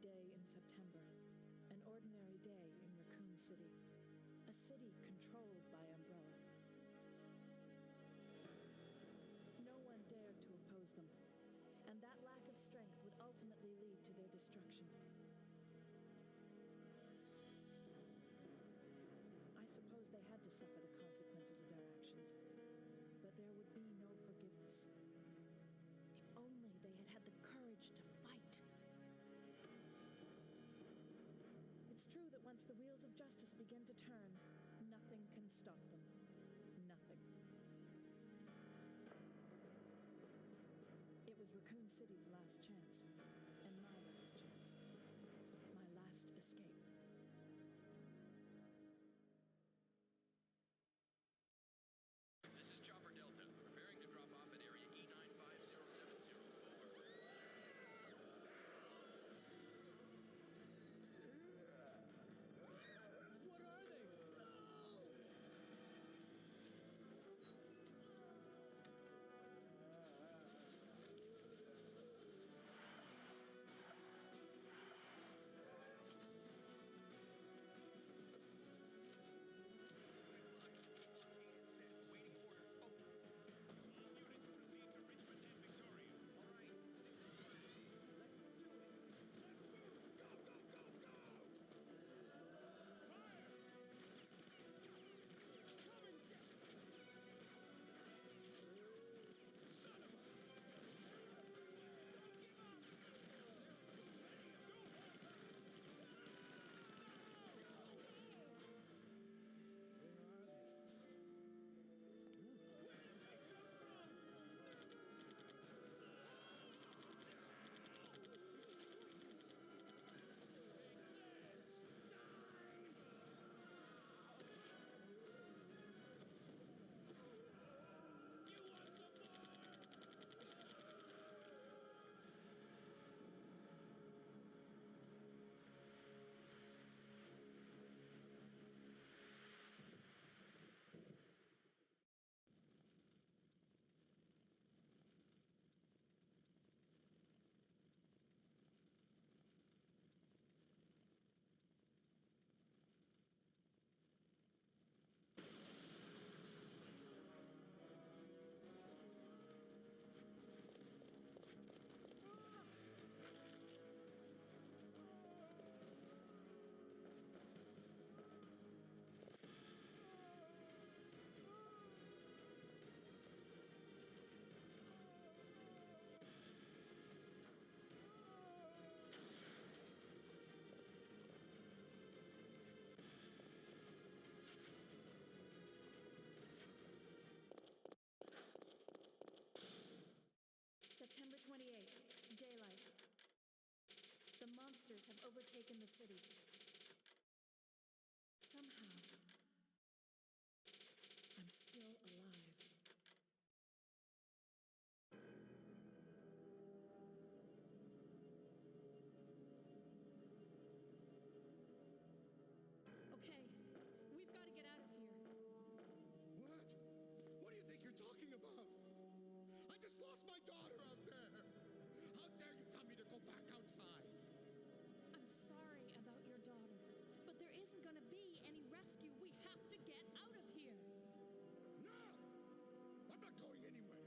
day in September. An ordinary day in Raccoon City. A city controlled by Umbrella. No one dared to oppose them, and that lack of strength would ultimately lead to their destruction. I suppose they had to suffer the consequences of their actions, but there would be no forgiveness. If only they had had the courage to fight. It's true that once the wheels of justice begin to turn, nothing can stop them. Nothing. It was Raccoon City's last chance, and my last chance. My last escape. This is Chopper Delta, preparing to drop off at area E95070. What are they? Waiting orders. Units proceed to Richmond and Victoria. All right. Let's do it. Let's move. Go, go, go, go. Fire! Come and get me. Son of a... Don't give up. There's too many of them. September 28th, daylight. The monsters have overtaken the city. Somehow, I'm still alive. Okay, we've got to get out of here. What? What do you think you're talking about? I just lost my daughter out there. How dare you tell me to go back outside? I'm sorry about your daughter, but there isn't going to be any rescue. We have to get out of here. No! I'm not going anywhere.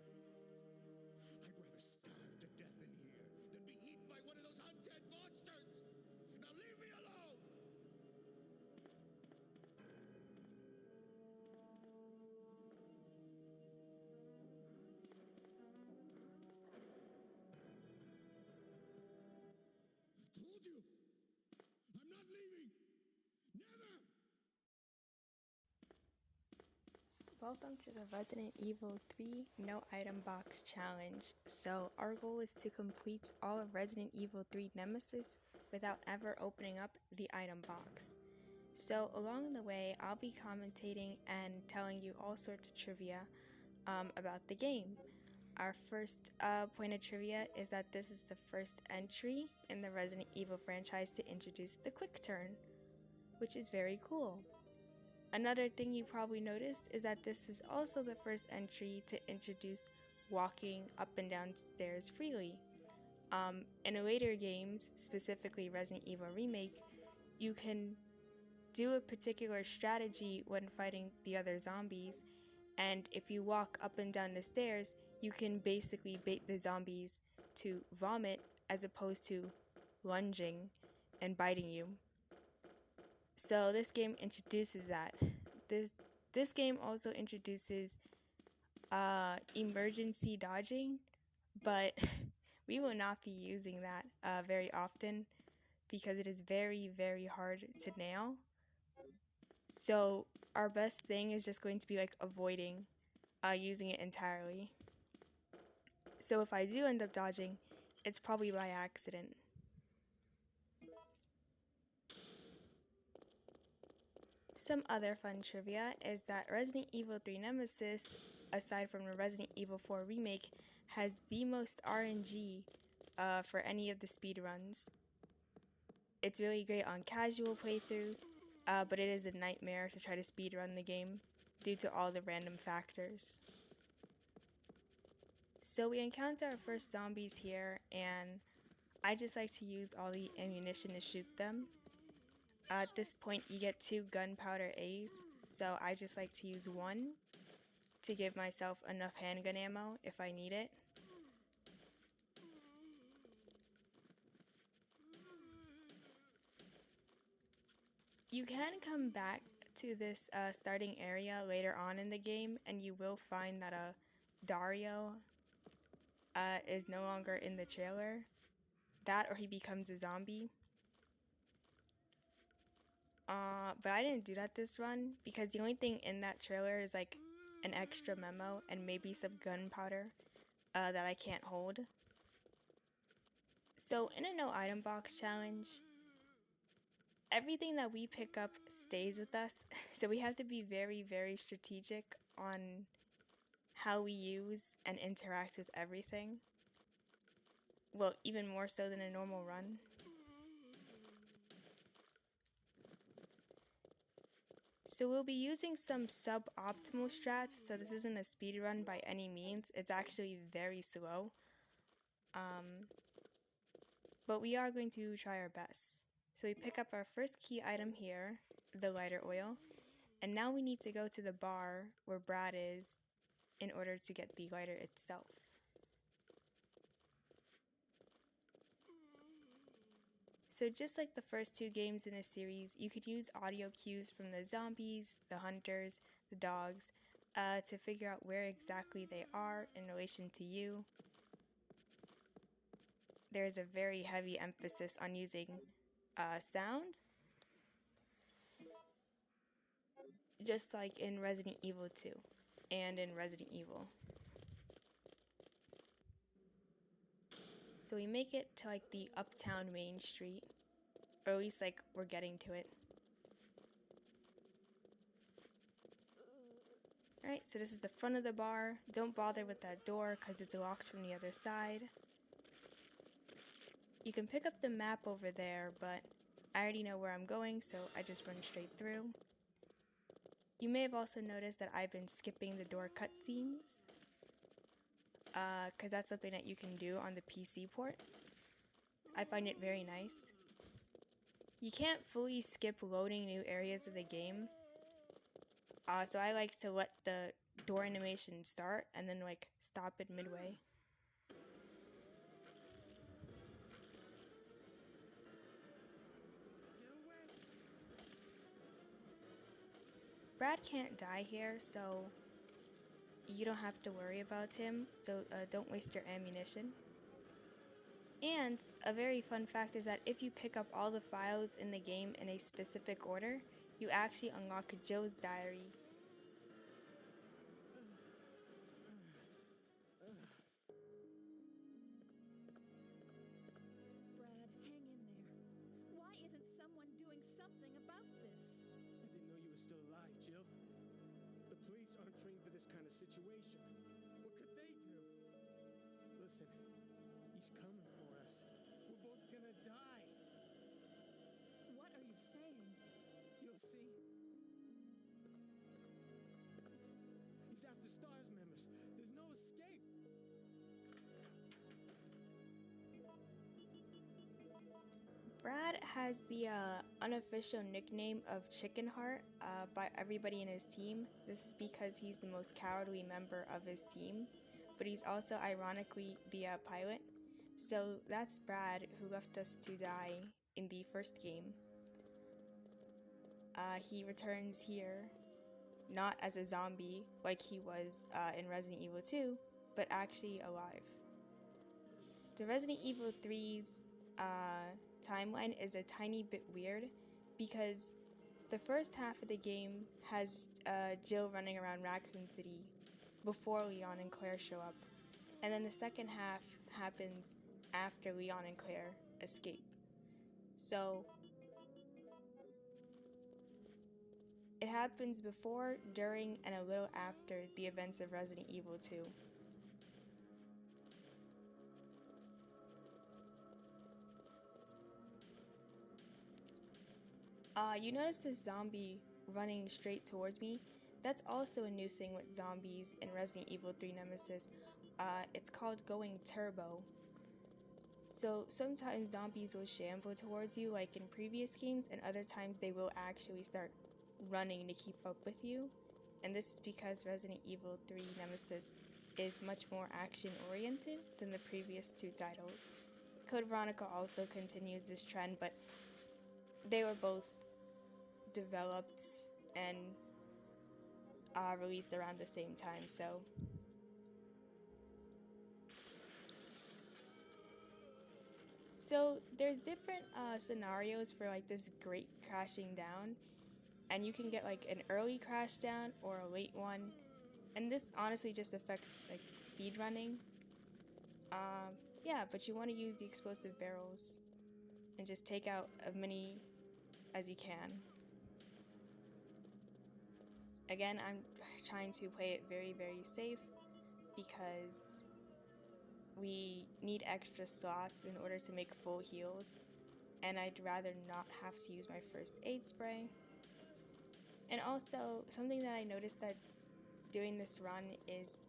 I'd rather starve to death in here than be eaten by one of those undead monsters. Now leave me alone! I've told you! I'm not leaving! Never! Welcome to the Resident Evil 3 No Item Box Challenge. So our goal is to complete all of Resident Evil 3 Nemesis without ever opening up the item box. So along the way, I'll be commentating and telling you all sorts of trivia about the game. Our first point of trivia is that this is the first entry in the Resident Evil franchise to introduce the quick turn, which is very cool. Another thing you probably noticed is that this is also the first entry to introduce walking up and down stairs freely. In later games, specifically Resident Evil Remake, you can do a particular strategy when fighting the other zombies, and if you walk up and down the stairs, you can basically bait the zombies to vomit as opposed to lunging and biting you. So this game introduces that. This game also introduces emergency dodging, but we will not be using that very often because it is very, very hard to nail. So our best thing is just going to be like avoiding using it entirely. So if I do end up dodging, it's probably by accident. Some other fun trivia is that Resident Evil 3 Nemesis, aside from the Resident Evil 4 remake, has the most RNG for any of the speedruns. It's really great on casual playthroughs, but it is a nightmare to try to speedrun the game due to all the random factors. So we encounter our first zombies here, and I just like to use all the ammunition to shoot them. At this point, you get 2 gunpowder A's, so I just like to use 1 to give myself enough handgun ammo if I need it. You can come back to this starting area later on in the game, and you will find that Dario is no longer in the trailer. That or he becomes a zombie. But I didn't do that this run because the only thing in that trailer is like an extra memo and maybe some gunpowder that I can't hold. So in a no item box challenge, everything that we pick up stays with us. So we have to be very, very strategic on how we use and interact with everything. Well, even more so than a normal run. So we'll be using some suboptimal strats, so this isn't a speed run by any means. It's actually very slow. But we are going to try our best. So we pick up our first key item here, the lighter oil, and now we need to go to the bar where Brad is in order to get the lighter itself. So just like the first 2 games in the series, you could use audio cues from the zombies, the hunters, the dogs, to figure out where exactly they are in relation to you. There's a very heavy emphasis on using sound, just like in Resident Evil 2 and in Resident Evil. So we make it to like the uptown main street, or at least like we're getting to it. Alright, so this is the front of the bar. Don't bother with that door because it's locked from the other side. You can pick up the map over there, but I already know where I'm going, so I just run straight through. You may have also noticed that I've been skipping the door cutscenes, because that's something that you can do on the PC port. I find it very nice. You can't fully skip loading new areas of the game, so I like to let the door animation start and then like stop it midway. Brad can't die here, so you don't have to worry about him, so don't waste your ammunition. And a very fun fact is that if you pick up all the files in the game in a specific order, you actually unlock Joe's diary. Brad, hang in there. Why isn't someone doing something about this? I didn't know you were still alive, Jill. The police aren't trained for this kind of situation. What could they do? Listen, he's coming for us. We're both gonna die. What are you saying? You'll see. He's after STARS members. There's no escape. Brad has the unofficial nickname of Chicken Heart by everybody in his team. This is because he's the most cowardly member of his team, but he's also ironically the pilot. So that's Brad, who left us to die in the first game. He returns here not as a zombie like he was in Resident Evil 2, but actually alive. The Resident Evil 3's timeline is a tiny bit weird because the first half of the game has Jill running around Raccoon City before Leon and Claire show up, and then the second half happens after Leon and Claire escape. So it happens before, during, and a little after the events of Resident Evil 2. You notice this zombie running straight towards me. That's also a new thing with zombies in Resident Evil 3 Nemesis. It's called going turbo. So sometimes zombies will shamble towards you like in previous games, and other times they will actually start running to keep up with you. And this is because Resident Evil 3 Nemesis is much more action oriented than the previous two titles. Code Veronica also continues this trend, but they were both developed and released around the same time, so there's different scenarios for like this great crashing down, and you can get like an early crash down or a late one, and this honestly just affects like speed running. Yeah, but you want to use the explosive barrels and just take out as many as you can. Again, I'm trying to play it very, very safe because we need extra slots in order to make full heals, and I'd rather not have to use my first aid spray. And also, something that I noticed that doing this run is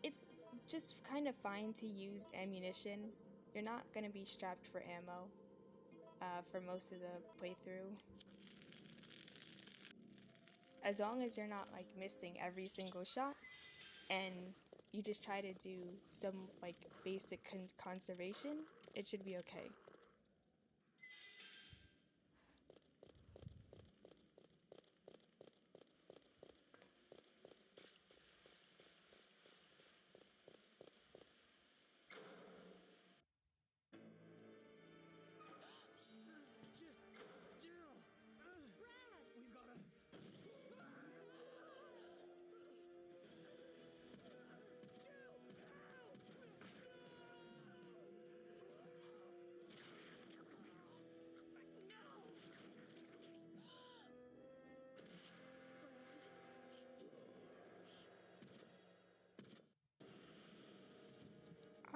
it's just kind of fine to use ammunition. You're not going to be strapped for ammo for most of the playthrough. As long as you're not like missing every single shot and you just try to do some like basic conservation, it should be okay.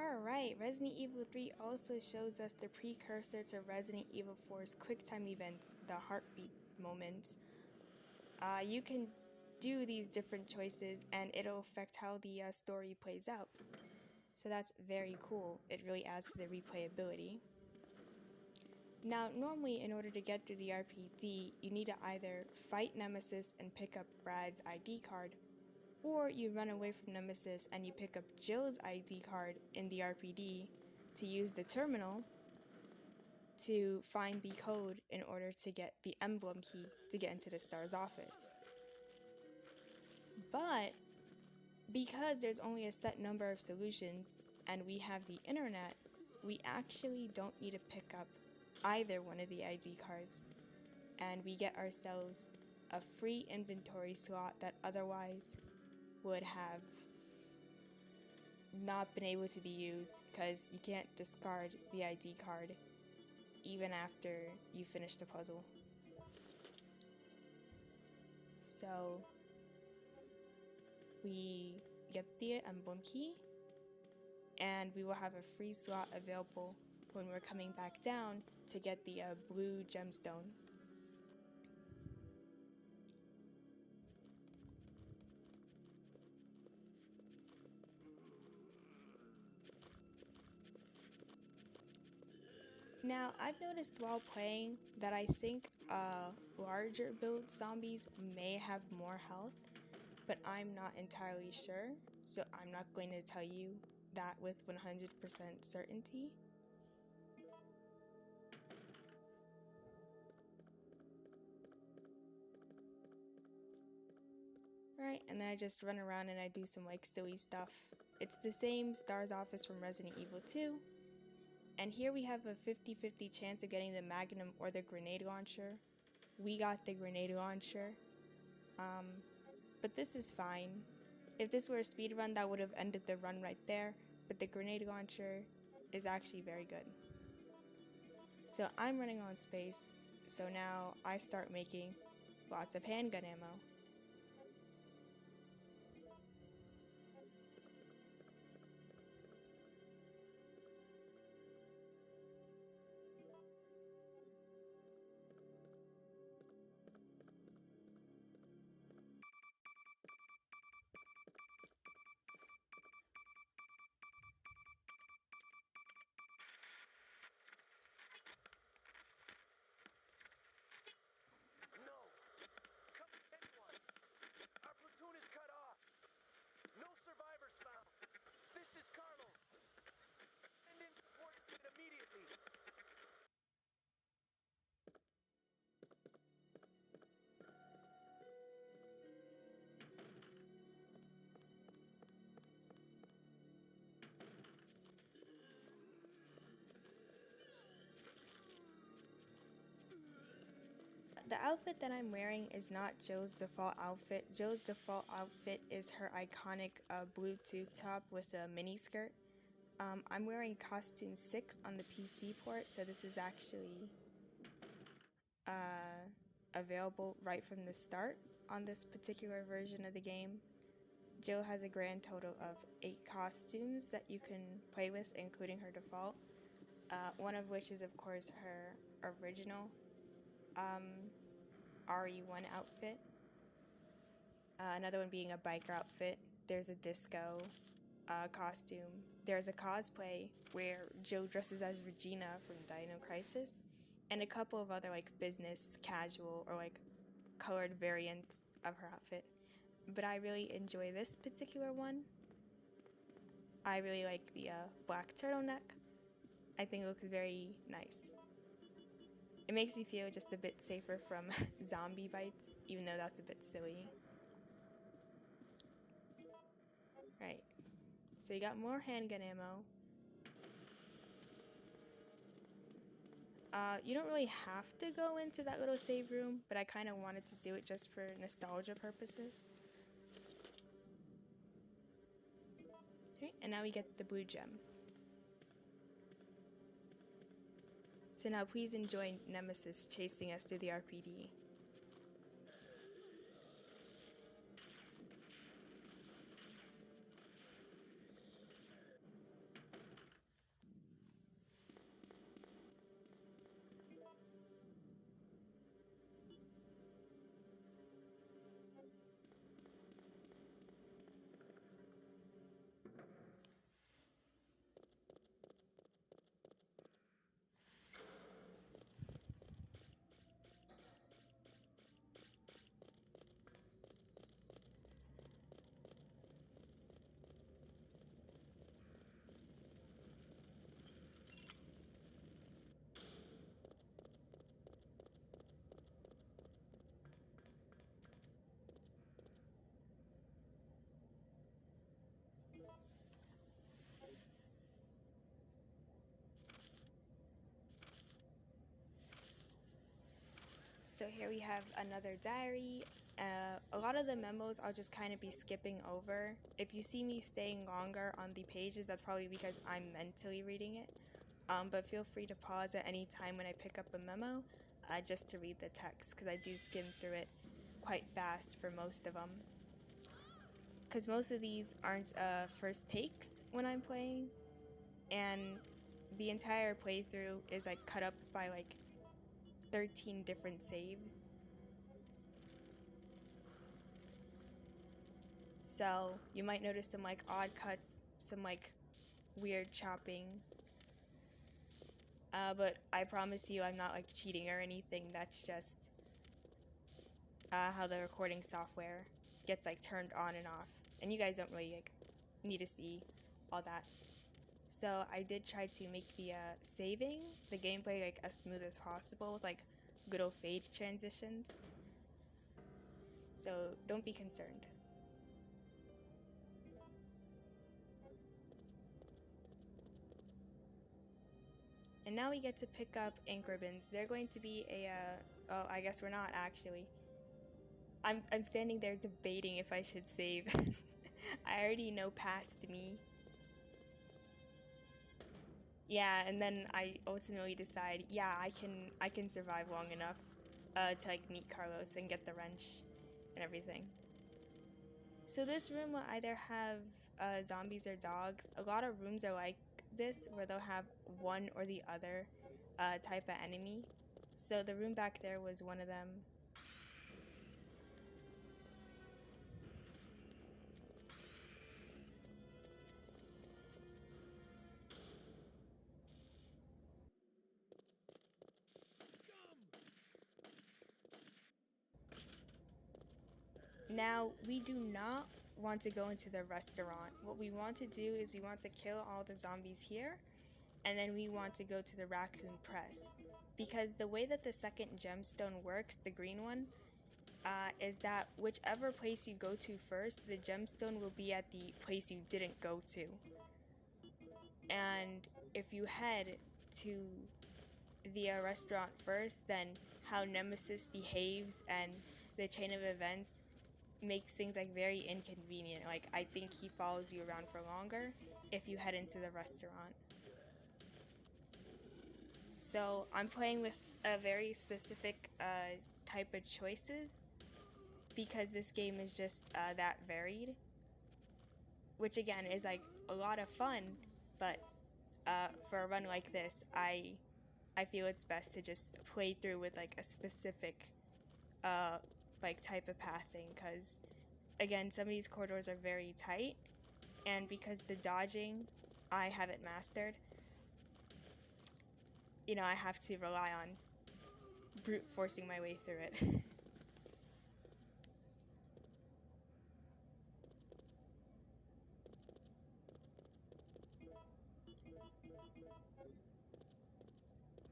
Alright, Resident Evil 3 also shows us the precursor to Resident Evil 4's QuickTime events, the heartbeat moment. You can do these different choices and it'll affect how the story plays out. So that's very cool. It really adds to the replayability. Now, normally in order to get through the RPD, you need to either fight Nemesis and pick up Brad's ID card, or you run away from Nemesis and you pick up Jill's ID card in the RPD to use the terminal to find the code in order to get the emblem key to get into the STAR's office. But because there's only a set number of solutions and we have the internet, we actually don't need to pick up either one of the ID cards, and we get ourselves a free inventory slot that otherwise would have not been able to be used because you can't discard the ID card even after you finish the puzzle. So we get the emblem key and we will have a free slot available when we're coming back down to get the blue gemstone. Now, I've noticed while playing that I think larger build zombies may have more health, but I'm not entirely sure, so I'm not going to tell you that with 100% certainty. Alright, and then I just run around and I do some like silly stuff. It's the same STARS office from Resident Evil 2. And here we have a 50-50 chance of getting the Magnum or the grenade launcher. We got the grenade launcher. But this is fine. If this were a speed run, that would have ended the run right there. But the grenade launcher is actually very good. So I'm running on space. So now I start making lots of handgun ammo. No! Come anyone! Our platoon is cut off! No survivors found! This is Carlos! Send in support immediately! The outfit that I'm wearing is not Joe's default outfit. Joe's default outfit is her iconic blue tube top with a mini skirt. I'm wearing costume 6 on the PC port, so this is actually available right from the start on this particular version of the game. Joe has a grand total of 8 costumes that you can play with, including her default. One of which is, of course, her original RE1 outfit. Another one being a biker outfit. There's a disco costume. There's a cosplay where Joe dresses as Regina from Dino Crisis, and a couple of other like business casual or like colored variants of her outfit. But I really enjoy this particular one. I really like the black turtleneck. I think it looks very nice. It makes me feel just a bit safer from zombie bites, even though that's a bit silly. Right. So you got more handgun ammo. You don't really have to go into that little save room, but I kind of wanted to do it just for nostalgia purposes. Okay, and now we get the blue gem. So now please enjoy Nemesis chasing us through the RPD. So here we have another diary. A lot of the memos I'll just kind of be skipping over. If you see me staying longer on the pages, that's probably because I'm mentally reading it. But feel free to pause at any time when I pick up a memo just to read the text, because I do skim through it quite fast for most of them. Because most of these aren't first takes when I'm playing, and the entire playthrough is like cut up by like 13 different saves. So you might notice some like odd cuts, some like weird chopping. But I promise you I'm not like cheating or anything. That's just how the recording software gets like turned on and off. And you guys don't really like need to see all that. So I did try to make the saving, the gameplay like as smooth as possible with like good old fade transitions. So don't be concerned. And now we get to pick up ink ribbons. They're going to be a, oh, I guess we're not actually. I'm standing there debating if I should save. I already know past me. Yeah, and then I ultimately decide, yeah, I can survive long enough to like meet Carlos and get the wrench and everything. So this room will either have zombies or dogs. A lot of rooms are like this where they'll have one or the other type of enemy. So the room back there was one of them. Now, we do not want to go into the restaurant. What we want to do is we want to kill all the zombies here, and then we want to go to the raccoon press. Because the way that the second gemstone works, the green one, is that whichever place you go to first, the gemstone will be at the place you didn't go to. And if you head to the restaurant first, then how Nemesis behaves and the chain of events makes things like very inconvenient. Like I think he follows you around for longer if you head into the restaurant. So I'm playing with a very specific type of choices because this game is just that varied, which again is like a lot of fun, but for a run like this, I feel it's best to just play through with like a specific like type of pathing, because again, some of these corridors are very tight, and because the dodging I haven't mastered, you know, I have to rely on brute forcing my way through it.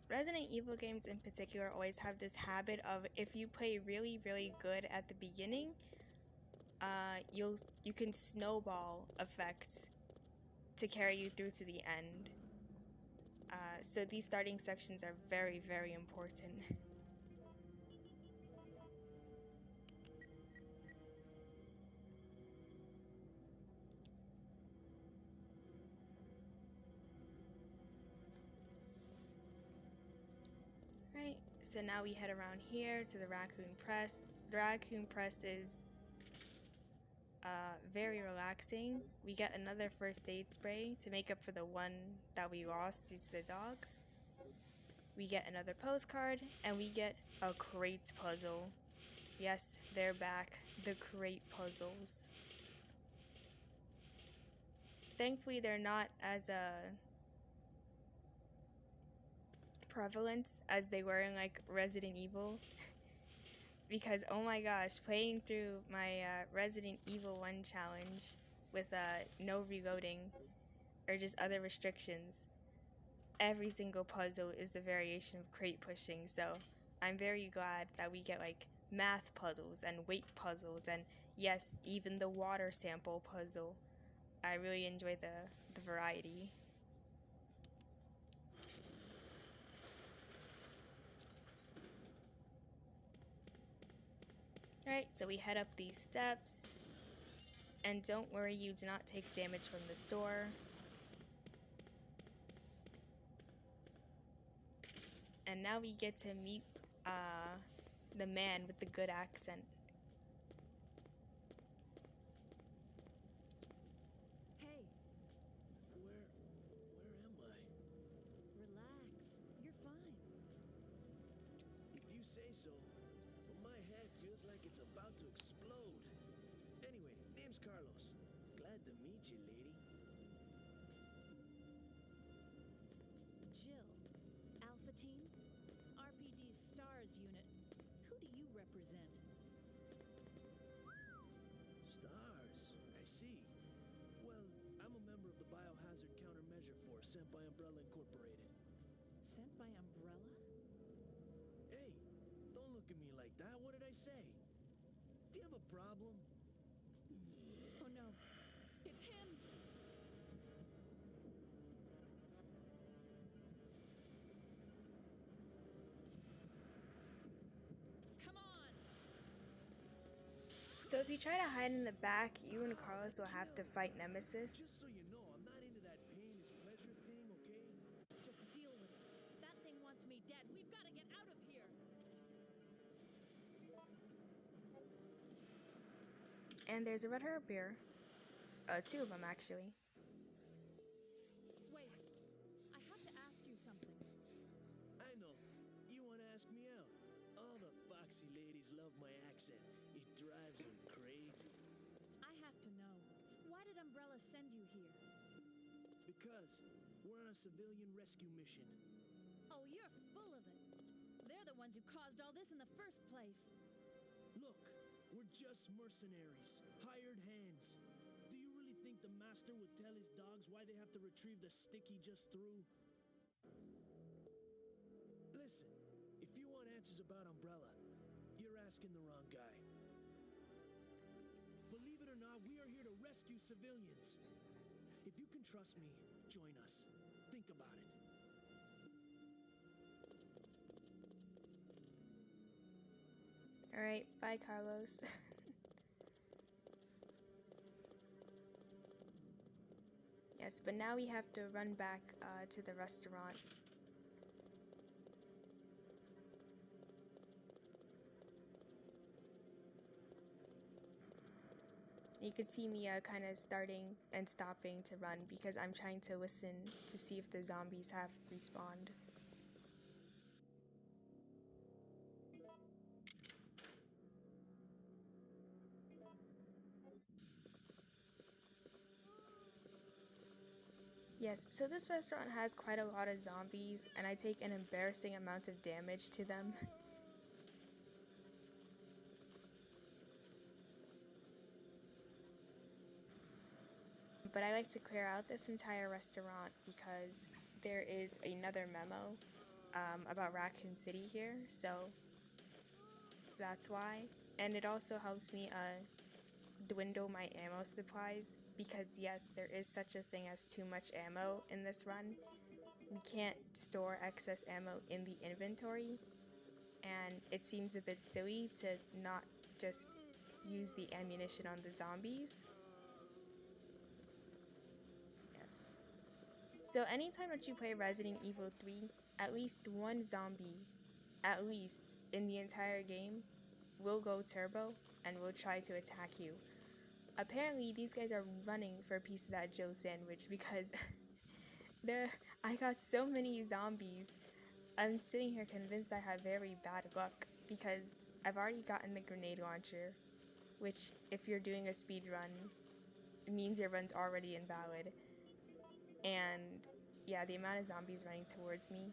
Resident Evil games in particular always have this habit of, if you play really, really good at the beginning, you can snowball effects to carry you through to the end. So these starting sections are very, very important. Right, so now we head around here to the Raccoon Press. The Raccoon Press is very relaxing. We get another first aid spray to make up for the one that we lost due to the dogs. We get another postcard, and we get a crates puzzle. Yes, they're back, the crate puzzles. Thankfully, they're not as prevalent as they were in like Resident Evil. Because oh my gosh, playing through my Resident Evil 1 challenge with no reloading or just other restrictions, every single puzzle is a variation of crate pushing. So I'm very glad that we get like math puzzles and weight puzzles, and yes, even the water sample puzzle. I really enjoy the variety. Alright, so we head up these steps, and don't worry, you do not take damage from the store. And now we get to meet the man with the good accent. Hey, Where am I? relax. You're fine. If you say so. But my head feels like it's about to explode. Anyway, name's Carlos. Glad to meet you, lady. Jill. team? RPD's STARS unit. Who do you represent? Stars, I see. Well, I'm a member of the Biohazard Countermeasure Force sent by Umbrella Incorporated. Sent by Umbrella? Hey, don't look at me like that. What did I say? Do you have a problem? Oh no. It's him! Come on! So if you try to hide in the back, you and Carlos will have to fight Nemesis. Just so you know, I'm not into that pain is pleasure thing, okay? Just deal with it. That thing wants me dead. We've got to get out of here! And there's a red herb here. Two of them actually. Wait. I have to ask you something. I know. You want to ask me out? All the foxy ladies love my accent. It drives them crazy. I have to know. Why did Umbrella send you here? Because we're on a civilian rescue mission. Oh, you're full of it. They're the ones who caused all this in the first place. Look, we're just mercenaries, hired hands. Do you really think the master would tell his dogs why they have to retrieve the stick he just threw? Listen, if you want answers about Umbrella, you're asking the wrong guy. Believe it or not, we are here to rescue civilians. If you can trust me, join us. Think about it. Alright, bye Carlos. Yes, but now we have to run back to the restaurant. You could see me kind of starting and stopping to run because I'm trying to listen to see if the zombies have respawned. Yes, so this restaurant has quite a lot of zombies, and I take an embarrassing amount of damage to them. But I like to clear out this entire restaurant because there is another memo about Raccoon City here, so that's why. And it also helps me dwindle my ammo supplies because yes, there is such a thing as too much ammo in this run. We can't store excess ammo in the inventory, and it seems a bit silly to not just use the ammunition on the zombies. Yes. So anytime that you play Resident Evil 3, at least one zombie, at least in the entire game, will go turbo and will try to attack you. Apparently, these guys are running for a piece of that Joe sandwich because I got so many zombies. I'm sitting here convinced I have very bad luck because I've already gotten the grenade launcher, which, if you're doing a speed run, it means your run's already invalid. And yeah, the amount of zombies running towards me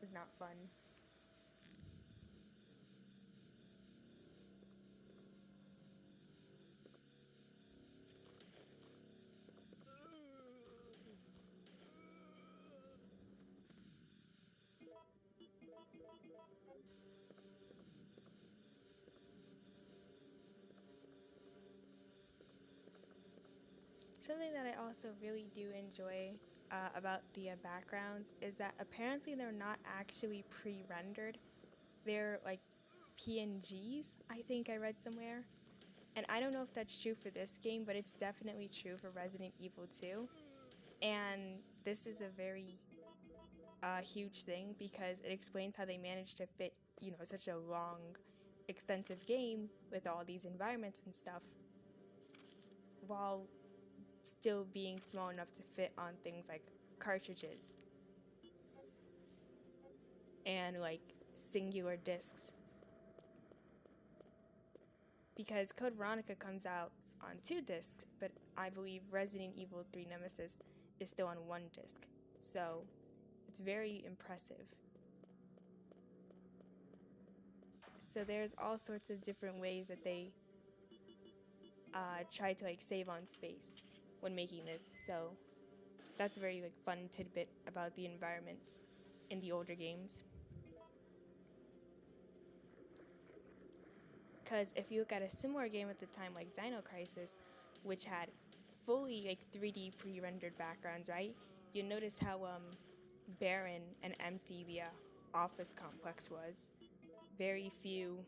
is not fun. Something that I also really do enjoy about the backgrounds is that apparently they're not actually pre-rendered. They're like PNGs, I think I read somewhere. And I don't know if that's true for this game, but it's definitely true for Resident Evil 2. And this is a very huge thing because it explains how they managed to fit, such a long, extensive game with all these environments and stuff while still being small enough to fit on things like cartridges and like singular discs. Because Code Veronica comes out on 2 discs, but I believe Resident Evil 3 Nemesis is still on 1 disc. So it's very impressive. So there's all sorts of different ways that they try to like save on space when making this. So that's a very like fun tidbit about the environments in the older games. Because if you look at a similar game at the time like Dino Crisis, which had fully like 3D pre-rendered backgrounds, right? You notice how barren and empty the office complex was. Very few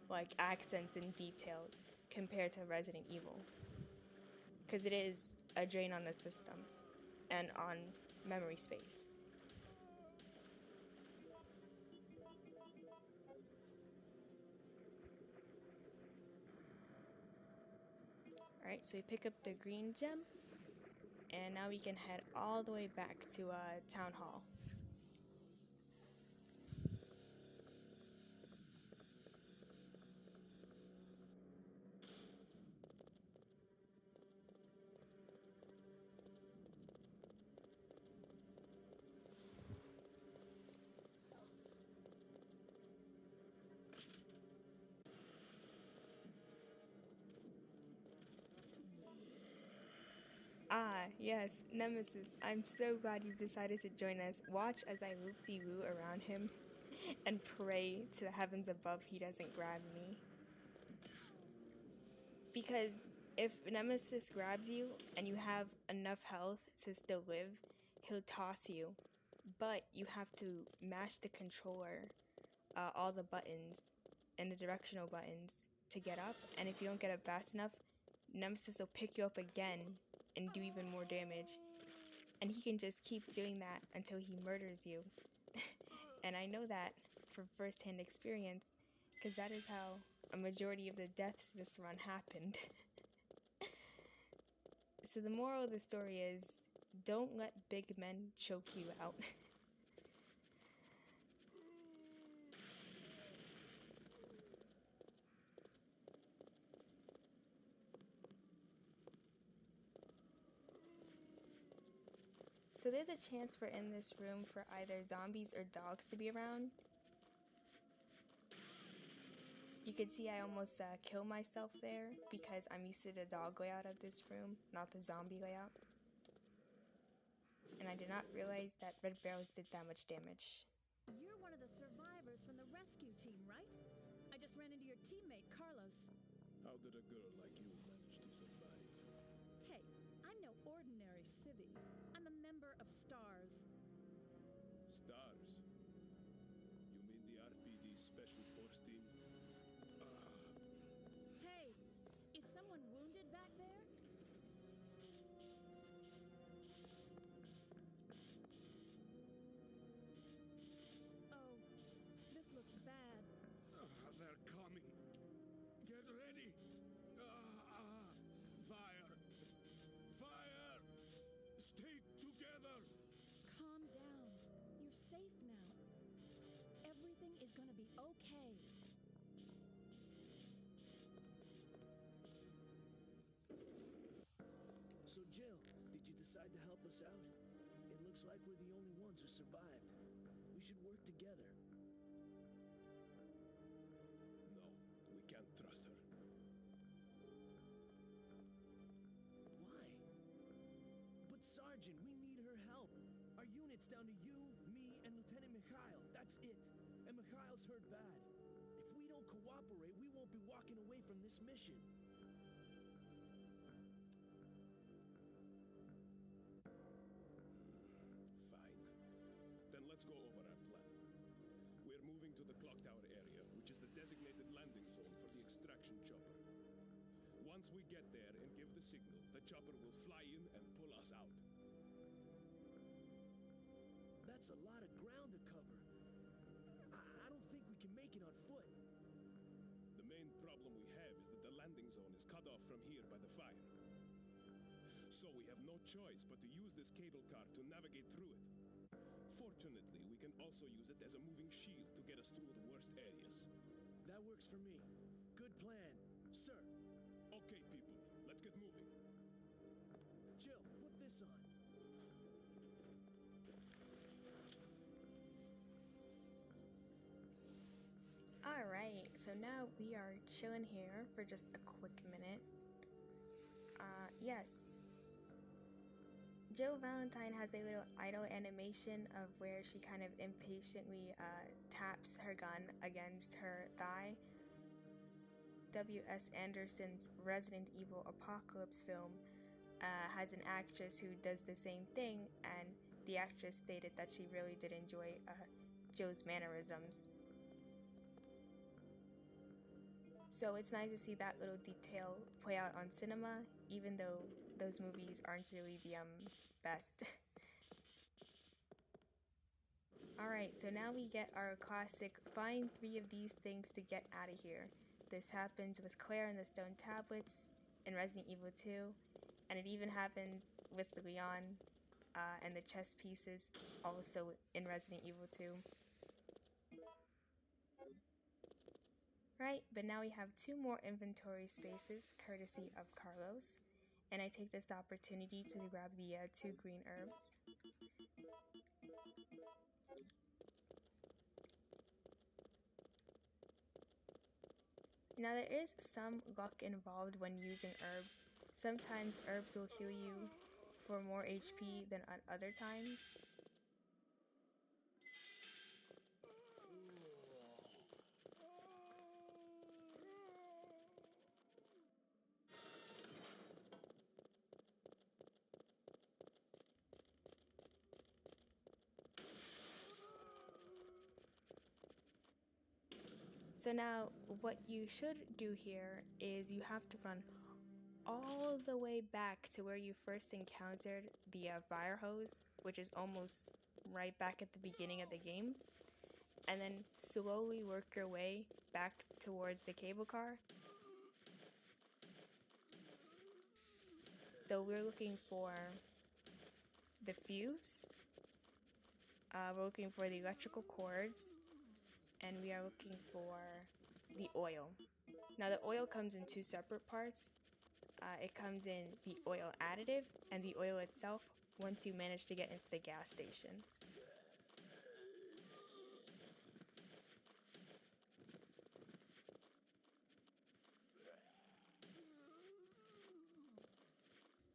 like accents and details compared to Resident Evil. Because it is a drain on the system and on memory space. Alright, so we pick up the green gem, and now we can head all the way back to Town Hall. Ah, yes, Nemesis. I'm so glad you've decided to join us. Watch as I loop-de-woo around him and pray to the heavens above he doesn't grab me. Because if Nemesis grabs you and you have enough health to still live, he'll toss you. But you have to mash the controller, all the buttons, and the directional buttons to get up. And if you don't get up fast enough, Nemesis will pick you up again and do even more damage. And he can just keep doing that until he murders you. And I know that from first-hand experience, because that is how a majority of the deaths this run happened. So the moral of the story is, don't let big men choke you out. So there's a chance for in this room for either zombies or dogs to be around. You can see I almost killed myself there because I'm used to the dog layout of this room, not the zombie layout. And I did not realize that red barrels did that much damage. You're one of the survivors from the rescue team, right? I just ran into your teammate, Carlos. How did a girl like you manage to survive? Hey, I'm no ordinary civvy. I'm a member of STARS. Stars? You mean the RPD Special Force Team? Hey, is someone wounded back there? Oh, this looks bad. They're coming. Get ready. Fire. Fire. Stay together. Calm down. You're safe now. Everything is gonna be okay. So Jill, did you decide to help us out? It looks like we're the only ones who survived. We should work together. No, we can't trust her. Why? But Sergeant, we need her help. Our unit's down to you, me, and Lieutenant Mikhail. That's it. And Mikhail's hurt bad. If we don't cooperate, we won't be walking away from this mission. Fine. Then let's go over our plan. We're moving to the clock tower area, which is the designated landing zone for the extraction chopper. Once we get there and give the signal, the chopper will fly in and pull us out. That's a lot of ground to cover. I don't think we can make it on foot. The main problem we have is that the landing zone is cut off from here by the fire. So we have no choice but to use this cable car to navigate through it. Fortunately, we can also use it as a moving shield to get us through the worst areas. That works for me. Good plan, sir. Okay, people, let's get moving. Jill, put this on. so now we are chilling here for just a quick minute. Yes. Jill Valentine has a little idle animation of where she kind of impatiently taps her gun against her thigh. W.S. Anderson's Resident Evil Apocalypse film has an actress who does the same thing, and the actress stated that she really did enjoy Joe's mannerisms. So it's nice to see that little detail play out on cinema, even though those movies aren't really the best. Alright, so now we get our classic find 3 of these things to get out of here. This happens with Claire and the stone tablets in Resident Evil 2, and it even happens with Leon and the chess pieces also in Resident Evil 2. Right, but now we have 2 more inventory spaces courtesy of Carlos, and I take this opportunity to grab the 2 green herbs. Now there is some luck involved when using herbs. Sometimes herbs will heal you for more HP than at other times. So now what you should do here is you have to run all the way back to where you first encountered the fire hose, which is almost right back at the beginning of the game, and then slowly work your way back towards the cable car. So we're looking for the fuse, we're looking for the electrical cords, and we are looking for the oil. Now the oil comes in 2 separate parts. It comes in the oil additive and the oil itself once you manage to get into the gas station.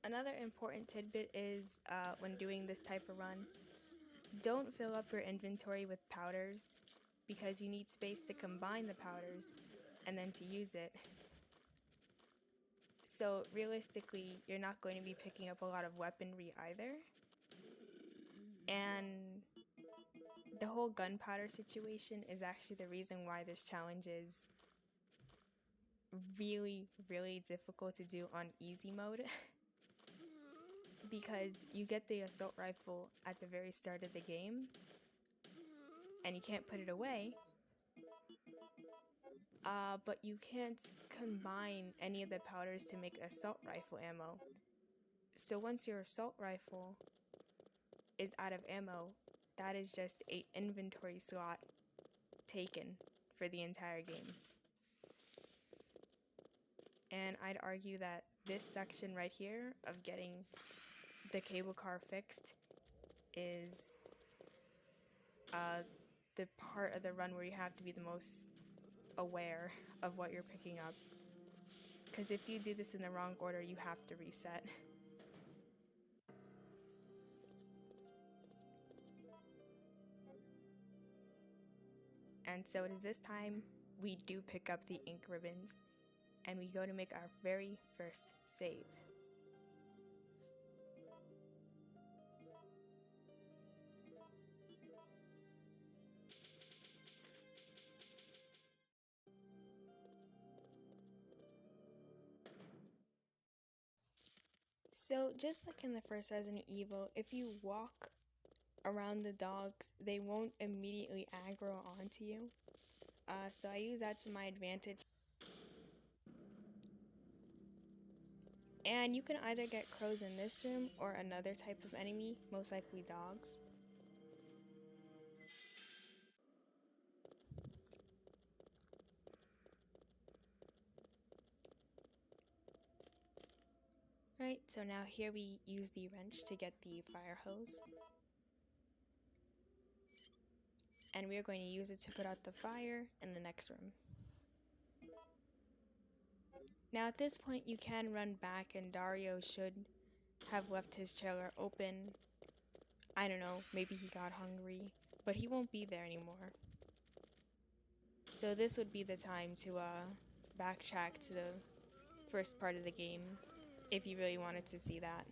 Another important tidbit is when doing this type of run, don't fill up your inventory with powders because you need space to combine the powders and then to use it. So realistically, you're not going to be picking up a lot of weaponry either. And the whole gunpowder situation is actually the reason why this challenge is really, really difficult to do on easy mode. Because you get the assault rifle at the very start of the game, and you can't put it away, but you can't combine any of the powders to make assault rifle ammo. So once your assault rifle is out of ammo, that is just an inventory slot taken for the entire game. And I'd argue that this section right here of getting the cable car fixed is the part of the run where you have to be the most aware of what you're picking up. Because if you do this in the wrong order, you have to reset. And so it is this time we do pick up the ink ribbons, and we go to make our very first save. So just like in the first Resident Evil, if you walk around the dogs, they won't immediately aggro onto you. So I use that to my advantage. And you can either get crows in this room or another type of enemy, most likely dogs. Right, so now here we use the wrench to get the fire hose. And we are going to use it to put out the fire in the next room. Now at this point you can run back and Dario should have left his trailer open. I don't know, maybe he got hungry, but he won't be there anymore. So this would be the time to backtrack to the first part of the game if you really wanted to see that.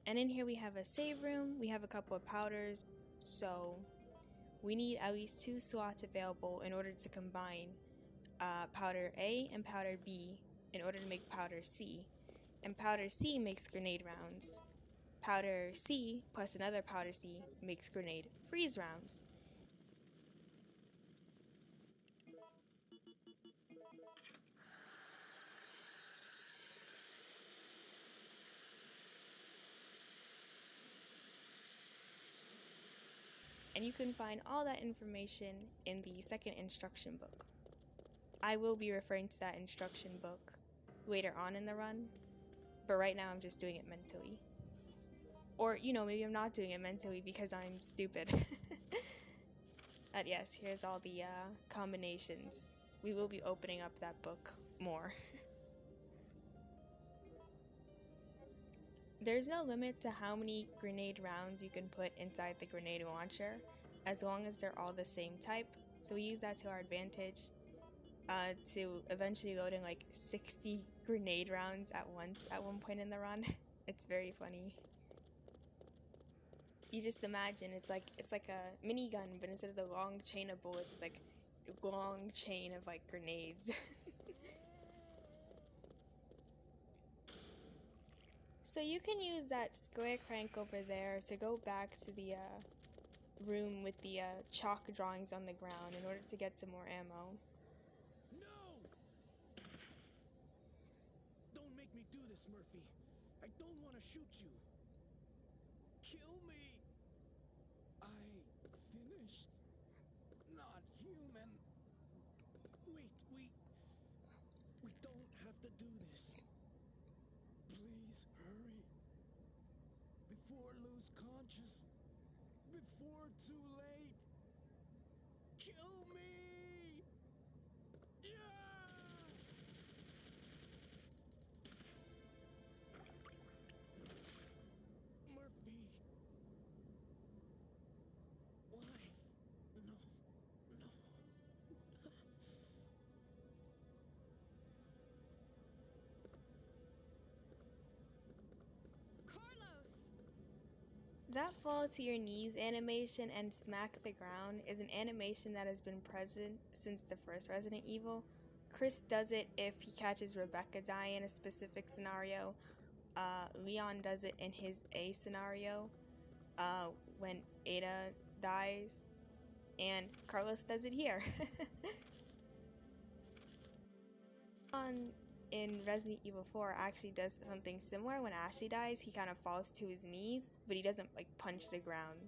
And in here we have a save room, we have a couple of powders, so we need at least 2 slots available in order to combine powder A and powder B in order to make powder C. And powder C makes grenade rounds. Powder C plus another powder C makes grenade freeze rounds. And you can find all that information in the second instruction book. I will be referring to that instruction book later on in the run, but right now I'm just doing it mentally. Or, you know, maybe I'm not doing it mentally because I'm stupid. But yes, here's all the combinations. We will be opening up that book more. There's no limit to how many grenade rounds you can put inside the grenade launcher, as long as they're all the same type, so we use that to our advantage, to eventually load in like 60 grenade rounds at once at one point in the run. It's very funny. You just imagine, it's like a minigun, but instead of the long chain of bullets, it's like a long chain of like grenades. So you can use that square crank over there to go back to the room with the chalk drawings on the ground in order to get some more ammo. No! Don't make me do this, Murphy. I don't want to shoot you. Kill me. I finished. Not human. Wait, we don't have to do this. Please hurry. Before lose conscious. Before too late. Kill me. Yeah! Murphy. Why? No. No. Carlos! That fall to your knees animation and smack the ground is an animation that has been present since the first Resident Evil. Chris does it if he catches Rebecca die in a specific scenario. Leon does it in his A scenario when Ada dies. And Carlos does it here. In Resident Evil 4 actually does something similar. When Ashley dies, he kind of falls to his knees, but he doesn't like punch the ground.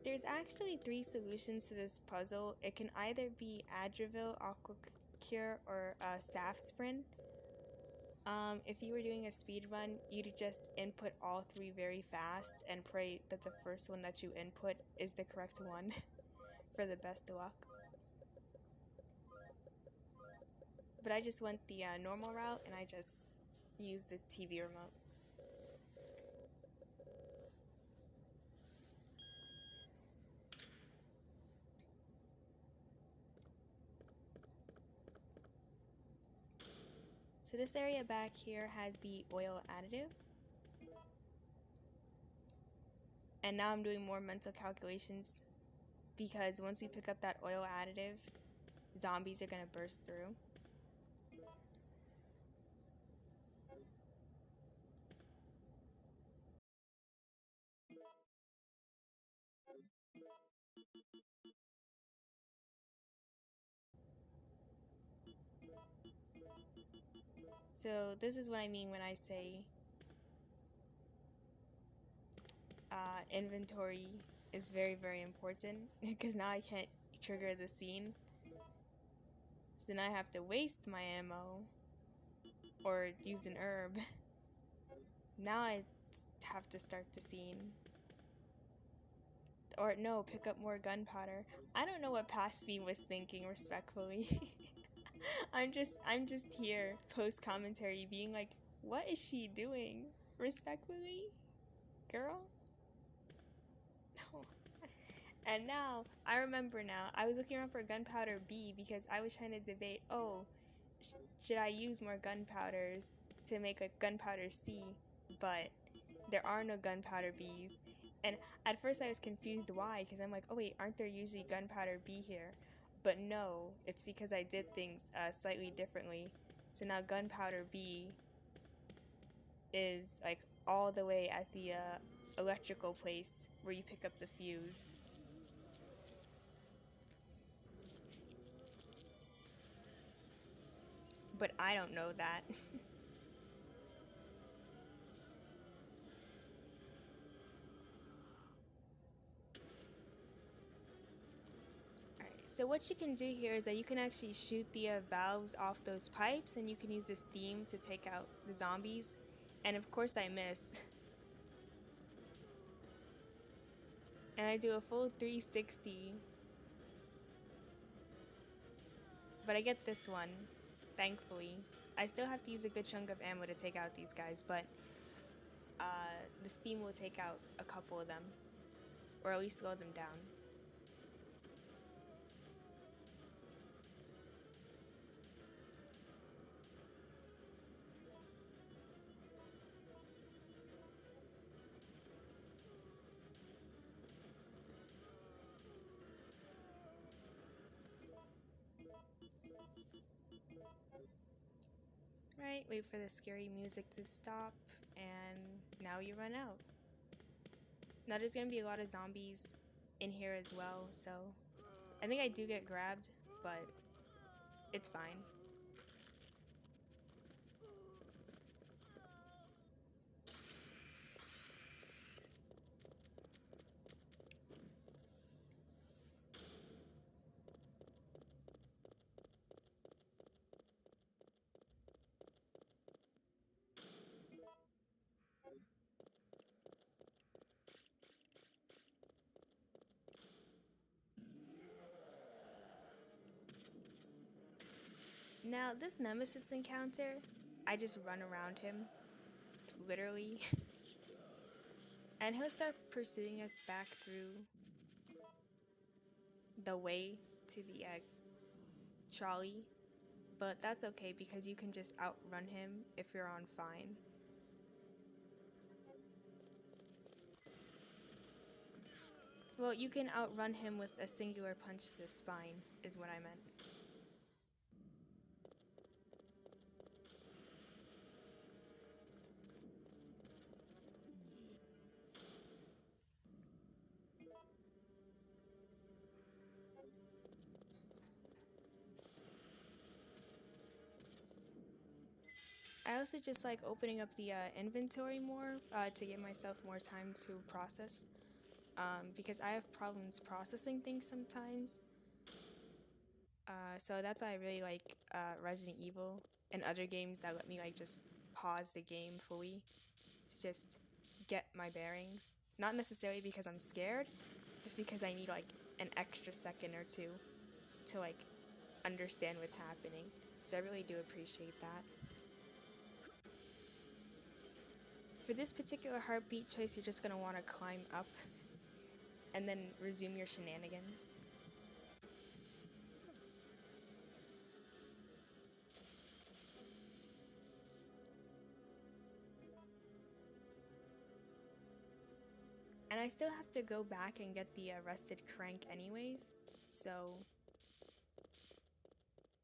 There's actually 3 solutions to this puzzle. It can either be Adravil, Aqua Cure, or Saf Sprint. If you were doing a speed run, you'd just input all 3 very fast and pray that the first one that you input is the correct one for the best luck. But I just went the normal route and I just used the TV remote. So this area back here has the oil additive. And now I'm doing more mental calculations because once we pick up that oil additive, zombies are going to burst through. So this is what I mean when I say inventory is very, very important because now I can't trigger the scene. then I have to waste my ammo or use an herb. Now I have to start the scene. Or no, pick up more gunpowder. I don't know what past me was thinking, respectfully. I'm just here post commentary being like, what is she doing? Respectfully? Girl? And now, I remember now, I was looking around for gunpowder B because I was trying to debate, oh, should I use more gunpowders to make a gunpowder C? But there are no gunpowder Bs. And at first I was confused why, because I'm like, oh wait, aren't there usually gunpowder B here? But no, it's because I did things slightly differently. So now gunpowder B is like all the way at the electrical place where you pick up the fuse. But I don't know that. So what you can do here is that you can actually shoot the valves off those pipes, and you can use the steam to take out the zombies. And of course I miss. And I do a full 360. But I get this one, thankfully. I still have to use a good chunk of ammo to take out these guys, but the steam will take out a couple of them. Or at least slow them down. Right, wait for the scary music to stop, and now you run out. Now there's gonna be a lot of zombies in here as well, so I think I do get grabbed, but it's fine. Now, this Nemesis encounter, I just run around him, literally, and he'll start pursuing us back through the way to the trolley, but that's okay because you can just outrun him if you're on fine. Well, you can outrun him with a singular punch to the spine, is what I meant. I also just like opening up the inventory more to give myself more time to process, because I have problems processing things sometimes. So that's why I really like Resident Evil and other games that let me like just pause the game fully to just get my bearings. Not necessarily because I'm scared, just because I need like an extra second or two to like understand what's happening. So I really do appreciate that. For this particular heartbeat choice, you're just going to want to climb up and then resume your shenanigans. And I still have to go back and get the rusted crank anyways, so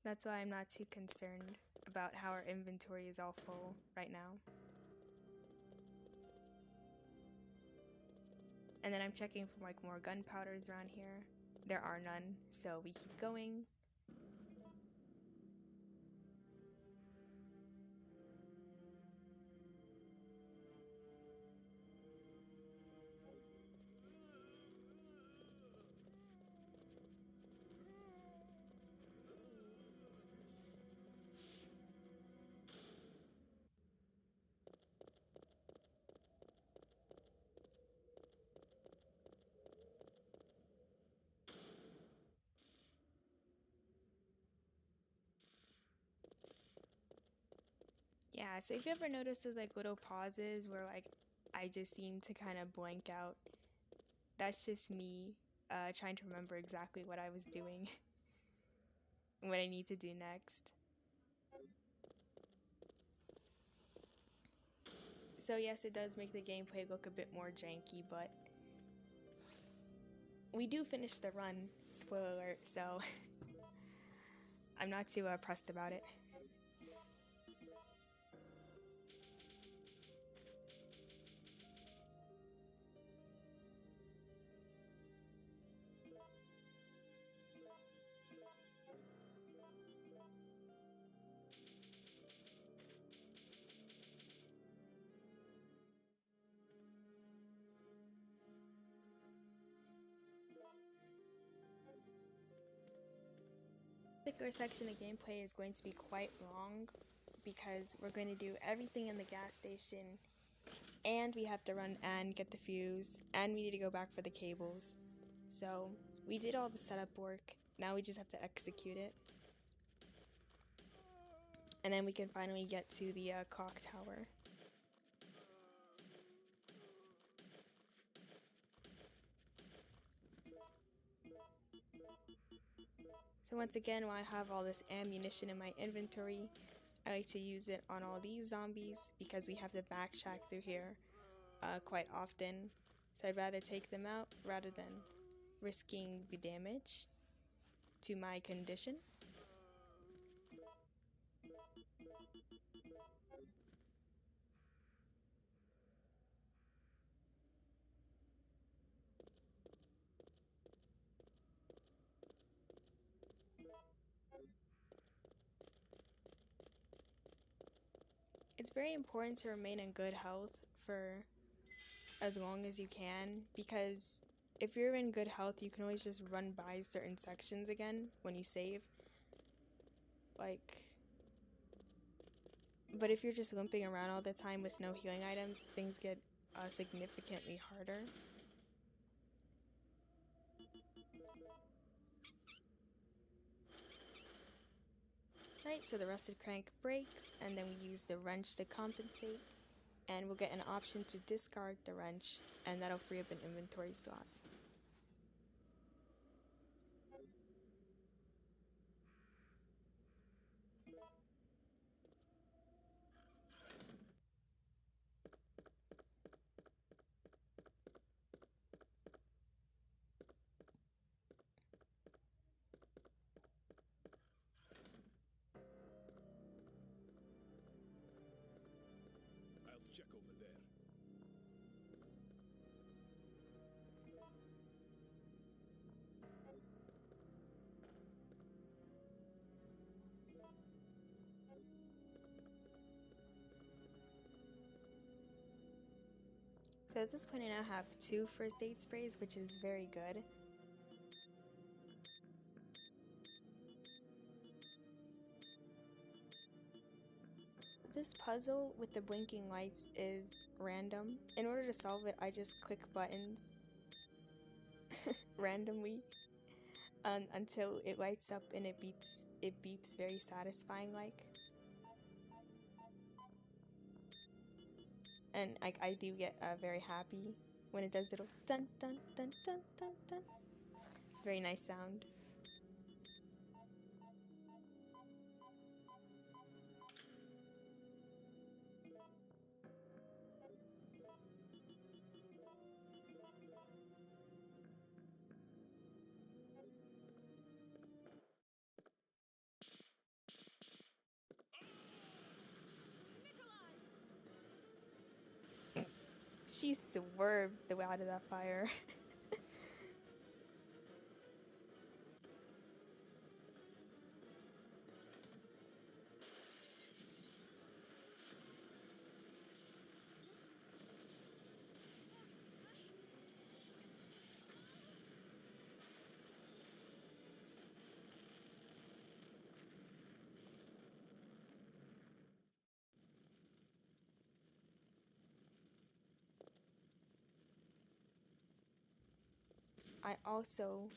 that's why I'm not too concerned about how our inventory is all full right now. And then I'm checking for like more gunpowders around here. There are none, so we keep going. Yeah, so if you ever notice those like little pauses where like I just seem to kind of blank out, that's just me trying to remember exactly what I was doing and what I need to do next. So yes, it does make the gameplay look a bit more janky, but we do finish the run, spoiler alert, so I'm not too pressed about it. The particular section of gameplay is going to be quite long because we're going to do everything in the gas station, and we have to run and get the fuse, and we need to go back for the cables. So we did all the setup work, now we just have to execute it. And then we can finally get to the clock tower. So once again, while I have all this ammunition in my inventory, I like to use it on all these zombies because we have to backtrack through here quite often. So I'd rather take them out rather than risking the damage to my condition. It's very important to remain in good health for as long as you can, because if you're in good health, you can always just run by certain sections again when you save. But if you're just limping around all the time with no healing items, things get significantly harder. Right, so the rusted crank breaks, and then we use the wrench to compensate, and we'll get an option to discard the wrench, and that'll free up an inventory slot. I'll check over there. So at this point I now have 2 first aid sprays, which is very good. This puzzle with the blinking lights is random. In order to solve it, I just click buttons randomly until it lights up and it beeps very satisfying like. And I do get very happy when it does little dun dun dun dun dun dun. It's a very nice sound. She swerved out of that fire. I also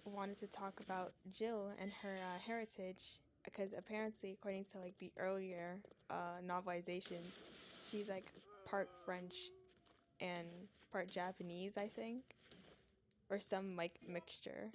wanted to talk about Jill and her heritage because apparently, according to like the earlier novelizations, she's like part French and part Japanese, I think, or some like mixture.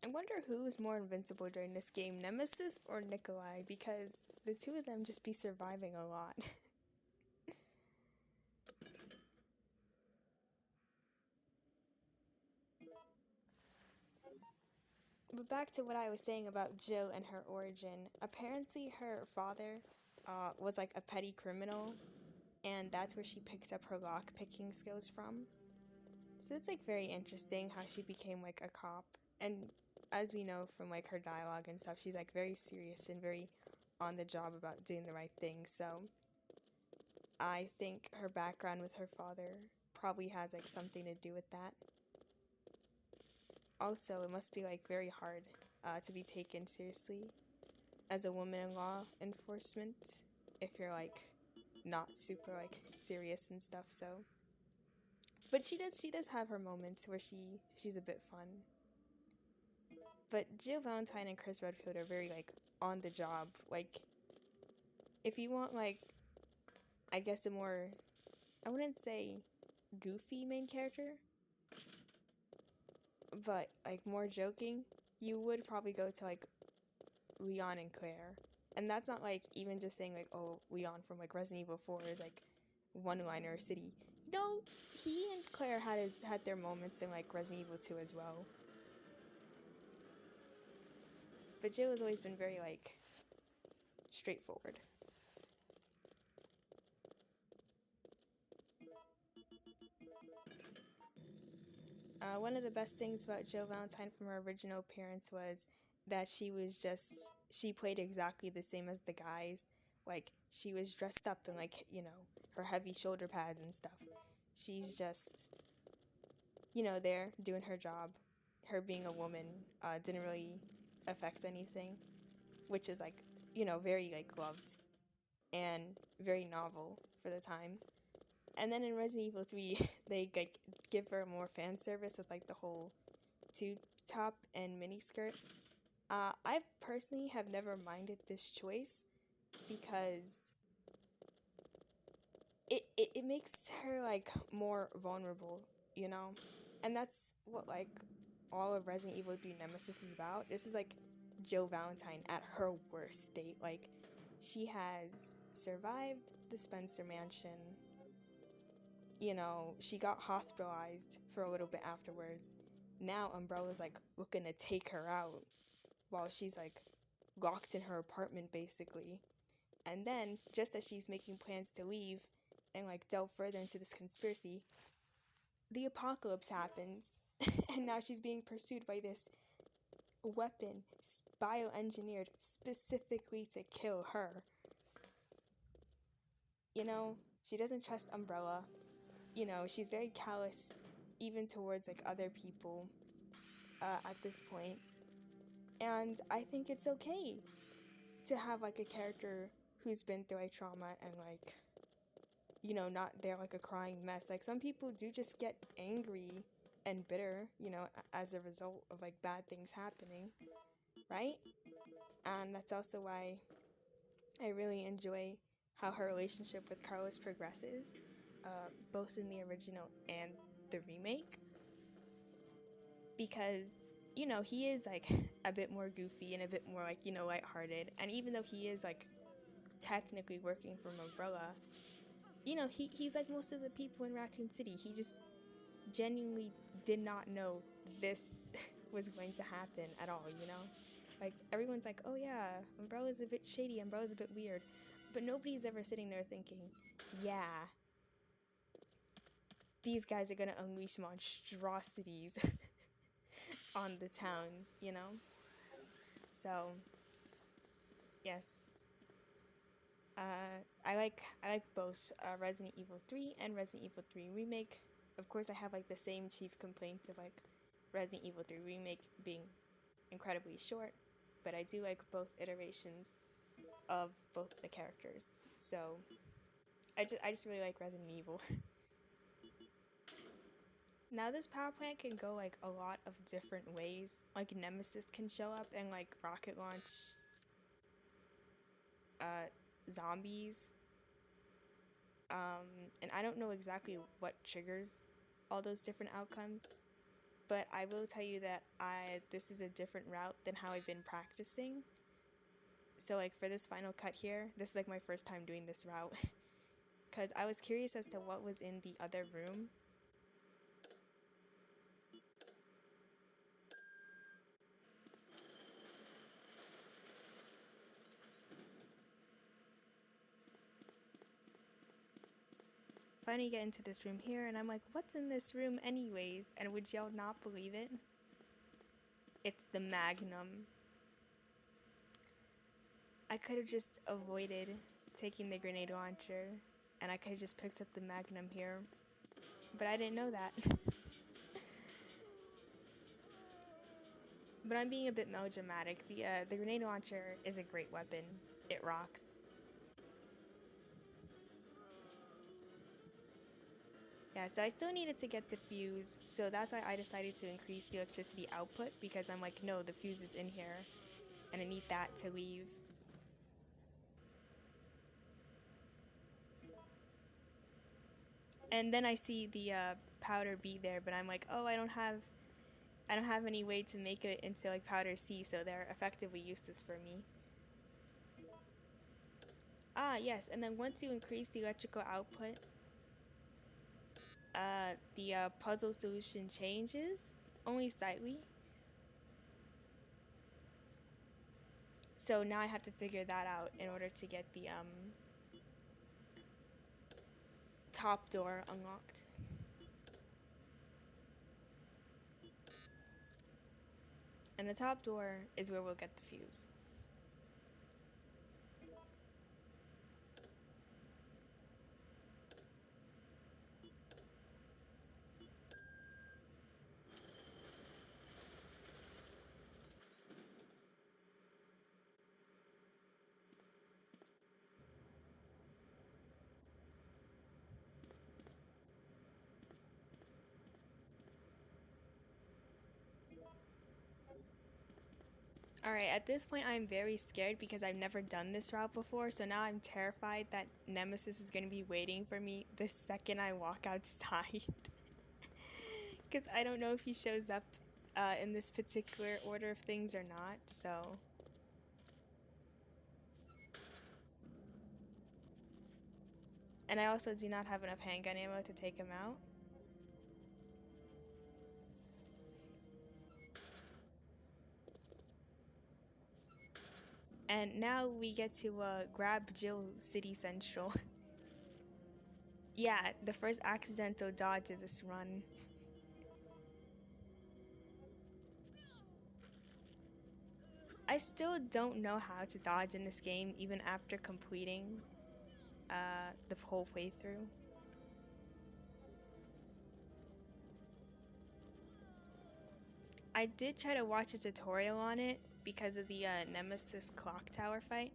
I wonder who's more invincible during this game, Nemesis or Nikolai, because the two of them just be surviving a lot. But back to what I was saying about Jill and her origin. Apparently her father was like a petty criminal, and that's where she picked up her lock-picking skills from. So it's like very interesting how she became like a cop. And as we know from like her dialogue and stuff, she's like very serious and very on the job about doing the right thing. So I think her background with her father probably has like something to do with that. Also, it must be like very hard to be taken seriously as a woman in law enforcement if you're like not super like serious and stuff. So, but she does have her moments where she's a bit fun. But Jill Valentine and Chris Redfield are very like on the job. Like, if you want like, I guess a more, I wouldn't say goofy main character, but like more joking, you would probably go to like Leon and Claire. And that's not like even just saying like, oh, Leon from like Resident Evil 4 is like one-liner city. No, he and Claire had their moments in like Resident Evil 2 as well. But Jill has always been very like straightforward. One of the best things about Jill Valentine from her original appearance was that she played exactly the same as the guys. Like, she was dressed up in, like, you know, her heavy shoulder pads and stuff. She's just, you know, there doing her job. Her being a woman didn't really affect anything, which is, like, you know, very, like, loved and very novel for the time. And then in Resident Evil 3, they like give her more fan service with like the whole tube top and miniskirt. I personally have never minded this choice because it makes her like more vulnerable, you know? And that's what like all of Resident Evil 3 Nemesis is about. This is like Jill Valentine at her worst state. Like, she has survived the Spencer Mansion. You know, she got hospitalized for a little bit afterwards. Now Umbrella's like looking to take her out while she's like locked in her apartment basically. And then, just as she's making plans to leave and like delve further into this conspiracy, the apocalypse happens. And now she's being pursued by this weapon bioengineered specifically to kill her. You know, she doesn't trust Umbrella. You know, she's very callous even towards like other people at this point. And I think it's okay to have like a character who's been through like trauma and like, you know, not there like a crying mess. Like, some people do just get angry and bitter, you know, as a result of like bad things happening, right? And that's also why I really enjoy how her relationship with Carlos progresses, both in the original and the remake. Because, you know, he is like a bit more goofy and a bit more like, you know, lighthearted. And even though he is like technically working for Umbrella, you know, he's like most of the people in Raccoon City. He just genuinely did not know this was going to happen at all, you know? Like, everyone's like, oh yeah, Umbrella's a bit shady, Umbrella's a bit weird. But nobody's ever sitting there thinking, yeah, these guys are gonna unleash monstrosities on the town, you know? So, yes. I like both Resident Evil 3 and Resident Evil 3 Remake. Of course, I have like the same chief complaints of like Resident Evil 3 Remake being incredibly short, but I do like both iterations of both the characters. So I just really like Resident Evil. Now this power plant can go like a lot of different ways. Like Nemesis can show up and like rocket launch zombies. And I don't know exactly what triggers all those different outcomes, but I will tell you that this is a different route than how I've been practicing. So like for this final cut here, this is like my first time doing this route because I was curious as to what was in the other room. Finally get into this room here and I'm like, what's in this room anyways? And would y'all not believe it? It's the Magnum. I could have just avoided taking the grenade launcher and I could have just picked up the Magnum here, but I didn't know that. But I'm being a bit melodramatic. The grenade launcher is a great weapon. It rocks. Yeah, so I still needed to get the fuse, so that's why I decided to increase the electricity output, because I'm like, no, the fuse is in here, and I need that to leave. And then I see the powder B there, but I'm like, oh, I don't have any way to make it into like powder C, so they're effectively useless for me. Ah, yes, and then once you increase the electrical output, the puzzle solution changes, only slightly. So now I have to figure that out in order to get the top door unlocked. And the top door is where we'll get the fuse. Alright, at this point I'm very scared because I've never done this route before, so now I'm terrified that Nemesis is going to be waiting for me the second I walk outside. Because I don't know if he shows up in this particular order of things or not, so... And I also do not have enough handgun ammo to take him out. And now we get to grab Jill City Central. Yeah, the first accidental dodge of this run. I still don't know how to dodge in this game even after completing the whole playthrough. I did try to watch a tutorial on it because of the Nemesis clock tower fight,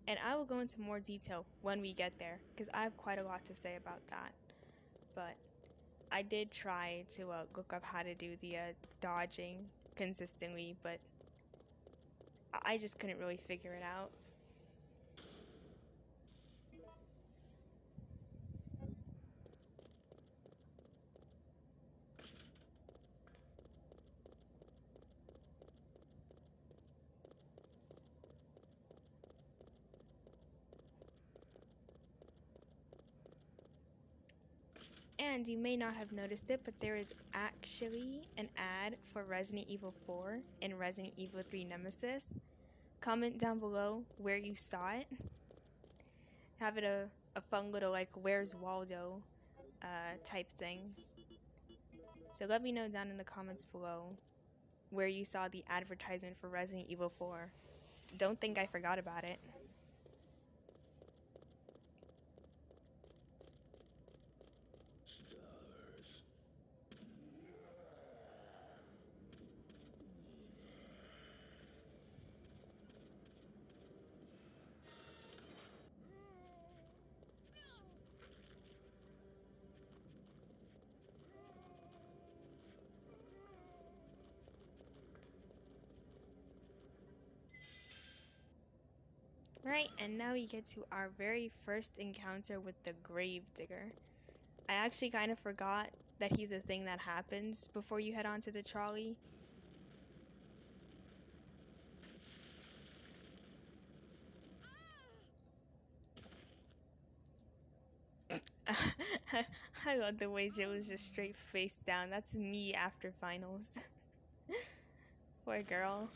and I will go into more detail when we get there because I have quite a lot to say about that. But I did try to look up how to do the dodging consistently, but I just couldn't really figure it out. And you may not have noticed it, but there is actually an ad for Resident Evil 4 and Resident Evil 3 Nemesis. Comment down below where you saw it. Have it a fun little like Where's Waldo type thing. So let me know down in the comments below where you saw the advertisement for Resident Evil 4. Don't think I forgot about it. Right, and now we get to our very first encounter with the Grave Digger. I actually kind of forgot that he's a thing that happens before you head onto the trolley. I love the way Jill was just straight face down. That's me after finals. Poor girl.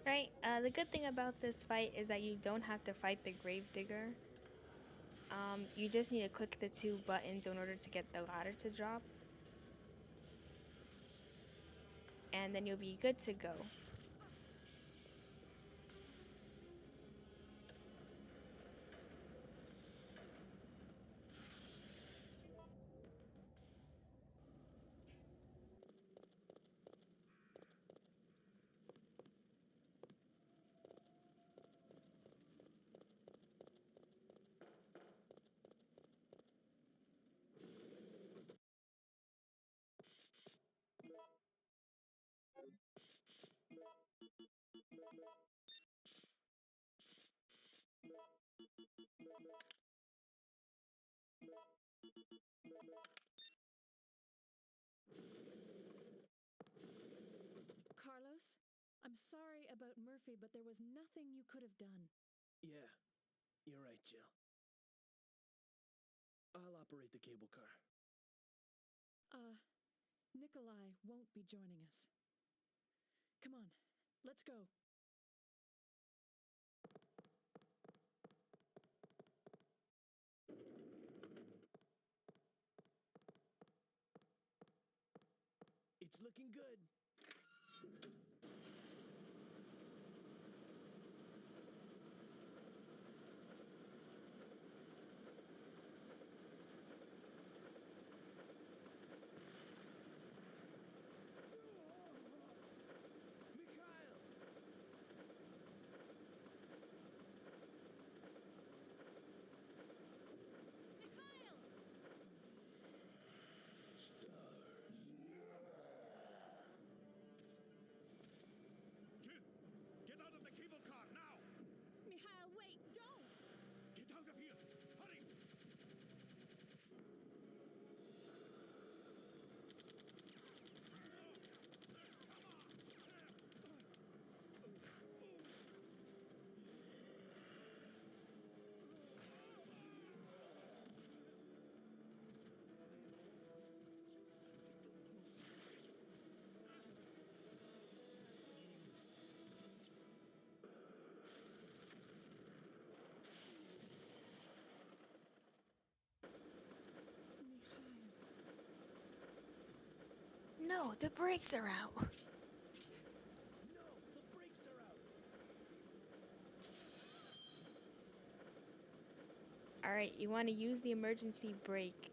Right, the good thing about this fight is that you don't have to fight the Gravedigger. You just need to click the 2 buttons in order to get the ladder to drop. And then you'll be good to go. Carlos, I'm sorry about Murphy, but there was nothing you could have done. Yeah, you're right, Jill. I'll operate the cable car. Nikolai won't be joining us. Come on, let's go. It's looking good. Jill, get out of the cable car now! Mikhail, wait, don't! Get out of here! Hurry! No, the brakes are out. No, the brakes are out. Alright, you want to use the emergency brake.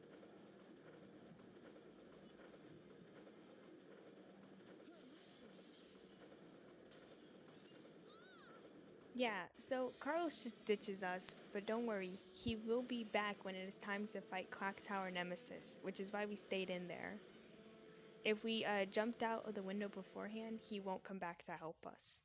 Yeah, so Carlos just ditches us, but don't worry, he will be back when it is time to fight Clock Tower Nemesis, which is why we stayed in there. If we jumped out of the window beforehand, he won't come back to help us.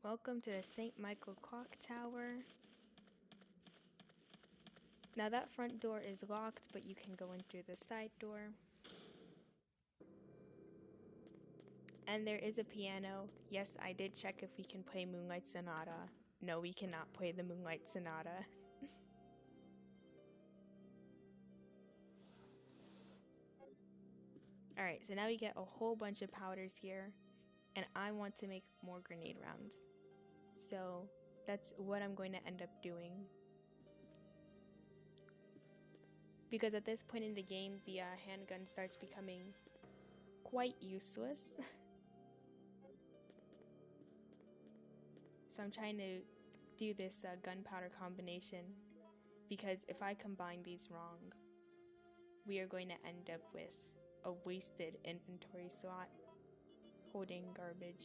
Welcome to the St. Michael Clock Tower. Now that front door is locked, but you can go in through the side door. And there is a piano. Yes, I did check if we can play Moonlight Sonata. No, we cannot play the Moonlight Sonata. Alright, so now we get a whole bunch of powders here, and I want to make more grenade rounds. So that's what I'm going to end up doing. Because at this point in the game, the handgun starts becoming quite useless. So I'm trying to do this gunpowder combination, because if I combine these wrong, we are going to end up with a wasted inventory slot holding garbage.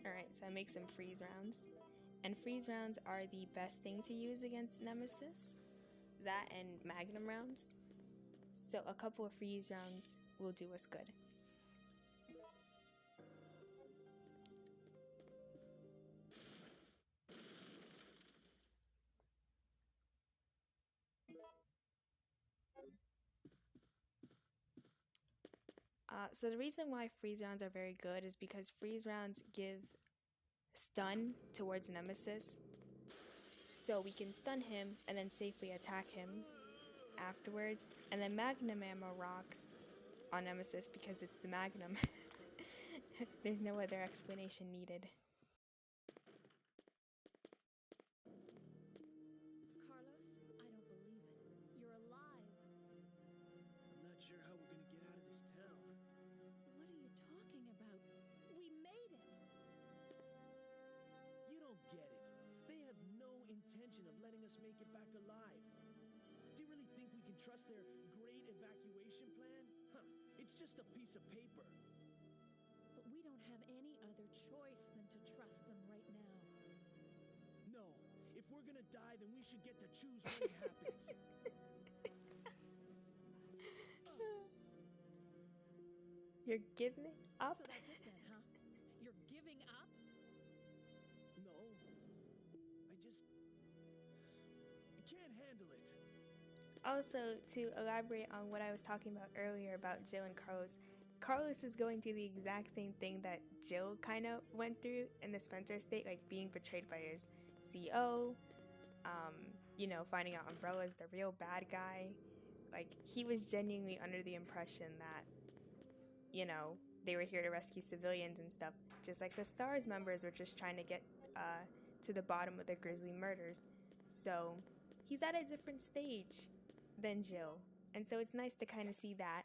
Alright, so I make some freeze rounds. And freeze rounds are the best thing to use against Nemesis. That and magnum rounds. So a couple of freeze rounds will do us good. So the reason why freeze rounds are very good is because freeze rounds give stun towards Nemesis. So we can stun him and then safely attack him afterwards. And then magnum ammo rocks on Nemesis because it's the magnum. There's no other explanation needed. Carlos, I don't believe it. You're alive. I'm not sure how we're gonna get out of this town. What are you talking about? We made it. You don't get it. They have no intention of letting us make it back alive. Do you really think we can trust their great evacuation plan? Huh, it's just a piece of paper. But we don't have any other choice than to trust them right now. No, if we're gonna die, then we should get to choose when it happens. You're giving up? So that's it then, huh? You're giving up? No, I can't handle it. Also, to elaborate on what I was talking about earlier about Jill and Carlos, Carlos is going through the exact same thing that Jill kind of went through in the Spencer state, like being betrayed by his CEO, finding out Umbrella's the real bad guy. Like, he was genuinely under the impression that, they were here to rescue civilians and stuff, just like the STARS members were just trying to get to the bottom of the grisly murders. So, he's at a different stage than Jill, and so it's nice to kind of see that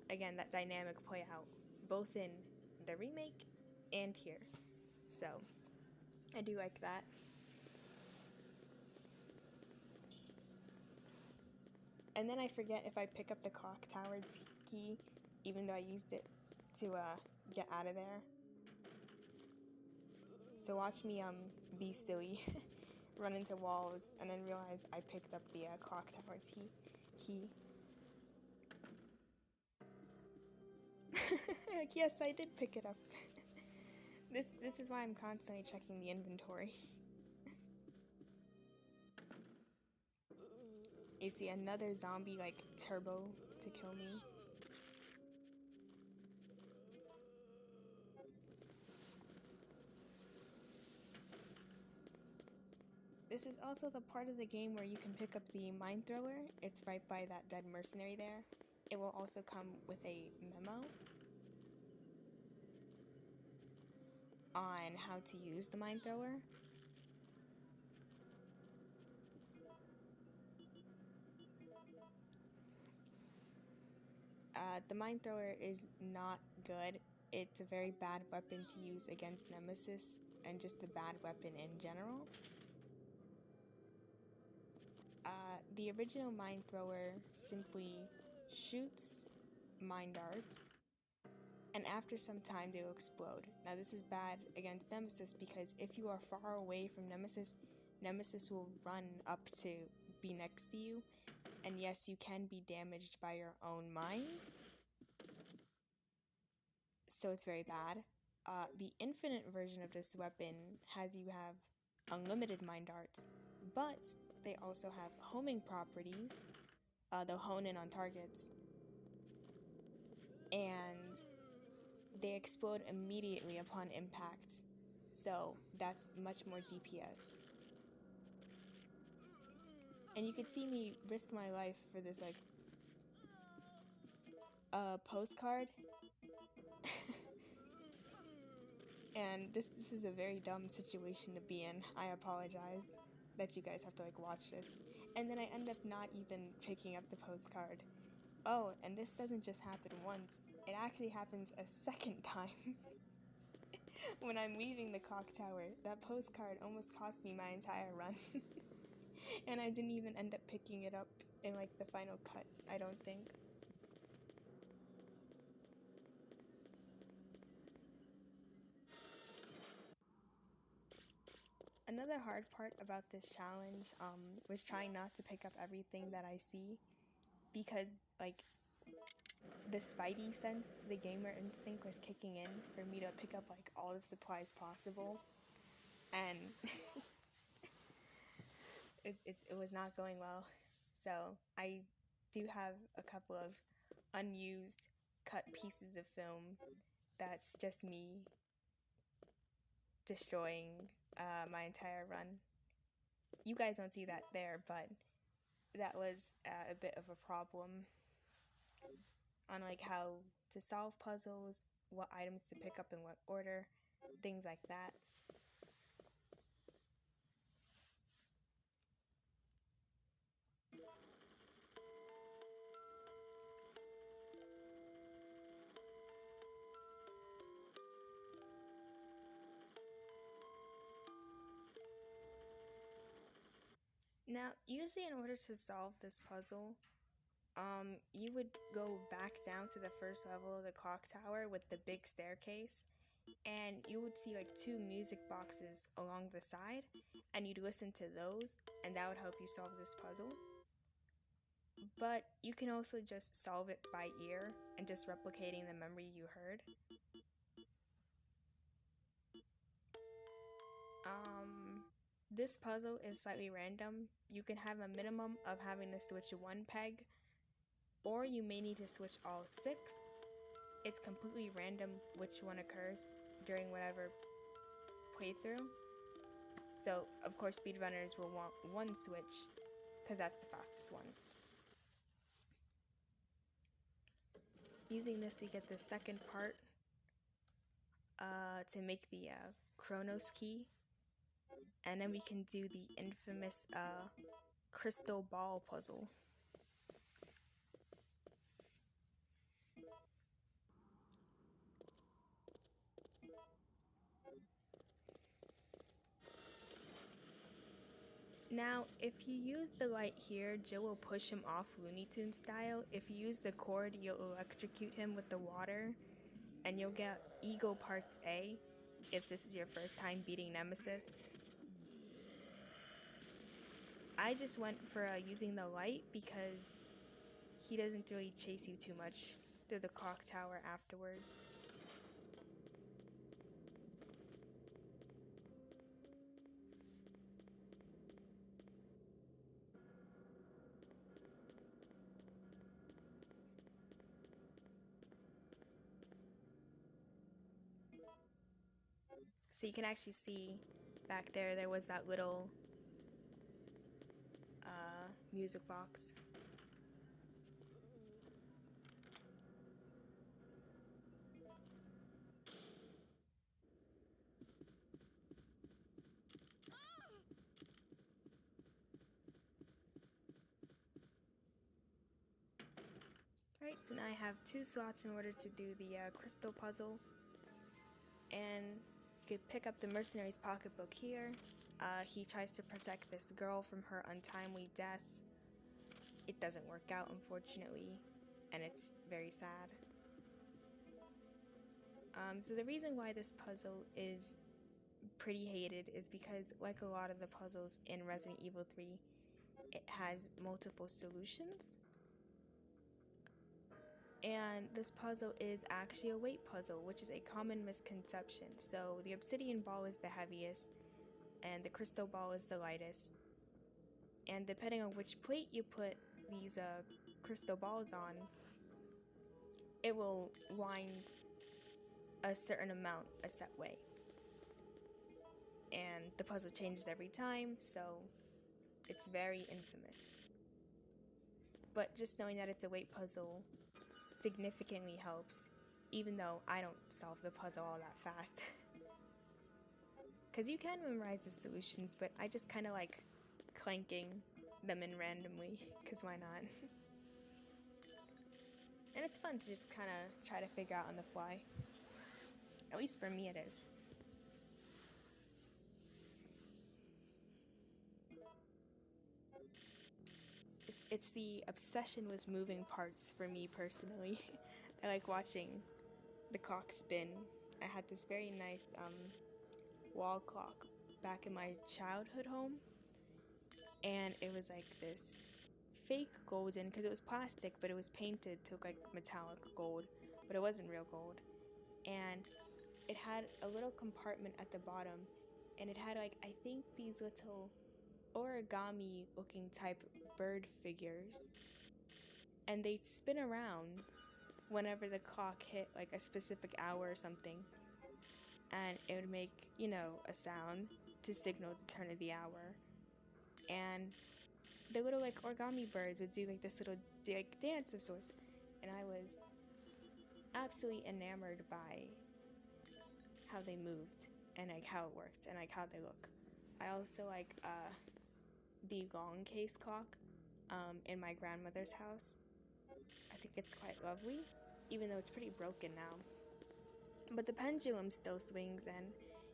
again, that dynamic play out both in the remake and here. So I do like that. And then I forget if I pick up the clock tower's key, even though I used it to get out of there. So watch me be silly, run into walls, and then realize I picked up the clock tower's key. Yes, I did pick it up. This is why I'm constantly checking the inventory. You see another zombie turbo to kill me. This is also the part of the game where you can pick up the mine thrower. It's right by that dead mercenary there. It will also come with a memo on how to use the mine thrower. The mine thrower is not good. It's a very bad weapon to use against Nemesis and just a bad weapon in general. The original mine thrower simply shoots mine darts, and after some time they will explode. Now this is bad against Nemesis because if you are far away from Nemesis, Nemesis will run up to be next to you, and yes, you can be damaged by your own mines, so it's very bad. The infinite version of this weapon has you have unlimited mind darts, but they also have homing properties. They'll hone in on targets, and they explode immediately upon impact. So that's much more DPS. And you could see me risk my life for this, like, postcard. And this is a very dumb situation to be in. I apologize that you guys have to, like, watch this. And then I end up not even picking up the postcard. Oh, and this doesn't just happen once. It actually happens a second time. When I'm leaving the clock tower, that postcard almost cost me my entire run. And I didn't even end up picking it up in, like, the final cut, I don't think. Another hard part about this challenge was trying not to pick up everything that I see, because, like, the spidey sense, the gamer instinct was kicking in for me to pick up, like, all the supplies possible, and it was not going well. So I do have a couple of unused cut pieces of film that's just me destroying my entire run. You guys don't see that there, but that was a bit of a problem on, like, how to solve puzzles, what items to pick up in what order, things like that. Now, usually in order to solve this puzzle, you would go back down to the first level of the clock tower with the big staircase, and you would see, like, 2 music boxes along the side, and you'd listen to those, and that would help you solve this puzzle. But you can also just solve it by ear and just replicating the memory you heard. This puzzle is slightly random. You can have a minimum of having to switch 1 peg, or you may need to switch all 6. It's completely random which one occurs during whatever playthrough. So, of course, speedrunners will want 1 switch, because that's the fastest one. Using this, we get the second part to make the Chronos key, and then we can do the infamous crystal ball puzzle. Now, if you use the light here, Jill will push him off Looney Tunes style. If you use the cord, you'll electrocute him with the water, and you'll get Eagle Parts A if this is your first time beating Nemesis. I just went for using the light because he doesn't really chase you too much through the clock tower afterwards. So you can actually see back there was that little music box. Alright, so now I have 2 slots in order to do the crystal puzzle. And you could pick up the mercenary's pocketbook here. He tries to protect this girl from her untimely death. It doesn't work out, unfortunately, and it's very sad. So the reason why this puzzle is pretty hated is because, like a lot of the puzzles in Resident Evil 3, it has multiple solutions. And And this puzzle is actually a weight puzzle, which is a common misconception. So the obsidian ball is the heaviest, and the crystal ball is the lightest. And depending on which plate you put these crystal balls on, it will wind a certain amount a set way. And the puzzle changes every time, so it's very infamous. But just knowing that it's a weight puzzle significantly helps, even though I don't solve the puzzle all that fast. Because you can memorize the solutions, but I just kind of like clanking them in randomly, because why not? And it's fun to just kind of try to figure out on the fly. At least for me it is. It's the obsession with moving parts for me personally. I like watching the clock spin. I had this very nice wall clock back in my childhood home, and it was like this fake golden, because it was plastic, but it was painted to look like metallic gold, but it wasn't real gold. And it had a little compartment at the bottom, and it had like, I think, these little origami looking type bird figures, and they'd spin around whenever the clock hit like a specific hour or something, and it would make, you know, a sound to signal the turn of the hour. And the little like origami birds would do like this little like dance of sorts, and I was absolutely enamored by how they moved and like how it worked and like how they look. I also like the long case clock in my grandmother's house. I think it's quite lovely, even though it's pretty broken now. But the pendulum still swings, and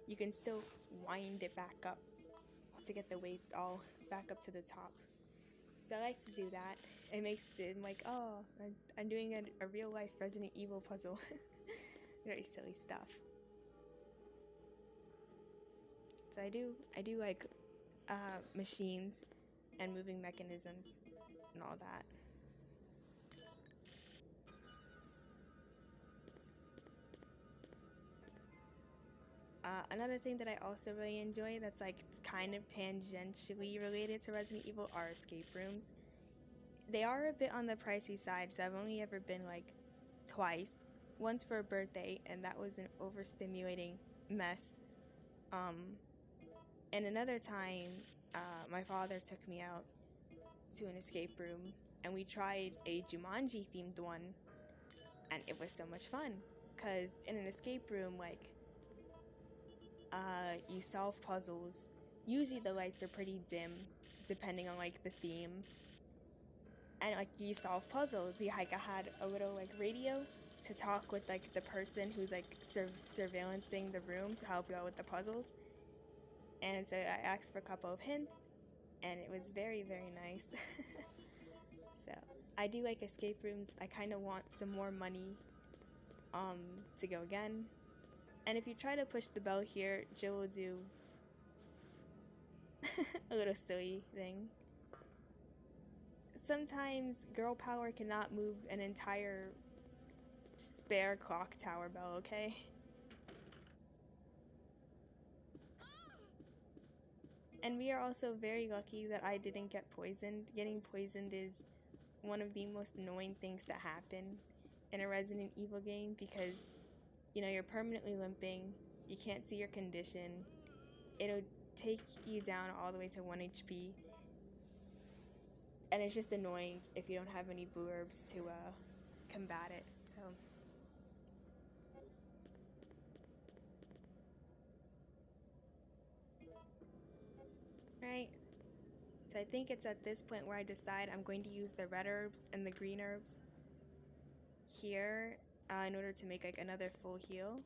you can still wind it back up to get the weights all back up to the top. So I like to do that. It makes it like, oh, I'm doing a real life Resident Evil puzzle. Very silly stuff. So I do like machines and moving mechanisms and all that. Another thing that I also really enjoy that's like kind of tangentially related to Resident Evil are escape rooms. They are a bit on the pricey side, so I've only ever been like twice. Once for a birthday, and that was an overstimulating mess. And another time, my father took me out to an escape room, and we tried a Jumanji themed one, and it was so much fun. Cause in an escape room, like, you solve puzzles. Usually the lights are pretty dim, depending on like the theme. And like you solve puzzles. Like I had a little like radio to talk with like the person who's like surveillancing the room to help you out with the puzzles. And so I asked for a couple of hints, and it was very, very nice. So I do like escape rooms. I kind of want some more money to go again. And if you try to push the bell here, Jill will do a little silly thing. Sometimes girl power cannot move an entire spare clock tower bell, okay? And we are also very lucky that I didn't get poisoned. Getting poisoned is one of the most annoying things that happen in a Resident Evil game, because, you know, you're permanently limping, you can't see your condition, it'll take you down all the way to 1 HP, and it's just annoying if you don't have any blue herbs to combat it, so. Right, so I think it's at this point where I decide I'm going to use the red herbs and the green herbs here in order to make like another full heal,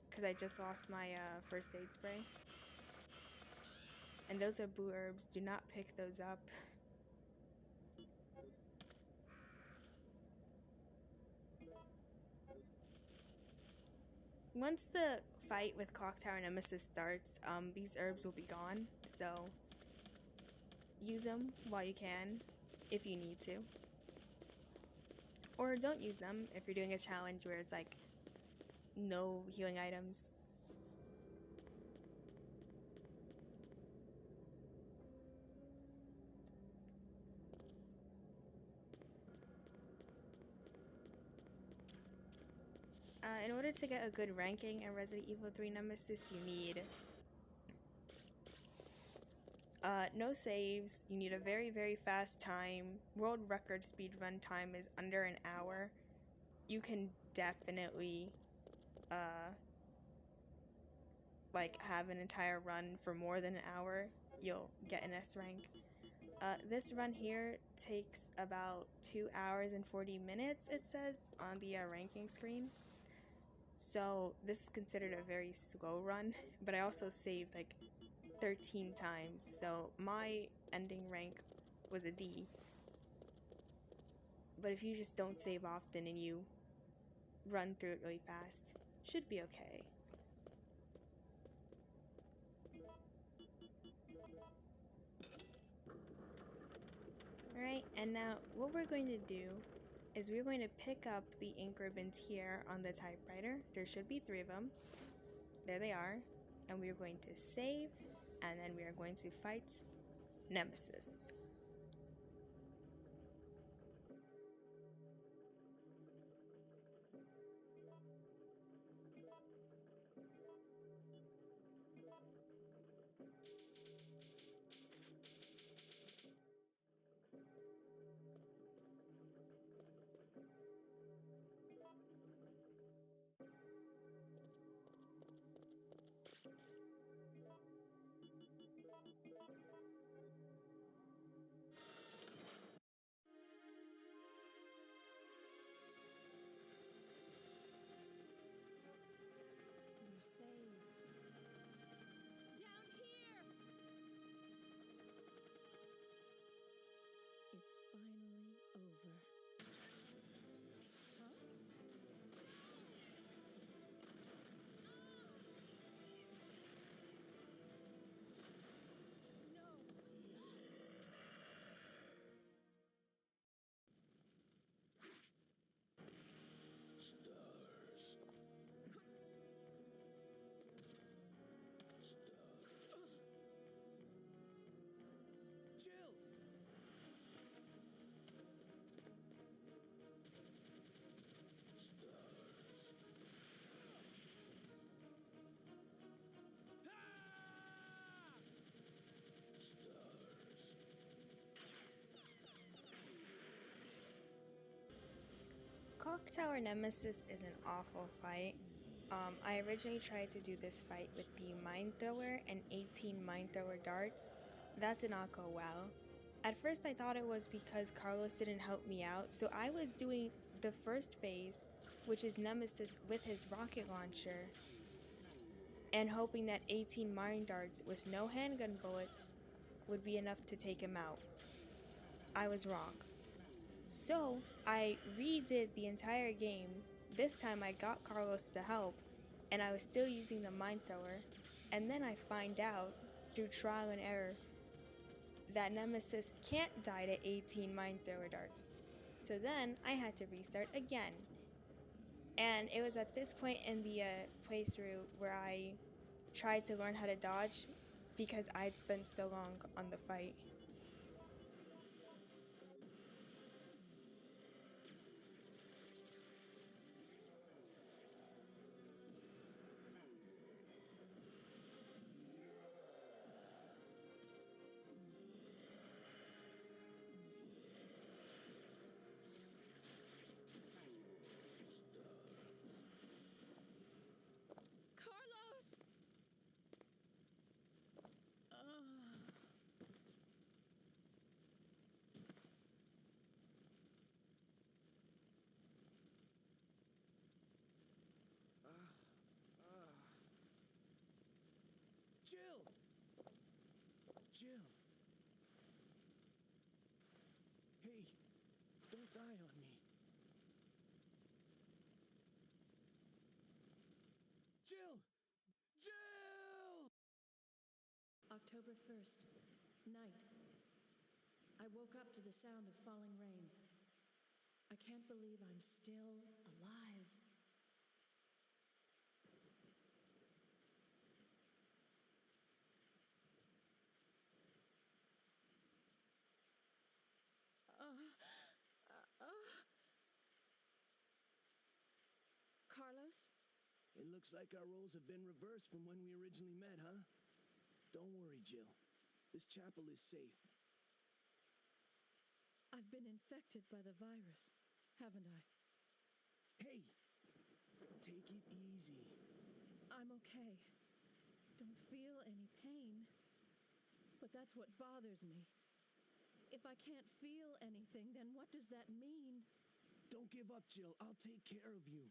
because I just lost my first aid spray, and those are blue herbs. Do not pick those up. Once the fight with Clock Tower Nemesis starts, these herbs will be gone, so use them while you can, if you need to. or don't use them if you're doing a challenge where it's like no healing items. In order to get a good ranking in Resident Evil 3 Nemesis, you need no saves, you need a very, very fast time. World record speedrun time is under an hour. You can definitely like have an entire run for more than an hour. You'll get an S rank. This run here takes about 2 hours and 40 minutes, it says on the ranking screen. So this is considered a very slow run, but I also saved like 13 times, so my ending rank was a D. But if you just don't save often and you run through it really fast, should be okay. Alright, and now what we're going to do is we're going to pick up the ink ribbons here on the typewriter. There should be 3 of them. There they are. And we are going to save, and then we are going to fight Nemesis. You're saved. Down here! It's finally over. Huh? Jill! Clock Tower Nemesis is an awful fight. I originally tried to do this fight with the Mine Thrower and 18 Mine Thrower darts. That did not go well. At first I thought it was because Carlos didn't help me out, so I was doing the first phase, which is Nemesis with his rocket launcher, and hoping that 18 mine darts with no handgun bullets would be enough to take him out. I was wrong. So I redid the entire game. This time I got Carlos to help, and I was still using the mine thrower, and then I find out, through trial and error, that Nemesis can't die to 18 mine thrower darts. So then I had to restart again. And it was at this point in the playthrough where I tried to learn how to dodge because I'd spent so long on the fight. Carlos! Jill! Jill! Hey, don't die on me. Jill! Jill! October 1st, night. I woke up to the sound of falling rain. I can't believe I'm still alive. Carlos? It looks like our roles have been reversed from when we originally met, huh? Don't worry, Jill. This chapel is safe. I've been infected by the virus, haven't I? Hey! Take it easy. I'm okay. Don't feel any pain. But that's what bothers me. If I can't feel anything, then what does that mean? Don't give up, Jill. I'll take care of you.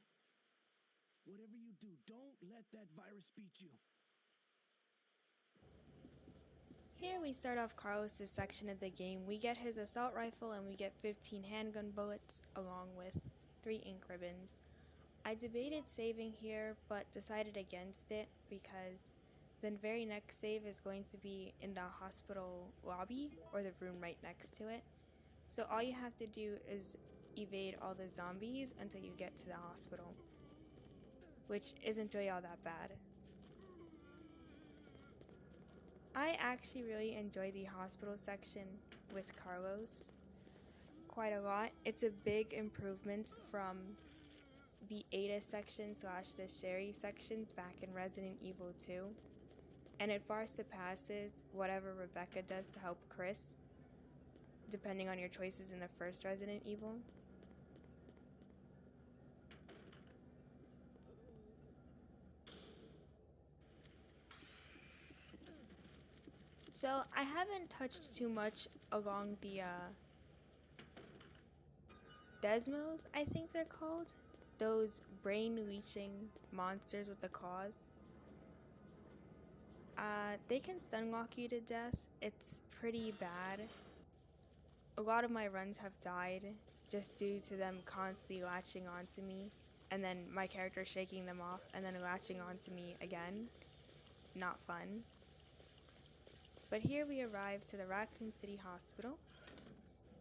Whatever you do, don't let that virus beat you. Here we start off Carlos's section of the game. We get his assault rifle and we get 15 handgun bullets along with 3 ink ribbons. I debated saving here but decided against it because the very next save is going to be in the hospital lobby or the room right next to it. So all you have to do is evade all the zombies until you get to the hospital, which isn't really all that bad. I actually really enjoy the hospital section with Carlos quite a lot. It's a big improvement from the Ada section / the Sherry sections back in Resident Evil 2, and it far surpasses whatever Rebecca does to help Chris, depending on your choices in the first Resident Evil. So I haven't touched too much along the Desmos, I think they're called. Those brain-leeching monsters with the claws. They can stun lock you to death. It's pretty bad. A lot of my runs have died just due to them constantly latching onto me, and then my character shaking them off, and then latching onto me again. Not fun. But here we arrive to the Raccoon City Hospital,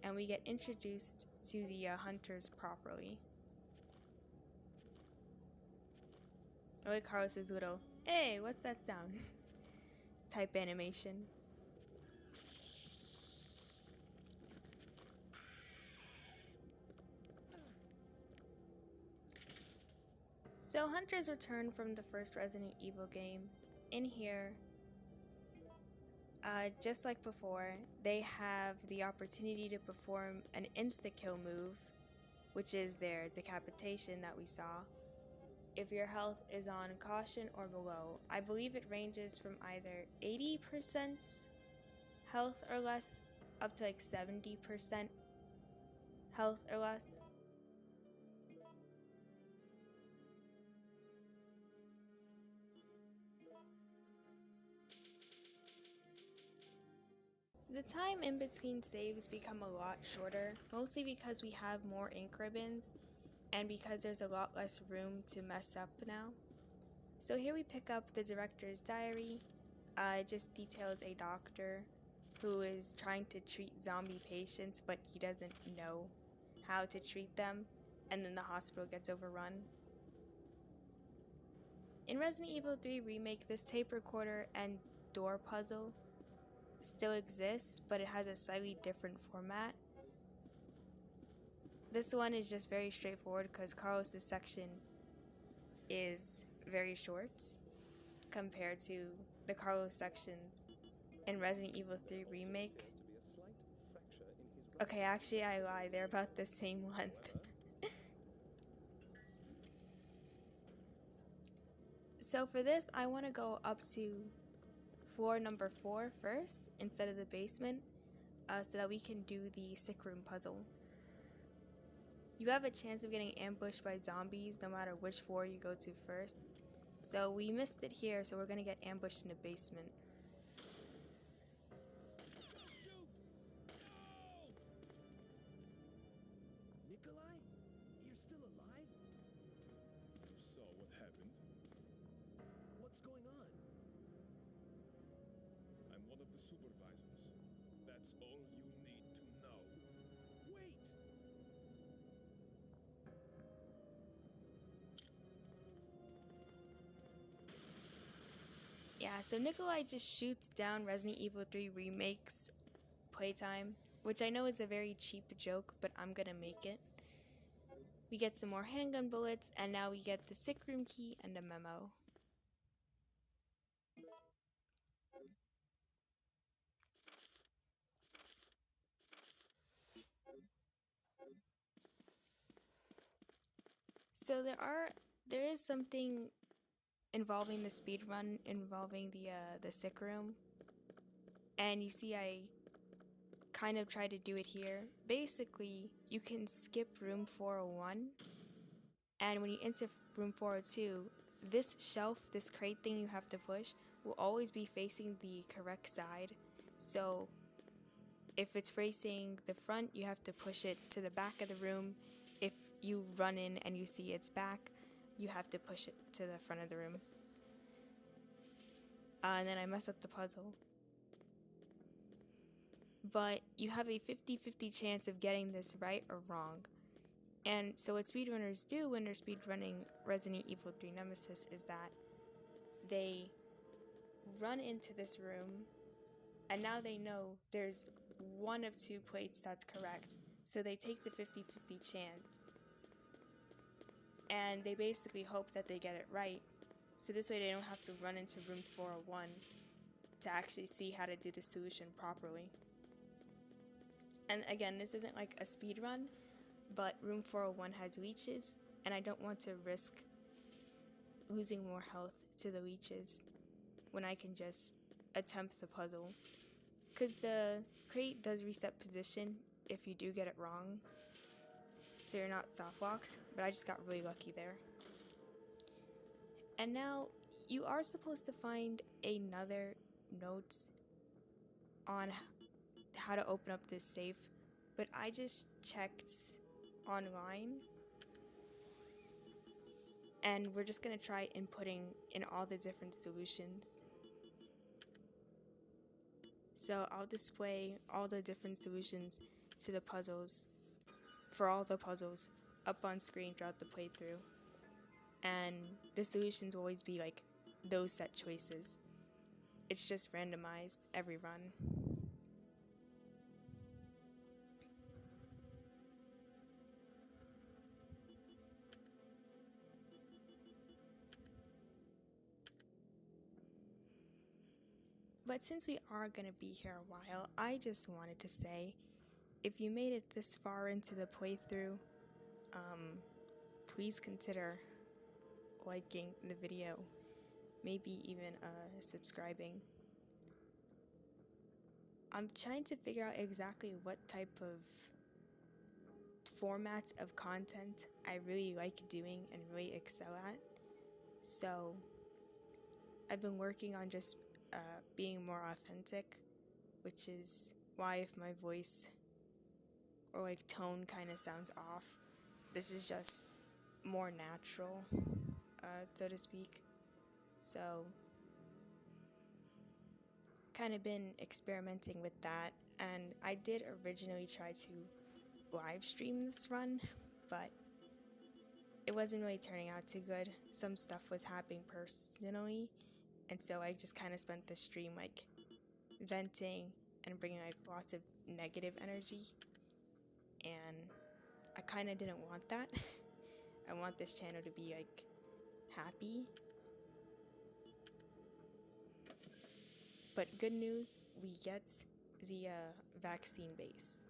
and we get introduced to the hunters properly. I like Carlos's little, "Hey, what's that sound?" type animation. So hunters return from the first Resident Evil game. In here, just like before, they have the opportunity to perform an insta-kill move, which is their decapitation that we saw, if your health is on caution or below. I believe it ranges from either 80% health or less up to like 70% health or less. The time in between saves become a lot shorter, mostly because we have more ink ribbons and because there's a lot less room to mess up now. So here we pick up the director's diary. It just details a doctor who is trying to treat zombie patients, but he doesn't know how to treat them, and then the hospital gets overrun. In Resident Evil 3 Remake, this tape recorder and door puzzle still exists, but it has a slightly different format. This one is just very straightforward because Carlos' section is very short compared to the Carlos sections in Resident Evil 3 Remake. Okay, actually I lied, they're about the same length. So for this, I want to go up to floor number 4 first instead of the basement, so that we can do the sick room puzzle. You have a chance of getting ambushed by zombies no matter which floor you go to first. So we missed it here, so we're gonna get ambushed in the basement. Nikolai? You're still alive? You saw what happened. What's going on? I'm one of the supervisors. That's all you need to know. Wait! so Nikolai just shoots down Resident Evil 3 Remake's playtime, which I know is a very cheap joke, but I'm gonna make it. We get some more handgun bullets, and now we get the sick room key and a memo. So there is something involving the speed run involving the sick room, and you see I kind of tried to do it here. Basically, you can skip room 401, and when you enter room 402, this shelf, this crate thing you have to push, will always be facing the correct side. So if it's facing the front, you have to push it to the back of the room. If you run in and you see its back, you have to push it to the front of the room. And then I mess up the puzzle. But you have a 50-50 chance of getting this right or wrong. And so what speedrunners do when they're speedrunning Resident Evil 3 Nemesis is that they run into this room, and now they know there's one of two plates that's correct. So they take the 50-50 chance. And they basically hope that they get it right. So this way they don't have to run into room 401 to actually see how to do the solution properly. And again, this isn't like a speed run, but room 401 has leeches, and I don't want to risk losing more health to the leeches when I can just attempt the puzzle. Because the crate does reset position if you do get it wrong, so you're not soft locked, but I just got really lucky there. And now you are supposed to find another note on how to open up this safe, but I just checked online, and we're just gonna try inputting in all the different solutions. So I'll display all the different solutions to the puzzles, for all the puzzles, up on screen throughout the playthrough. And the solutions will always be like those set choices. It's just randomized every run. But since we are going to be here a while, I just wanted to say, if you made it this far into the playthrough, please consider liking the video, maybe even subscribing. I'm trying to figure out exactly what type of formats of content I really like doing and really excel at. So I've been working on just being more authentic, which is why if my voice or like tone kind of sounds off, this is just more natural, so to speak. So kind of been experimenting with that, and I did originally try to live stream this run, but it wasn't really turning out too good. Some stuff was happening personally, and so I just kind of spent the stream like venting and bringing like lots of negative energy, and I kind of didn't want that. I want this channel to be like happy. But good news, we get the vaccine base.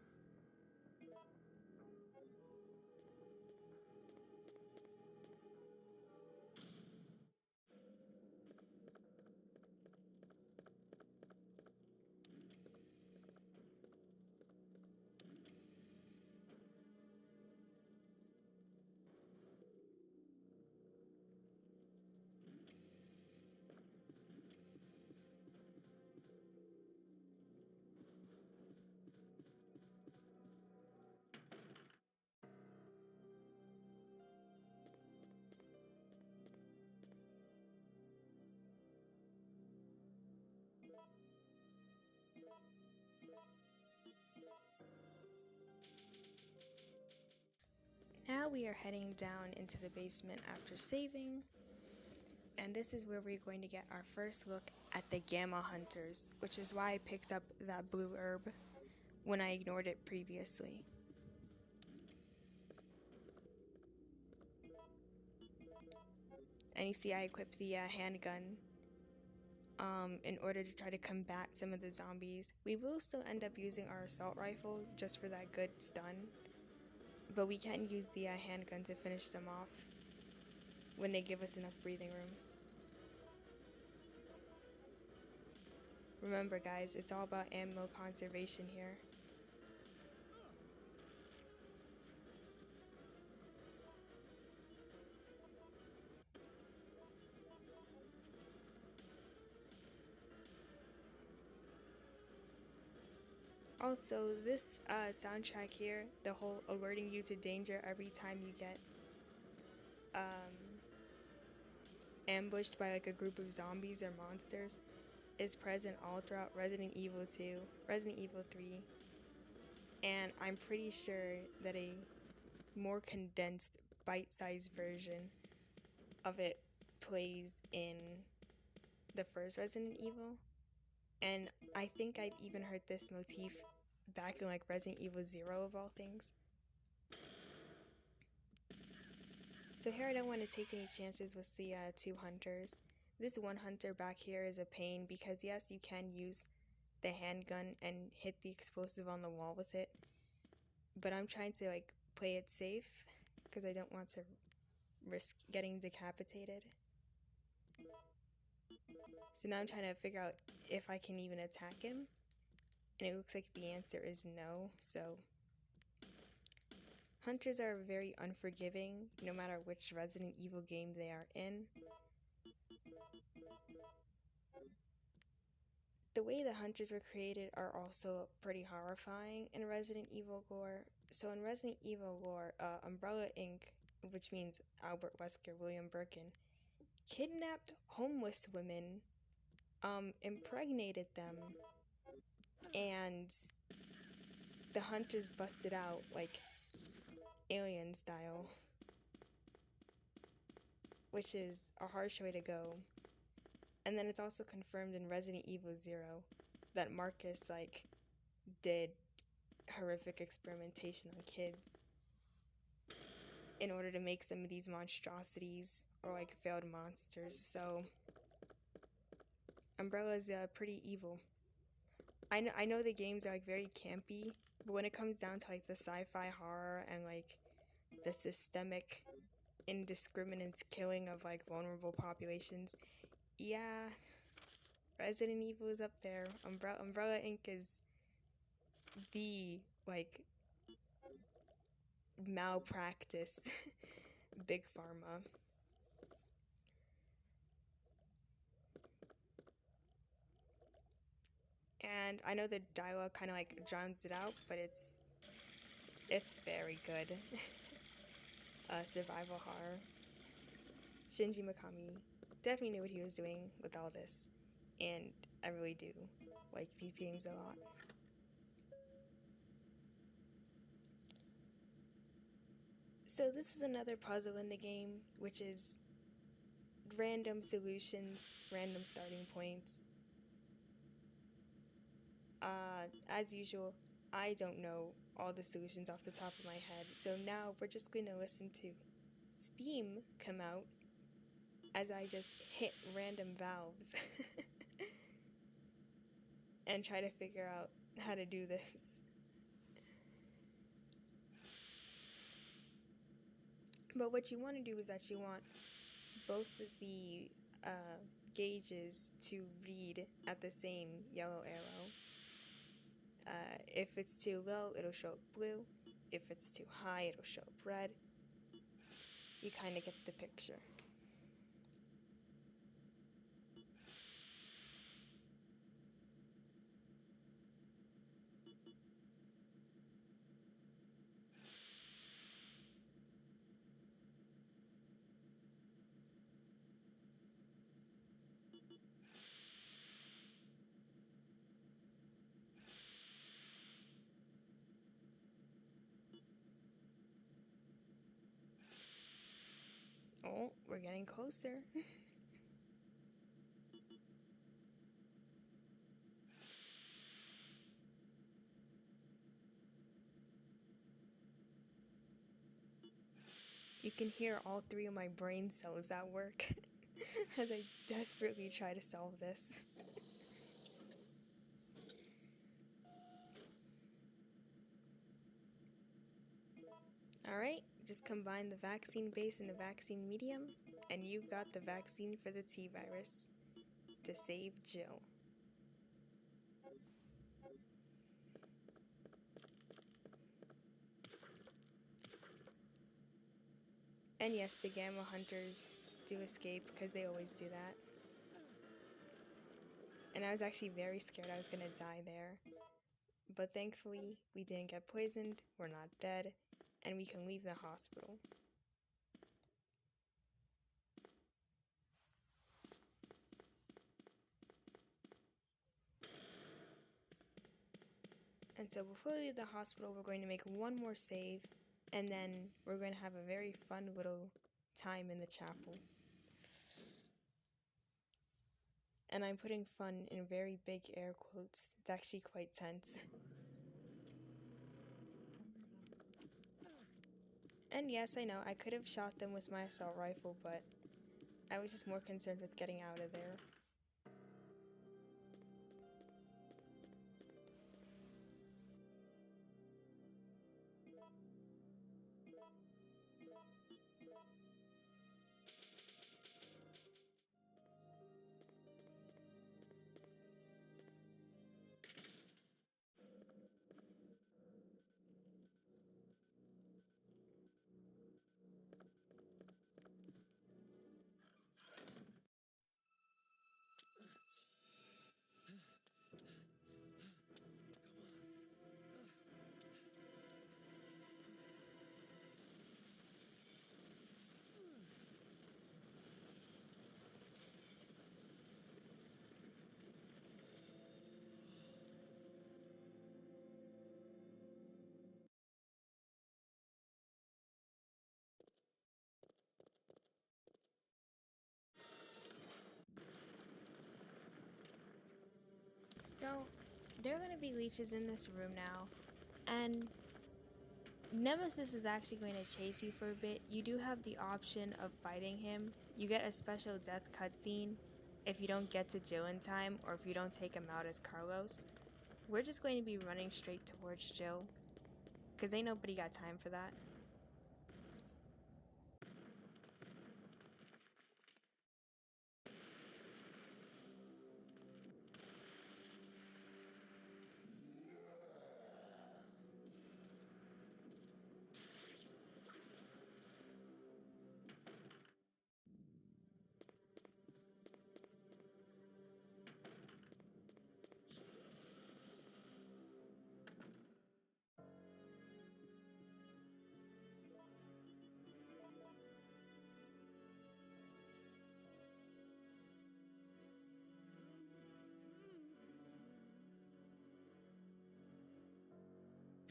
Now we are heading down into the basement after saving. And this is where we're going to get our first look at the Gamma Hunters, which is why I picked up that blue herb when I ignored it previously. And you see I equipped the handgun in order to try to combat some of the zombies. We will still end up using our assault rifle just for that good stun, but we can use the handgun to finish them off when they give us enough breathing room. Remember guys, it's all about ammo conservation here. Also, this soundtrack here, the whole alerting you to danger every time you get ambushed by like a group of zombies or monsters, is present all throughout Resident Evil 2, Resident Evil 3, and I'm pretty sure that a more condensed, bite-sized version of it plays in the first Resident Evil. And I think I've even heard this motif back in like Resident Evil 0 of all things. So here I don't want to take any chances with the two hunters. This one hunter back here is a pain because yes, you can use the handgun and hit the explosive on the wall with it, but I'm trying to like play it safe because I don't want to risk getting decapitated. So now I'm trying to figure out if I can even attack him, and it looks like the answer is no. So hunters are very unforgiving no matter which Resident Evil game they are in. The way the hunters were created are also pretty horrifying in Resident Evil lore. So in Resident Evil lore, Umbrella Inc., which means Albert Wesker, William Birkin, kidnapped homeless women, impregnated them, and the hunters busted out like alien style, which is a harsh way to go. And then it's also confirmed in Resident Evil 0 that Marcus like did horrific experimentation on kids in order to make some of these monstrosities or like failed monsters. So Umbrella's pretty evil. I know the games are like very campy, but when it comes down to like the sci-fi horror and like the systemic indiscriminate killing of like vulnerable populations, yeah, Resident Evil is up there. Umbrella Inc. is the like malpractice big pharma. And I know the dialogue kind of like drowns it out, but it's very good. Survival horror. Shinji Mikami definitely knew what he was doing with all this, and I really do like these games a lot. So this is another puzzle in the game, which is random solutions, random starting points. As usual, I don't know all the solutions off the top of my head, so now we're just going to listen to Steam come out as I just hit random valves and try to figure out how to do this. But what you want to do is that you want both of the gauges to read at the same yellow arrow. If it's too low, it'll show up blue. If it's too high, it'll show up red. You kind of get the picture. Oh, we're getting closer. can hear all 3 of my brain cells at work as I desperately try to solve this. Alright, just combine the vaccine base and the vaccine medium, and you've got the vaccine for the T-virus to save Jill. And yes, the Gamma Hunters do escape because they always do that. And I was actually very scared I was gonna die there. But thankfully, we didn't get poisoned, we're not dead, and we can leave the hospital. And so before we leave the hospital, we're going to make one more save, and then we're going to have a very fun little time in the chapel. And I'm putting fun in very big air quotes. It's actually quite tense. And yes, I know, I could have shot them with my assault rifle, but I was just more concerned with getting out of there. So, there are going to be leeches in this room now, and Nemesis is actually going to chase you for a bit. You do have the option of fighting him. You get a special death cutscene if you don't get to Jill in time, or if you don't take him out as Carlos. We're just going to be running straight towards Jill, because ain't nobody got time for that.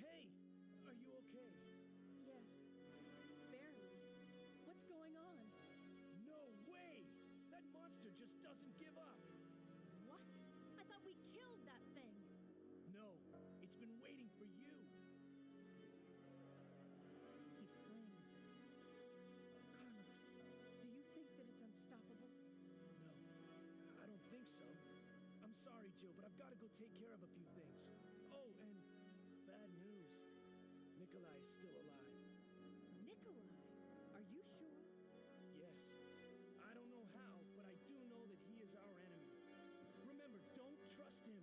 Hey! Are you okay? Yes, barely. What's going on? No way! That monster just doesn't give up! What? I thought we killed that thing. No, it's been waiting for you! He's playing with us. Carlos, do you think that it's unstoppable? No, I don't think so. I'm sorry, Jill, but I've got to go take care of a few things. Oh, and bad news. Nikolai is still alive. Nikolai, are you sure? Yes. I don't know how, but I do know that he is our enemy. Remember, don't trust him.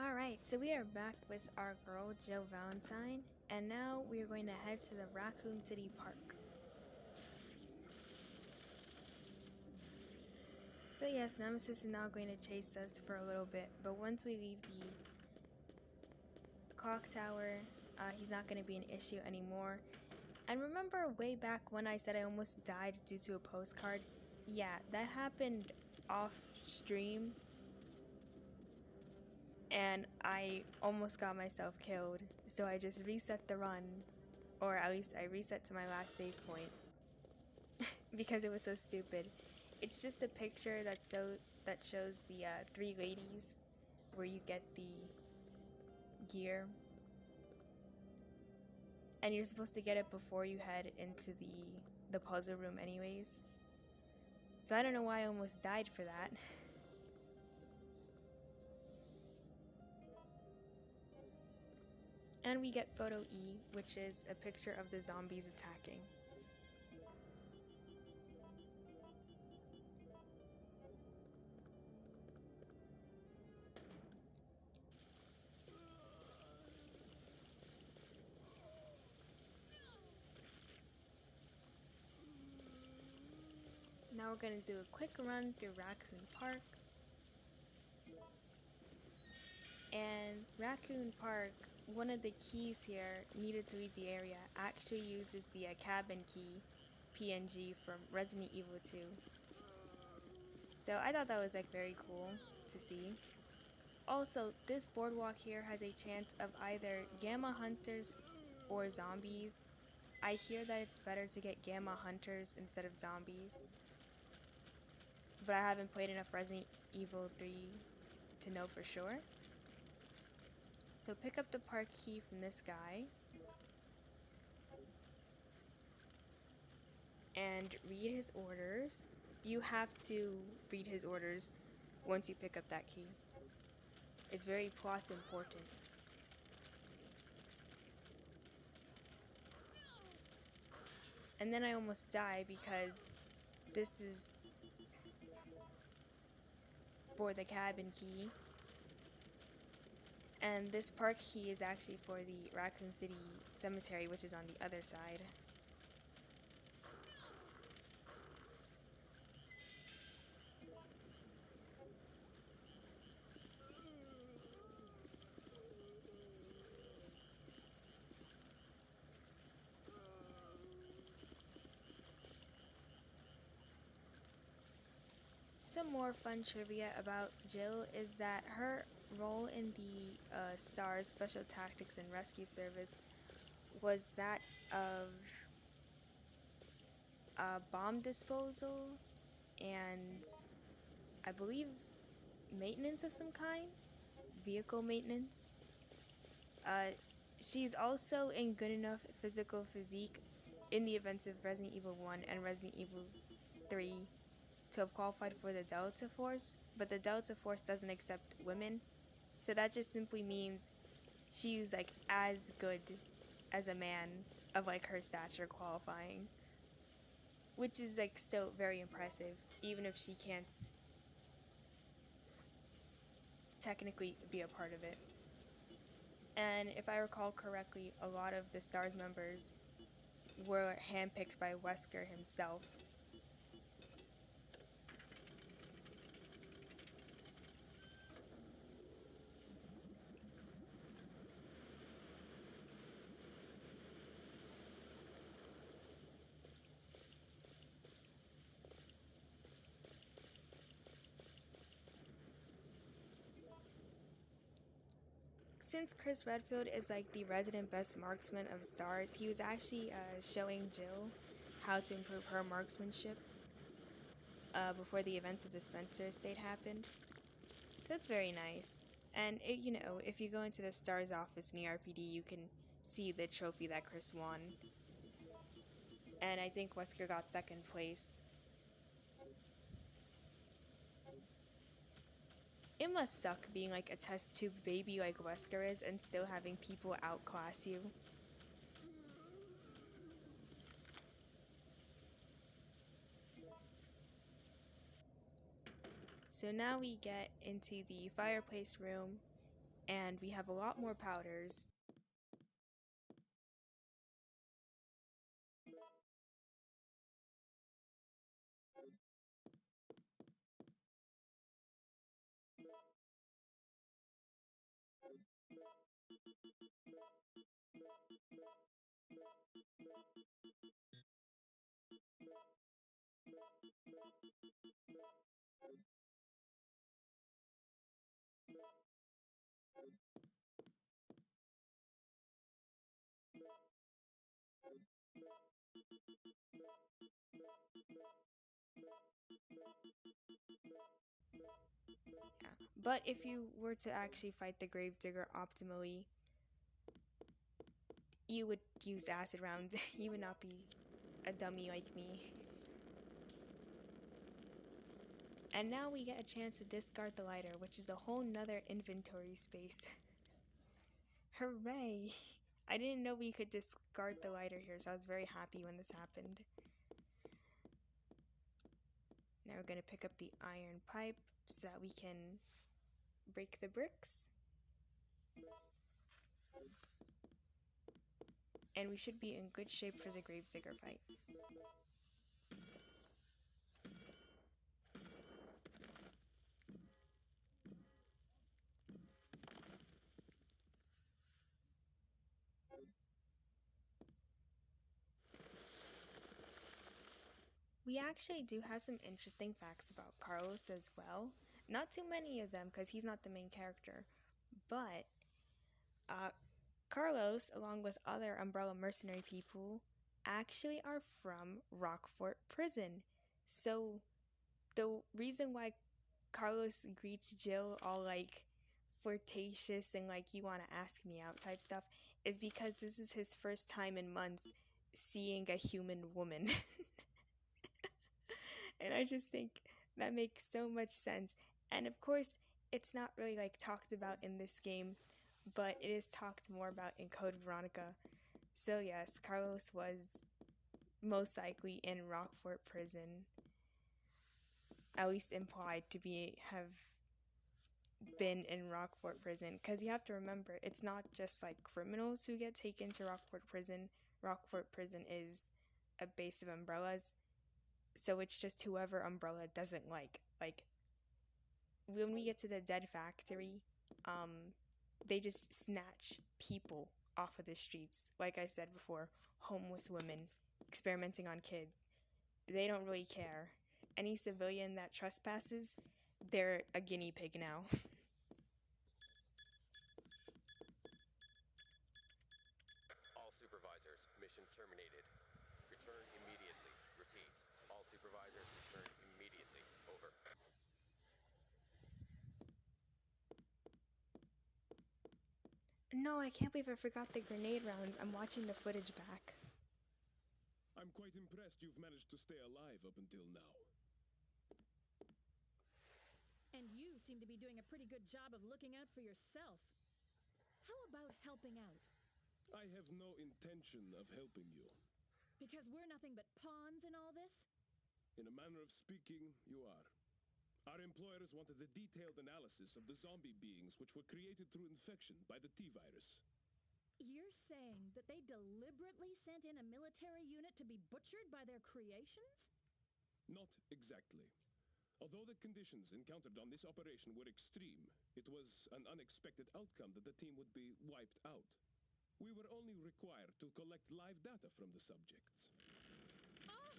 Alright, so we are back with our girl, Jill Valentine, and now we are going to head to the Raccoon City Park. So yes, Nemesis is now going to chase us for a little bit, but once we leave the clock tower, he's not going to be an issue anymore. And remember way back when I said I almost died due to a postcard? Yeah, that happened off stream, and I almost got myself killed. So I just reset the run, or at least I reset to my last save point because it was so stupid. It's just a picture that shows the three ladies where you get the gear, and you're supposed to get it before you head into the puzzle room anyways. So I don't know why I almost died for that. And we get photo E, which is a picture of the zombies attacking. Now we're going to do a quick run through Raccoon Park. And Raccoon Park, one of the keys here needed to leave the area actually uses the cabin key PNG from Resident Evil 2. So I thought that was like very cool to see. Also, this boardwalk here has a chance of either Gamma Hunters or zombies. I hear that it's better to get Gamma Hunters instead of zombies, but I haven't played enough Resident Evil 3 to know for sure. So pick up the park key from this guy and read his orders. You have to read his orders once you pick up that key. It's very plot important. And then I almost die because this is for the cabin key. And this park key is actually for the Raccoon City Cemetery, which is on the other side. Some more fun trivia about Jill is that her role in the STARS Special Tactics and Rescue Service was that of bomb disposal and I believe maintenance of some kind, vehicle maintenance. She's also in good enough physical physique in the events of Resident Evil 1 and Resident Evil 3 to have qualified for the Delta Force, but the Delta Force doesn't accept women, so that just simply means she's like as good as a man of like her stature qualifying, which is like still very impressive, even if she can't technically be a part of it. And if I recall correctly, a lot of the STARS members were handpicked by Wesker himself. Since Chris Redfield is like the resident best marksman of STARS, he was actually showing Jill how to improve her marksmanship before the event of the Spencer estate happened. That's very nice. And if you go into the STARS office in the RPD, you can see the trophy that Chris won. And I think Wesker got second place. It must suck being like a test tube baby like Wesker is and still having people outclass you. So now we get into the fireplace room and we have a lot more powders. Yeah. But if you were to actually fight the Gravedigger optimally, you would use acid rounds. You would not be a dummy like me. And now we get a chance to discard the lighter, which is a whole nother inventory space. Hooray! I didn't know we could discard the lighter here, so I was very happy when this happened. Now we're going to pick up the iron pipe so that we can break the bricks. And we should be in good shape for the Gravedigger fight. We actually do have some interesting facts about Carlos as well. Not too many of them because he's not the main character. But Carlos, along with other Umbrella mercenary people, actually are from Rockfort Prison. So the reason why Carlos greets Jill all like flirtatious and like you want to ask me out type stuff is because this is his first time in months seeing a human woman. And I just think that makes so much sense. And of course, it's not really like talked about in this game, but it is talked more about in Code Veronica. So yes, Carlos was most likely in Rockfort Prison, at least implied to have been in Rockfort Prison, because you have to remember, it's not just like criminals who get taken to Rockfort Prison. Rockfort Prison is a base of Umbrellas, so it's just whoever Umbrella doesn't like. Like, when we get to the Dead Factory, they just snatch people off of the streets. Like I said before, homeless women, experimenting on kids. They don't really care. Any civilian that trespasses, they're a guinea pig now. All supervisors, mission terminated. Return immediately. Repeat. All supervisors return immediately. Over. No, I can't believe I forgot the grenade rounds. I'm watching the footage back. I'm quite impressed you've managed to stay alive up until now. And you seem to be doing a pretty good job of looking out for yourself. How about helping out? I have no intention of helping you. Because we're nothing but pawns in all this? In a manner of speaking, you are. Our employers wanted a detailed analysis of the zombie beings which were created through infection by the T-virus. You're saying that they deliberately sent in a military unit to be butchered by their creations? Not exactly. Although the conditions encountered on this operation were extreme, it was an unexpected outcome that the team would be wiped out. We were only required to collect live data from the subjects. Ah!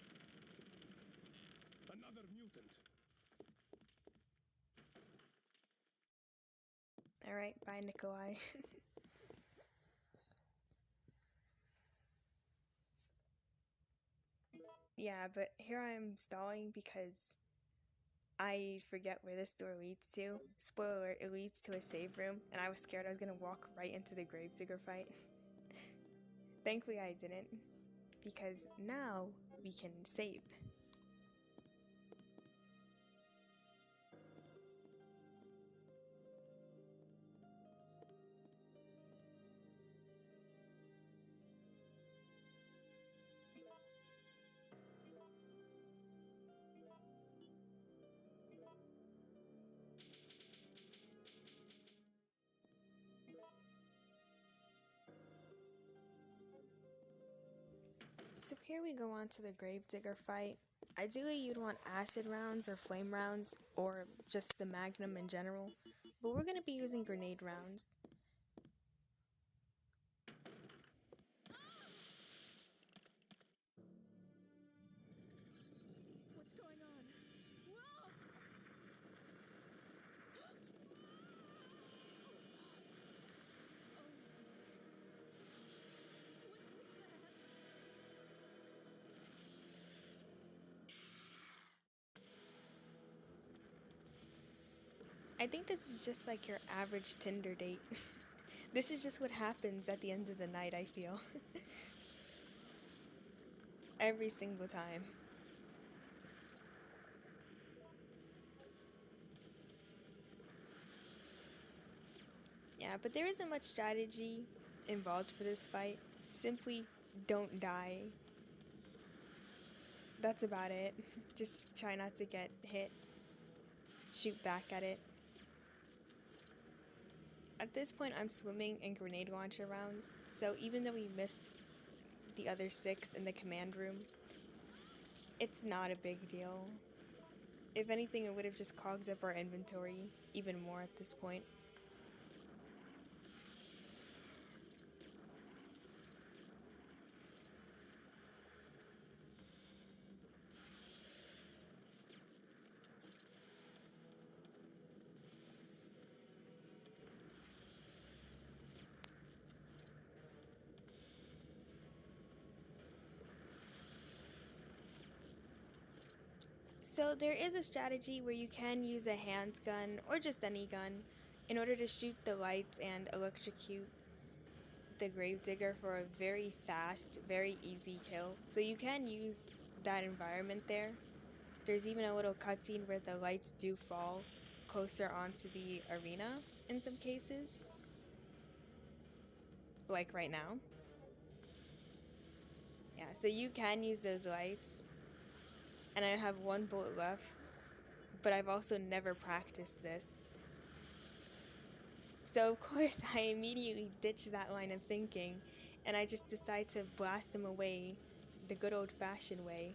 Another mutant! Alright, bye Nikolai. Yeah, but here I am stalling because I forget where this door leads to. Spoiler alert, it leads to a save room, and I was scared I was gonna walk right into the Gravedigger fight. Thankfully I didn't, because now we can save. So here we go on to the Gravedigger fight. Ideally you'd want acid rounds or flame rounds, or just the magnum in general, but we're going to be using grenade rounds. I think this is just like your average Tinder date. This is just what happens at the end of the night, I feel. Every single time. Yeah, but there isn't much strategy involved for this fight. Simply don't die. That's about it. Just try not to get hit. Shoot back at it. At this point, I'm swimming in grenade launcher rounds, so even though we missed the other 6 in the command room, it's not a big deal. If anything, it would have just clogged up our inventory even more at this point. So there is a strategy where you can use a handgun or just any gun in order to shoot the lights and electrocute the gravedigger for a very fast, very easy kill. So you can use that environment there. There's even a little cutscene where the lights do fall closer onto the arena in some cases. Like right now. Yeah, so you can use those lights. And I have 1 bullet left, but I've also never practiced this. So of course I immediately ditch that line of thinking, and I just decide to blast them away the good old-fashioned way.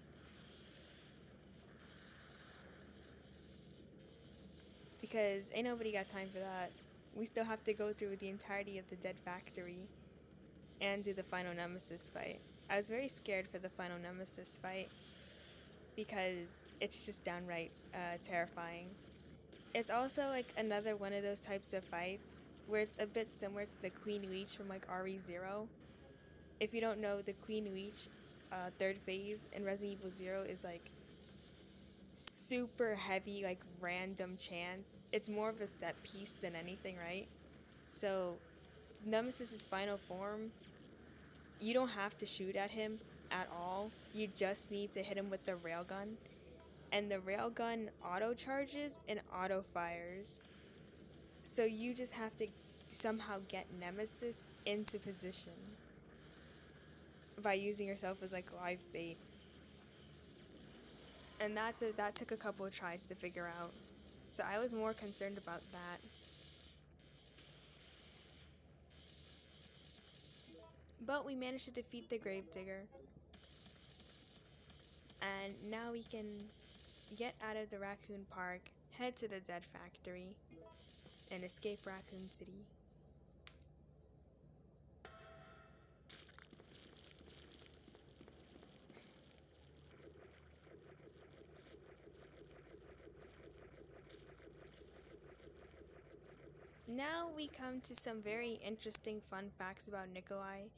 Because ain't nobody got time for that. We still have to go through the entirety of the Dead Factory and do the final Nemesis fight. I was very scared for the final Nemesis fight because it's just downright terrifying. It's also like another one of those types of fights where it's a bit similar to the Queen Leech from like RE0. If you don't know, the Queen Leech 3rd phase in Resident Evil 0 is like super heavy, like random chance. It's more of a set piece than anything, right? So Nemesis's final form, you don't have to shoot at him at all. You just need to hit him with the railgun. And the railgun auto charges and auto fires. So you just have to somehow get Nemesis into position by using yourself as like live bait. And that took a couple of tries to figure out. So I was more concerned about that. But we managed to defeat the Gravedigger. And now we can get out of the Raccoon Park, head to the Dead Factory, and escape Raccoon City. Now we come to some very interesting fun facts about Nikolai.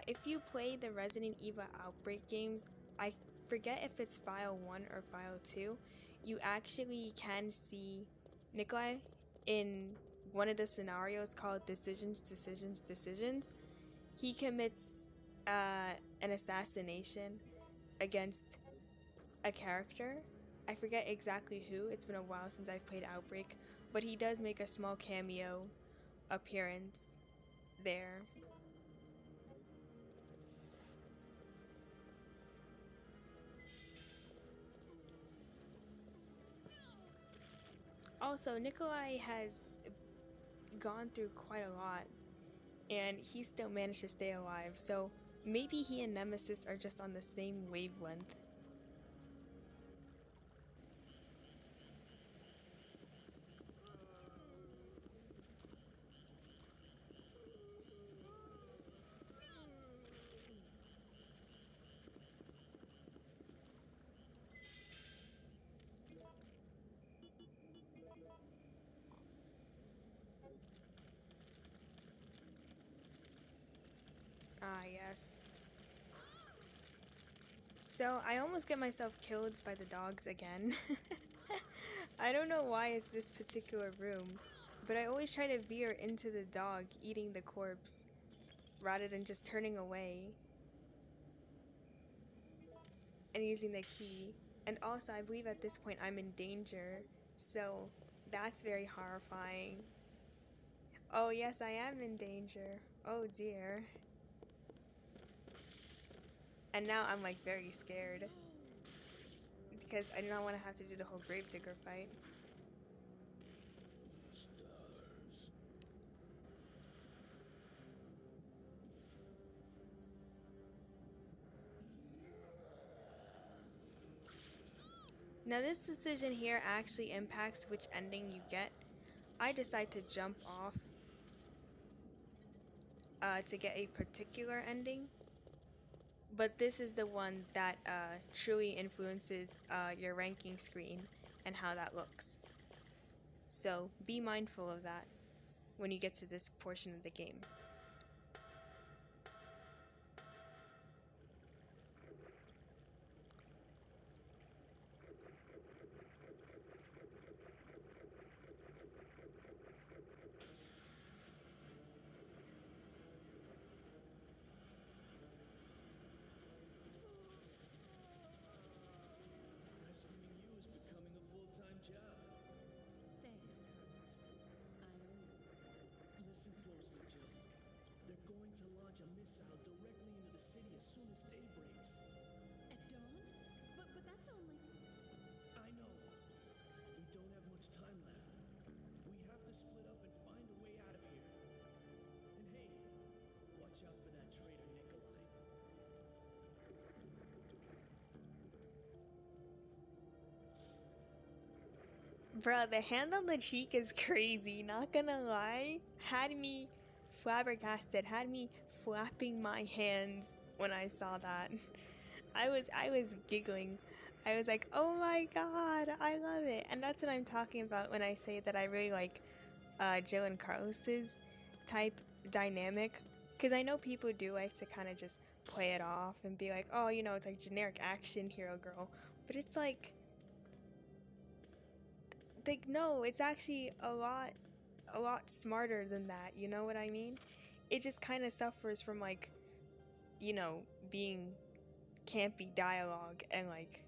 If you play the Resident Evil Outbreak games, I forget if it's File 1 or File 2, you actually can see Nikolai in one of the scenarios called Decisions. He commits an assassination against a character. I forget exactly who, it's been a while since I've played Outbreak, but he does make a small cameo appearance there. Also, Nikolai has gone through quite a lot, and he still managed to stay alive, so maybe he and Nemesis are just on the same wavelength. Ah, yes. So, I almost get myself killed by the dogs again. I don't know why it's this particular room, but I always try to veer into the dog eating the corpse rather than just turning away and using the key. And also, I believe at this point I'm in danger, so that's very horrifying. Oh yes, I am in danger. Oh dear. And now I'm like very scared because I do not want to have to do the whole gravedigger fight. Now this decision here actually impacts which ending you get. I decide to jump off to get a particular ending, but this is the one that truly influences your ranking screen and how that looks. So be mindful of that when you get to this portion of the game. Rescuing you is becoming a full-time job. Thanks, Carlos. I owe you. Listen closely, Jill. They're going to launch a missile directly into the city as soon as day breaks. At dawn? But that's only... I know. We don't have much time left. We have to split up and find a way out of here. And hey, watch out for that traitor Nikolai. Bruh, the hand on the cheek is crazy, not gonna lie. Had me flabbergasted, had me flapping my hands when I saw that. I was giggling. I was like, oh my god, I love it. And that's what I'm talking about when I say that I really like Jill and Carlos's type dynamic. Because I know people do like to kind of just play it off and be like, oh, you know, it's like generic action hero girl. But it's like no, it's actually a lot smarter than that, you know what I mean? It just kind of suffers from like, you know, being campy dialogue and like,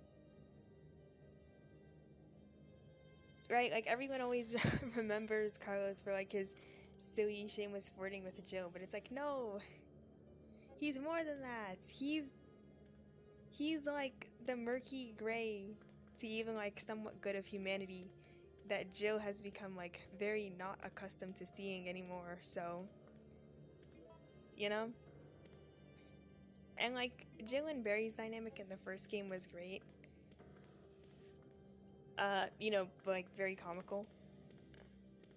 right, like everyone always remembers Carlos for like his silly shameless flirting with Jill, but it's like, no, he's more than that. He's like the murky gray to even like somewhat good of humanity that Jill has become like very not accustomed to seeing anymore. So, you know, and like Jill and Barry's dynamic in the first game was great, you know, like very comical,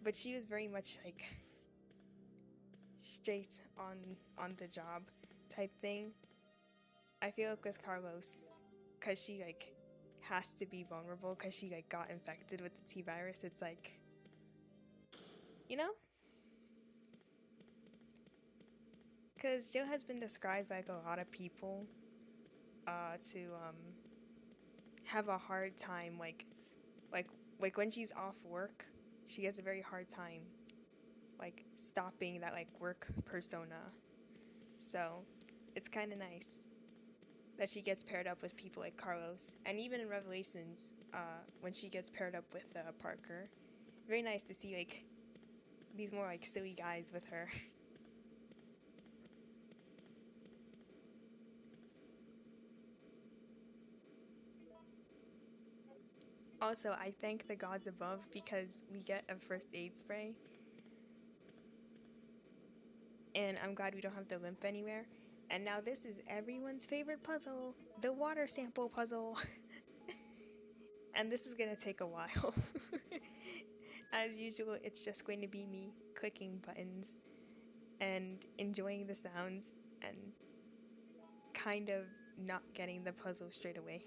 but she was very much like straight on the job type thing. I feel like with Carlos, because she like has to be vulnerable because she like got infected with the T-virus, it's like, you know, because Jill has been described by like a lot of people to have a hard time like when she's off work, she has a very hard time like stopping that like work persona. So it's kind of nice that she gets paired up with people like Carlos, and even in Revelations, when she gets paired up with Parker, very nice to see like these more like silly guys with her. Also, I thank the gods above because we get a first aid spray, and I'm glad we don't have to limp anywhere. And now this is everyone's favorite puzzle, the water sample puzzle. And this is gonna take a while. As usual, it's just going to be me clicking buttons and enjoying the sounds and kind of not getting the puzzle straight away.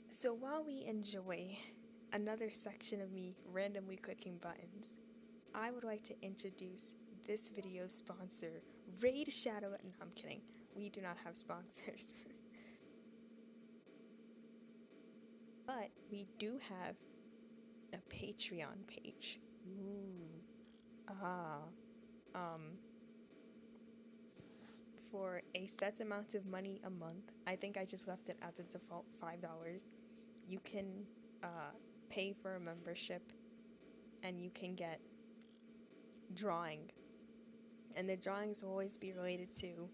So while we enjoy another section of me randomly clicking buttons, I would like to introduce this video's sponsor, Raid Shadow. No, I'm kidding. We do not have sponsors. But we do have a Patreon page. Ooh. For a set amount of money a month, I think I just left it at the default $5. You can pay for a membership and you can get drawing. And the drawings will always be related to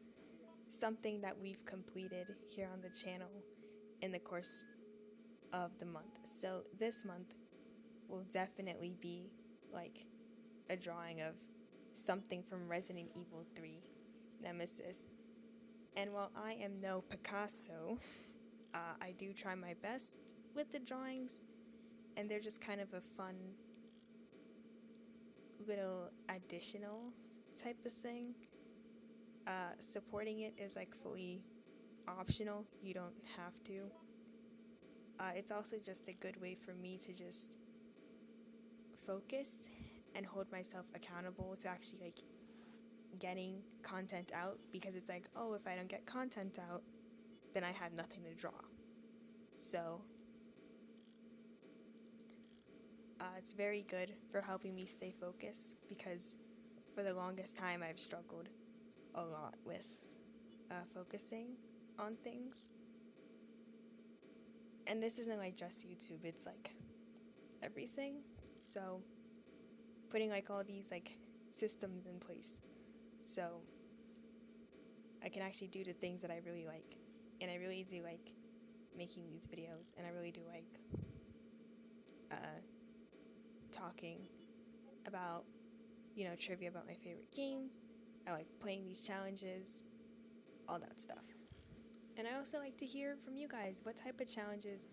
something that we've completed here on the channel in the course of the month. So this month will definitely be like a drawing of something from Resident Evil 3 Nemesis. And while I am no Picasso, I do try my best with the drawings, and they're just kind of a fun little additional type of thing. Supporting it is like fully optional. You don't have to. It's also just a good way for me to just focus and hold myself accountable to actually like getting content out, because it's like, oh, if I don't get content out, then I have nothing to draw. So it's very good for helping me stay focused, because for the longest time I've struggled a lot with focusing on things. And this isn't like just YouTube, it's like everything. So putting like all these like systems in place so I can actually do the things that I really like. And I really do like making these videos, and I really do like talking about, you know, trivia about my favorite games. I like playing these challenges, all that stuff. And I also like to hear from you guys. What type of challenges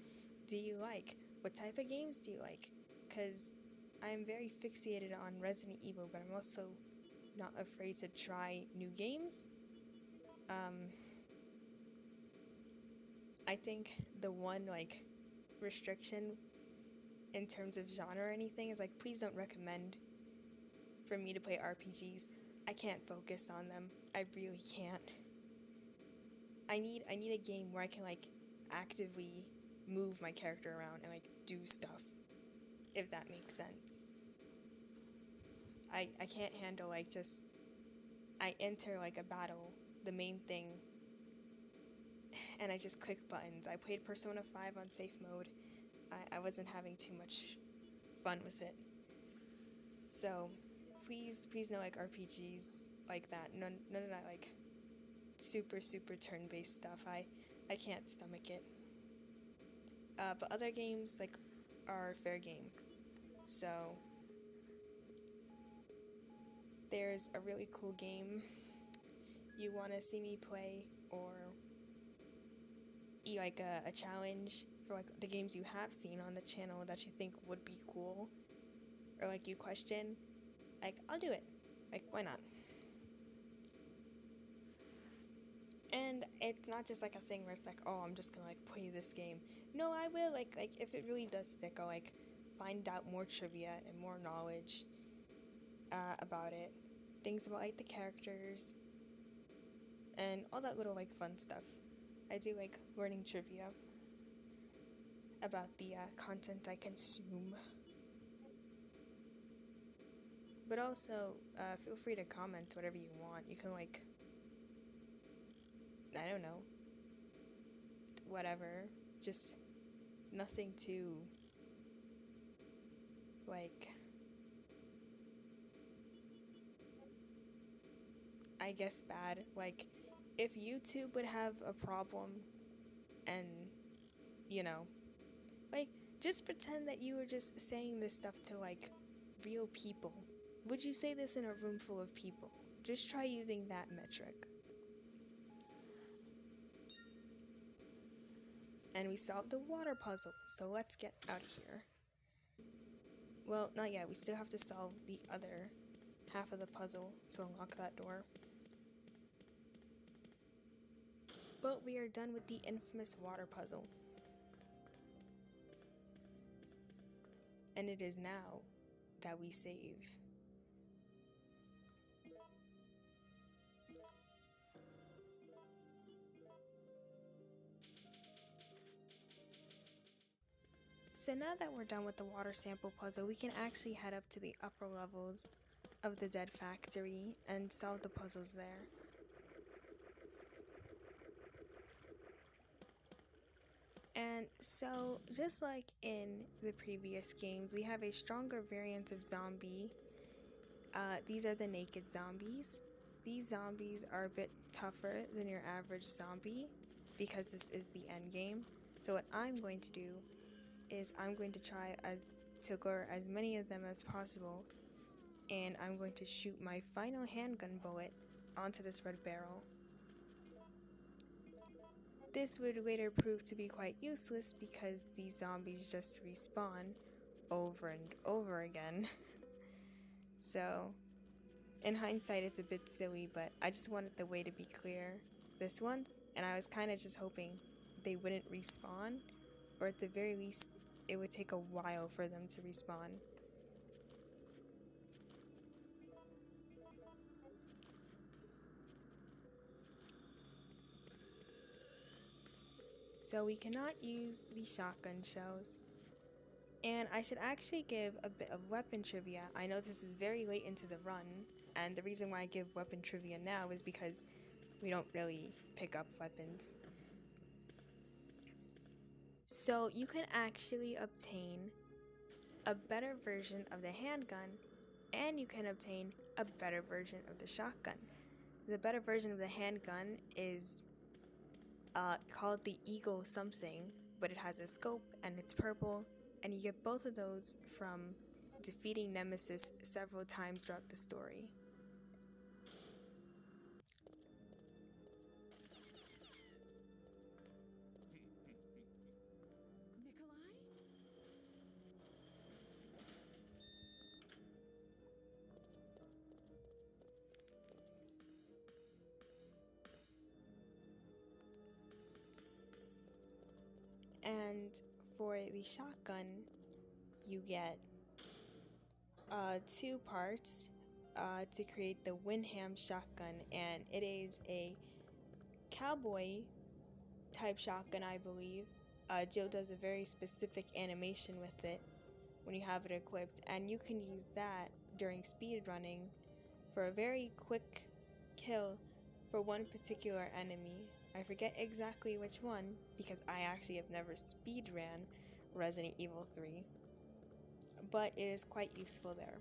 do you like? What type of games do you like? Because I'm very fixated on Resident Evil, but I'm also not afraid to try new games. I think the one like restriction in terms of genre or anything is like, please don't recommend for me to play RPGs. I can't focus on them. I really can't. I need a game where I can like actively move my character around and like do stuff, if that makes sense. I can't handle like just I enter like a battle, the main thing, and I just click buttons. I played Persona 5 on safe mode. I wasn't having too much fun with it. So please no like RPGs like that. None of that like super turn-based stuff. I can't stomach it. But other games like are fair game. So there's a really cool game you want to see me play, or like a challenge for like the games you have seen on the channel that you think would be cool, or like you question, like I'll do it. Like, why not? And it's not just like a thing where it's like, oh, I'm just gonna like play this game. No, I will like if it really does stick, I'll like find out more trivia and more knowledge about it, things about like the characters and all that little like fun stuff. I do like learning trivia about the content I consume. But also, feel free to comment whatever you want. You can like, I don't know, whatever, just nothing too like, I guess bad. Like, if YouTube would have a problem and, you know, like, just pretend that you were just saying this stuff to like real people. Would you say this in a room full of people? Just try using that metric. And we solved the water puzzle, so let's get out of here. Well, not yet. We still have to solve the other half of the puzzle to unlock that door. But we are done with the infamous water puzzle. And it is now that we save. So now that we're done with the water sample puzzle, we can actually head up to the upper levels of the dead factory and solve the puzzles there. And so, just like in the previous games, we have a stronger variant of zombie. These are the naked zombies. These zombies are a bit tougher than your average zombie because this is the end game. So what I'm going to do is I'm going to try to lure as many of them as possible, and I'm going to shoot my final handgun bullet onto this red barrel. This would later prove to be quite useless because these zombies just respawn over and over again. So, in hindsight, it's a bit silly, but I just wanted the way to be clear this once, and I was kind of just hoping they wouldn't respawn, or at the very least, it would take a while for them to respawn. So we cannot use the shotgun shells. And I should actually give a bit of weapon trivia. I know this is very late into the run, and the reason why I give weapon trivia now is because we don't really pick up weapons. So you can actually obtain a better version of the handgun, and you can obtain a better version of the shotgun. The better version of the handgun is called the Eagle something, but it has a scope and it's purple, and you get both of those from defeating Nemesis several times throughout the story. Nikolai? And for the shotgun, you get 2 parts to create the Winham shotgun, and it is a cowboy type shotgun, I believe. Jill does a very specific animation with it when you have it equipped, and you can use that during speed running for a very quick kill for one particular enemy. I forget exactly which one because I actually have never speed ran Resident Evil 3, but it is quite useful there.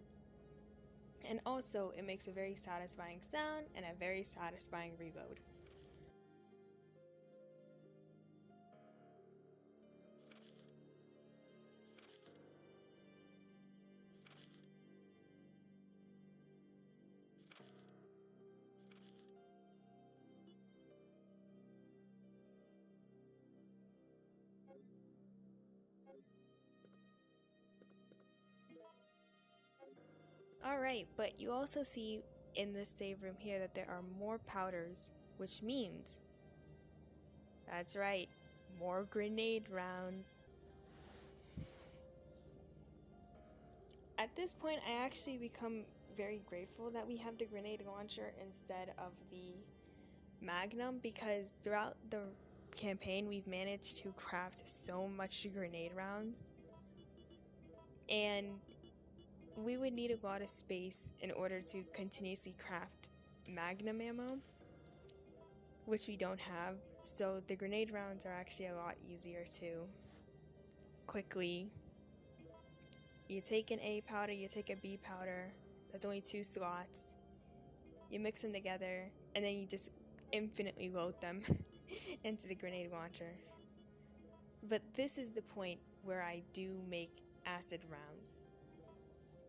And also, it makes a very satisfying sound and a very satisfying reload. Alright, but you also see in this save room here that there are more powders, which means, that's right, more grenade rounds. At this point, I actually become very grateful that we have the grenade launcher instead of the Magnum, because throughout the campaign we've managed to craft so much grenade rounds, and we would need a lot of space in order to continuously craft Magnum ammo, which we don't have, so the grenade rounds are actually a lot easier to quickly. You take an A powder, you take a B powder, that's only 2 slots, you mix them together, and then you just infinitely load them into the grenade launcher. But this is the point where I do make acid rounds.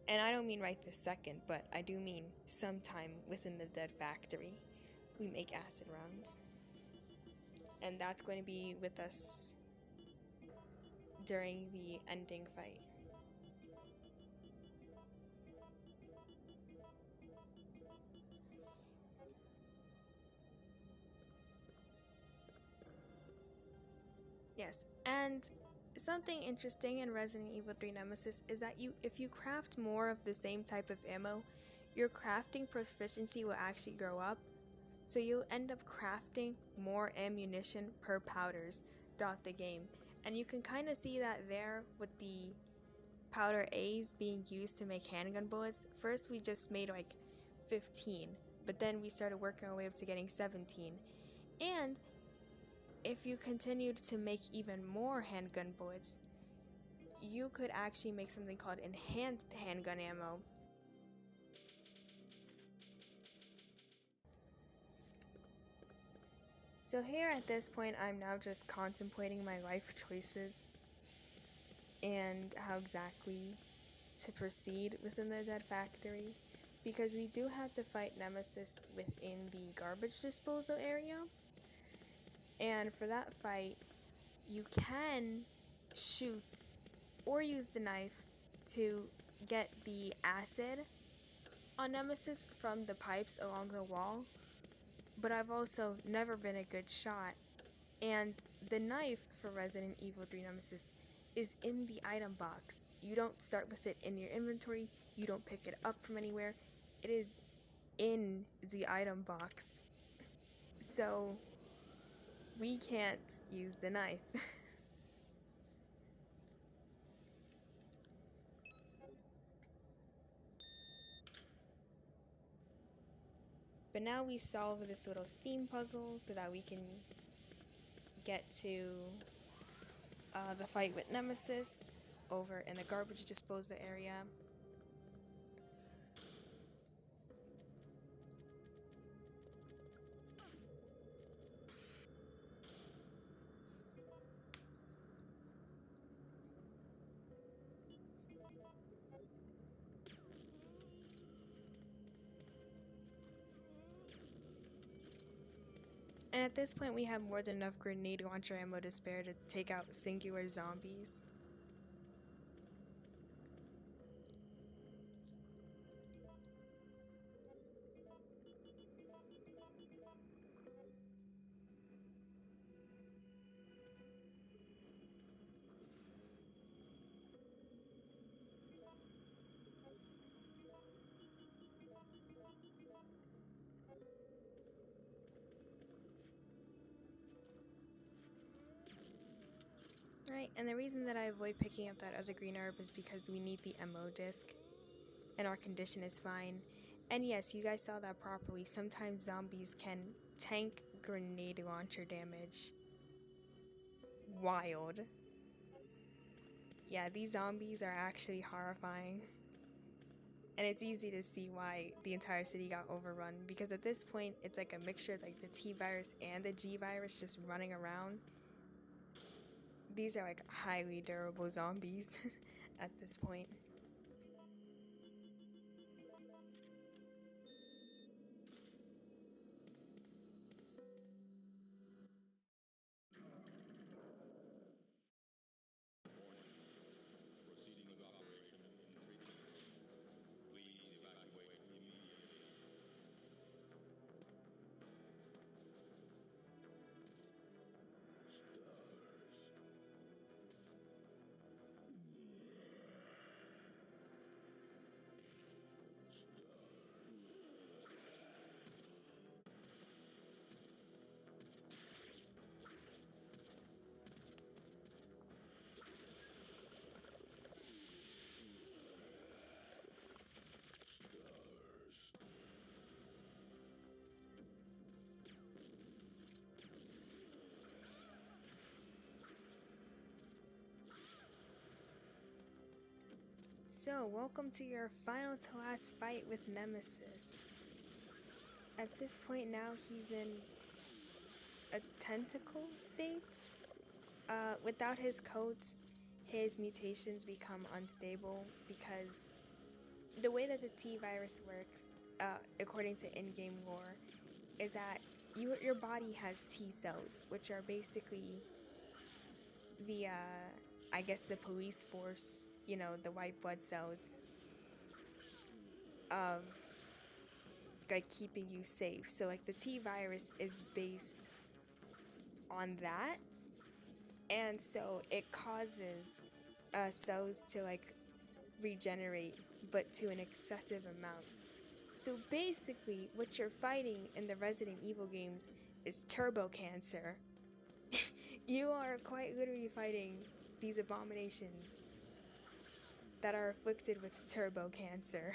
And I don't mean right this second, but I do mean sometime within the dead factory, we make acid rounds. And that's going to be with us during the ending fight. Yes, and something interesting in Resident Evil 3 Nemesis is that if you craft more of the same type of ammo, your crafting proficiency will actually grow up, so you'll end up crafting more ammunition per powders throughout the game. And you can kind of see that there with the powder A's being used to make handgun bullets. First we just made like 15, but then we started working our way up to getting 17. And if you continued to make even more handgun bullets, you could actually make something called enhanced handgun ammo. So here at this point, I'm now just contemplating my life choices and how exactly to proceed within the Dead Factory, because we do have to fight Nemesis within the garbage disposal area. And for that fight, you can shoot or use the knife to get the acid on Nemesis from the pipes along the wall, but I've also never been a good shot. And the knife for Resident Evil 3 Nemesis is in the item box. You don't start with it in your inventory, you don't pick it up from anywhere. It is in the item box. So we can't use the knife. But now we solve this little steam puzzle so that we can get to the fight with Nemesis over in the garbage disposal area. And at this point we have more than enough grenade launcher ammo to spare to take out singular zombies. Right, and the reason that I avoid picking up that other green herb is because we need the MO disc, and our condition is fine. And yes, you guys saw that properly. Sometimes zombies can tank grenade launcher damage. Wild. Yeah, these zombies are actually horrifying. And it's easy to see why the entire city got overrun, because at this point it's like a mixture of like the T virus and the G virus just running around. These are like highly durable zombies at this point. Proceeding with operation in 3. Please evacuate immediately. So, welcome to your final to last fight with Nemesis. At this point now, he's in a tentacle state. Without his coat, his mutations become unstable because the way that the T virus works, according to in-game lore, is that your body has T cells, which are basically the, I guess the police force, you know, the white blood cells of like keeping you safe. So like the T virus is based on that, and so it causes cells to like regenerate, but to an excessive amount. So basically what you're fighting in the Resident Evil games is turbo cancer. You are quite literally fighting these abominations that are afflicted with turbo cancer.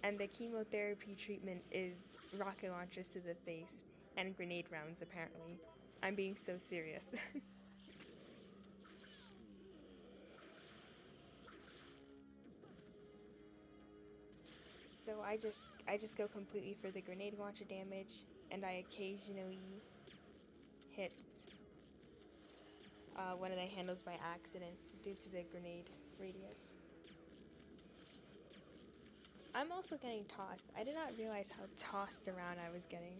And the chemotherapy treatment is rocket launchers to the face and grenade rounds, apparently. I'm being so serious. So I just go completely for the grenade launcher damage, and I occasionally hit one of the handles by accident due to the grenade radius. I'm also getting tossed. I did not realize how tossed around I was getting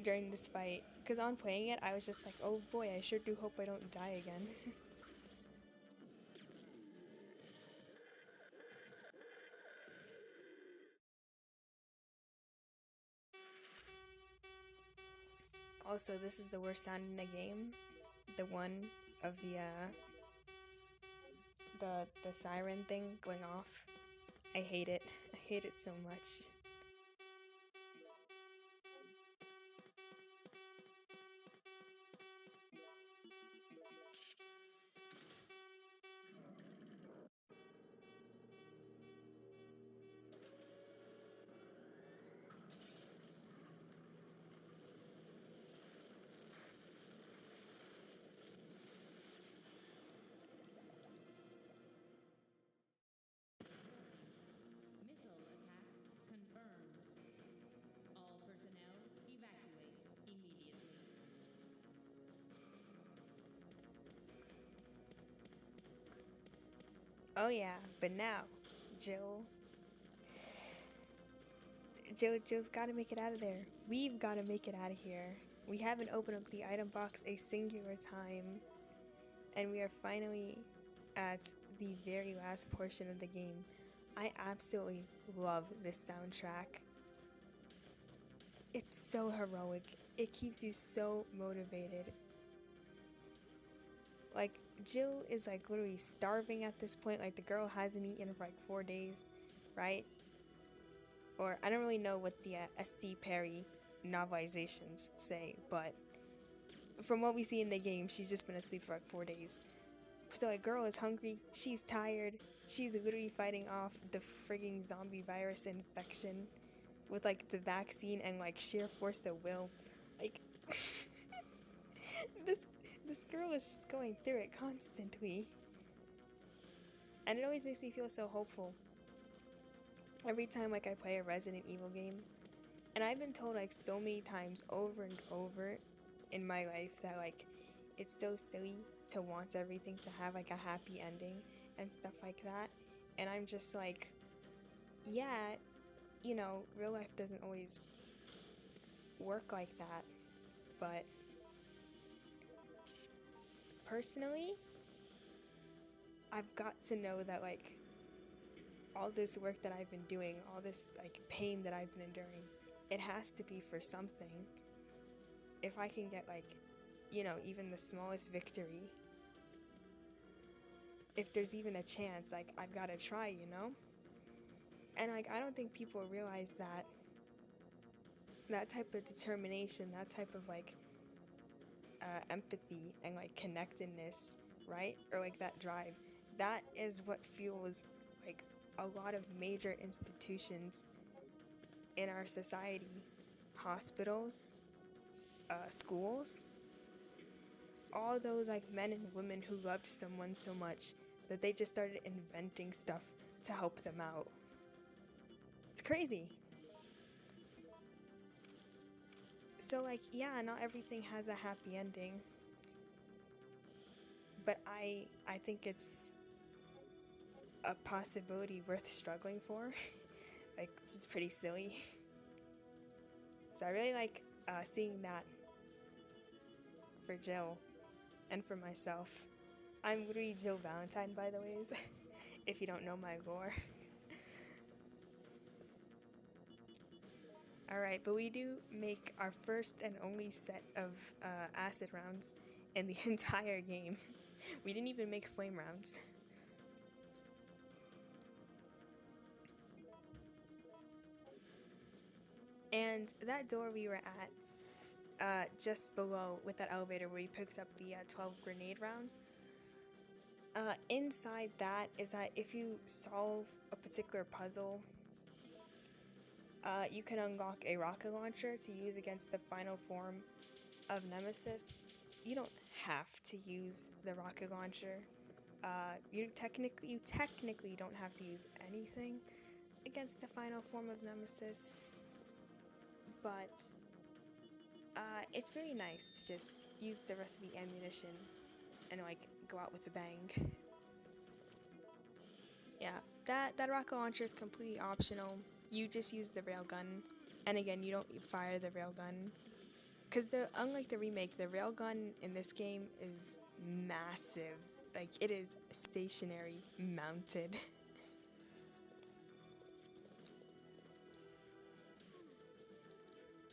during this fight, because on playing it, I was just like, oh boy, I sure do hope I don't die again. Also, this is the worst sound in the game. The one of the siren thing going off. I hate it. I hate it so much. Missile attack confirmed. All personnel evacuate immediately. Oh yeah, but now, Joe's gotta make it out of there. We've gotta make it out of here. We haven't opened up the item box a singular time, and we are finally at the very last portion of the game. I absolutely love this soundtrack. It's so heroic. It keeps you so motivated. Like, Jill is like literally starving at this point. Like, the girl hasn't eaten for like 4 days, right? Or I don't really know what the S.D. Perry novelizations say, but from what we see in the game, she's just been asleep for like 4 days. So a girl is hungry, she's tired, she's literally fighting off the frigging zombie virus infection with like the vaccine and like sheer force of will. Like this girl is just going through it constantly. And it always makes me feel so hopeful. Every time like I play a Resident Evil game, and I've been told like so many times over and over in my life that like it's so silly to want everything to have like a happy ending and stuff like that. And I'm just like, yeah, you know, real life doesn't always work like that. But personally, I've got to know that like all this work that I've been doing, all this like pain that I've been enduring, it has to be for something. If I can get like, you know, even the smallest victory, if there's even a chance, like I've got to try, you know? And like I don't think people realize that type of determination, that type of like empathy and like connectedness, right? Or like that drive, that is what fuels like a lot of major institutions in our society, hospitals, schools, all those like men and women who loved someone so much that they just started inventing stuff to help them out. It's crazy. So like, yeah, not everything has a happy ending, but I think it's a possibility worth struggling for. Like, this is pretty silly. So I really like seeing that for Jill and for myself. I'm literally Jill Valentine, by the ways, if you don't know my lore. Alright, but we do make our first and only set of acid rounds in the entire game. We didn't even make flame rounds. And that door we were at, just below with that elevator where we picked up the 12 grenade rounds, inside that is that if you solve a particular puzzle, you can unlock a rocket launcher to use against the final form of Nemesis. You don't have to use the rocket launcher. You technically don't have to use anything against the final form of Nemesis, but it's very nice to just use the rest of the ammunition and like go out with a bang. Yeah, that rocket launcher is completely optional. You just use the railgun, and again, you don't fire the railgun. Because unlike the remake, the railgun in this game is massive. Like, it is stationary mounted.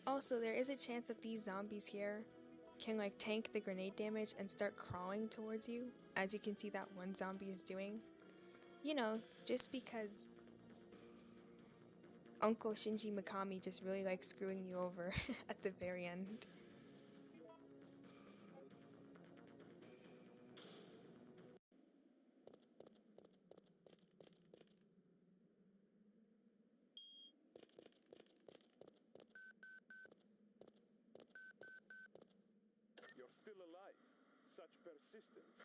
Also, there is a chance that these zombies here can like tank the grenade damage and start crawling towards you, as you can see that one zombie is doing. You know, just because Uncle Shinji Mikami just really likes screwing you over at the very end. You're still alive. Such persistence.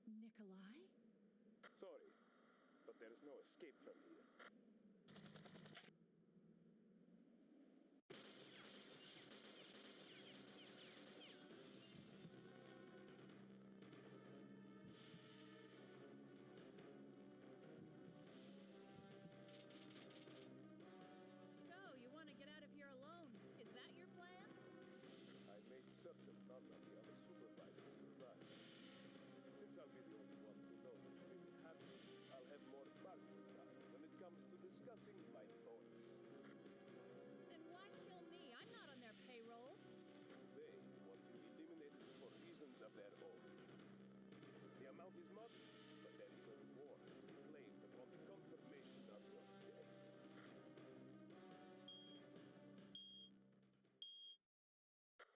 Nikolai? Sorry, but there is no escape from here. So, you want to get out of here alone? Is that your plan? I made certain none of the other supervisors survive. Since I'll be the only one who knows what really happened, I'll have more bargaining power when it comes to discussing my bonus. Then why kill me? I'm not on their payroll. They want you eliminated for reasons of their own. The amount is modest, but there is a reward to be claimed upon the confirmation of your death.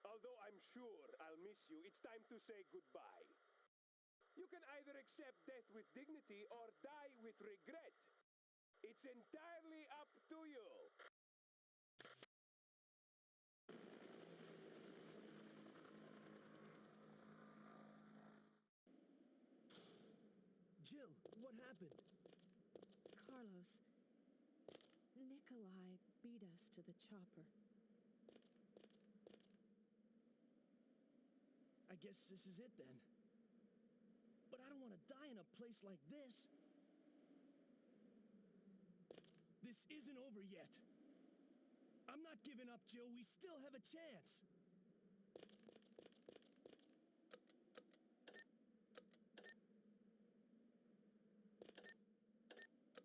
Although I'm sure I'll miss you, it's time to say goodbye. You can either accept death with dignity or die with regret. It's entirely up to you. Jill, what happened? Carlos, Nikolai beat us to the chopper. I guess this is it then. But I don't want to die in a place like this. This isn't over yet. I'm not giving up, Jill. We still have a chance.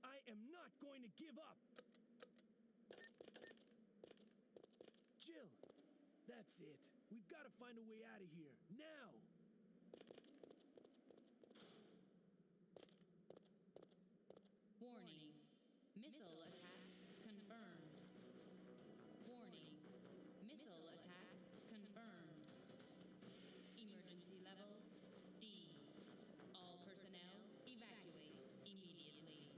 I am not going to give up. Jill, that's it. We've got to find a way out of here. Now! Warning. Missile attack confirmed. Warning. Missile attack confirmed. Emergency level D. All personnel evacuate immediately.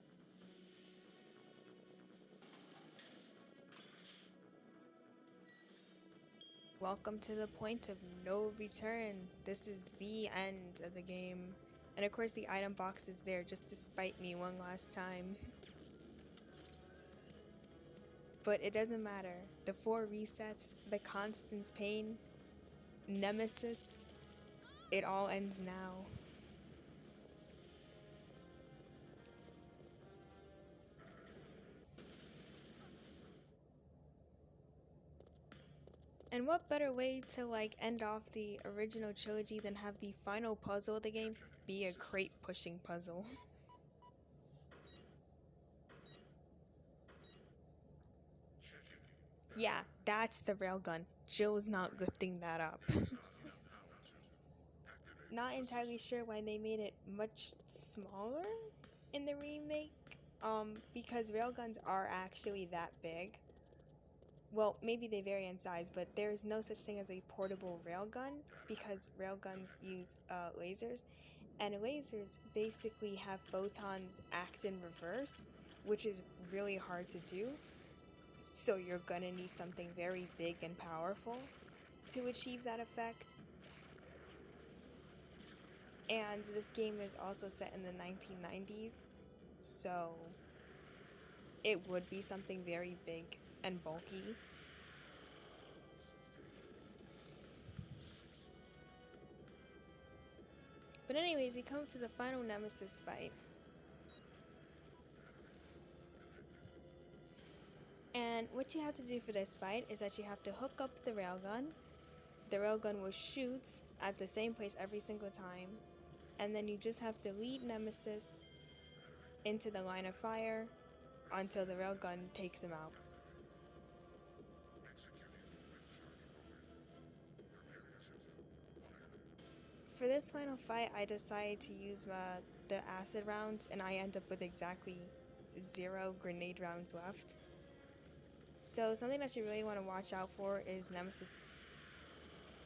Welcome to the point of no return. This is the end of the game. And of course the item box is there just to spite me one last time. But it doesn't matter. The 4 resets, the Constance pain, Nemesis, it all ends now. And what better way to like end off the original trilogy than have the final puzzle of the game be a crate pushing puzzle? Yeah, that's the railgun. Jill's not lifting that up. Not entirely sure why they made it much smaller in the remake, because railguns are actually that big. well, maybe they vary in size, but there is no such thing as a portable railgun because railguns use lasers, and lasers basically have photons act in reverse, which is really hard to do. So you're gonna need something very big and powerful to achieve that effect. And this game is also set in the 1990s, so it would be something very big and bulky. But anyways, we come to the final Nemesis fight. And what you have to do for this fight is that you have to hook up the railgun. The railgun will shoot at the same place every single time. And then you just have to lead Nemesis into the line of fire until the railgun takes him out. For this final fight, I decided to use the acid rounds, and I end up with exactly 0 grenade rounds left. So something that you really want to watch out for is Nemesis'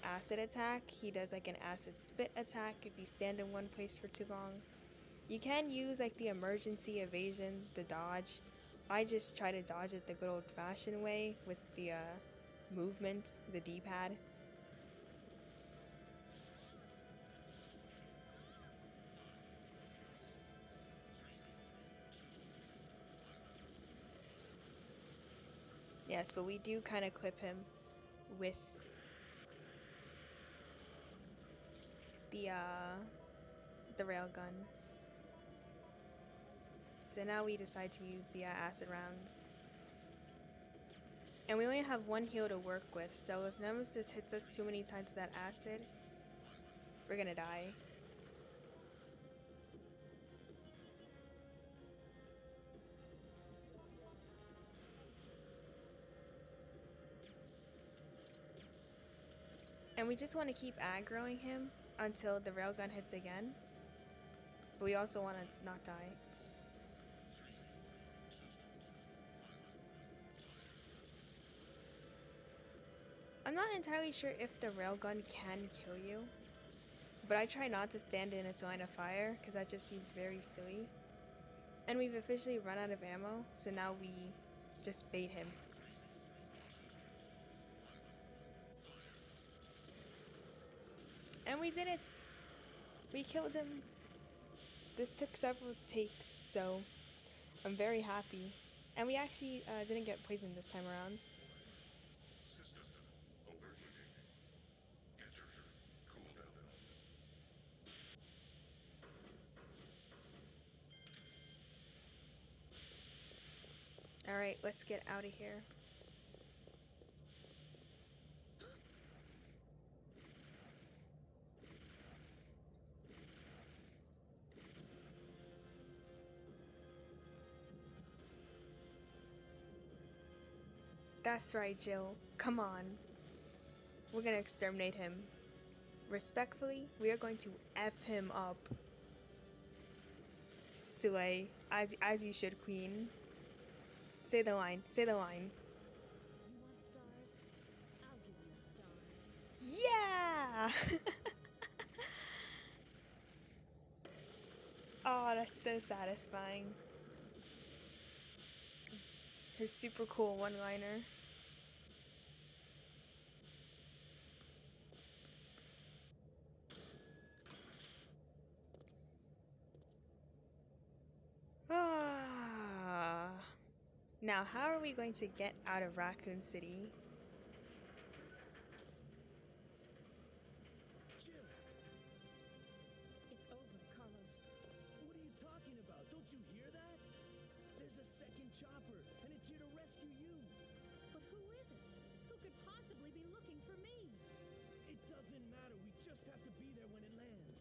acid attack. He does like an acid spit attack if you stand in one place for too long. You can use like the emergency evasion, the dodge. I just try to dodge it the good old-fashioned way with the movement, the D-pad. Yes, but we do kind of clip him with the railgun. So now we decide to use the acid rounds. And we only have 1 heal to work with, so if Nemesis hits us too many times with that acid, we're gonna die. And we just want to keep aggroing him until the railgun hits again. But we also want to not die. I'm not entirely sure if the railgun can kill you, but I try not to stand in its line of fire because that just seems very silly. And we've officially run out of ammo, so now we just bait him. And we did it! We killed him! This took several takes, so I'm very happy. And we actually didn't get poisoned this time around. System overheating. Enter cooldown. Alright, let's get out of here. That's right, Jill. Come on. We're gonna exterminate him. Respectfully, we are going to F him up. Slay. As you should, Queen. Say the line. Say the line. You want stars? I'll give you stars. Yeah! Oh, that's so satisfying. Her super cool one-liner. Ah. Now, how are we going to get out of Raccoon City? Jill, It's over, Carlos. what are you talking about? Don't you hear that? There's a second chopper, and it's here to rescue you. But who is it? Who could possibly be looking for me? It doesn't matter. We just have to be there when it lands.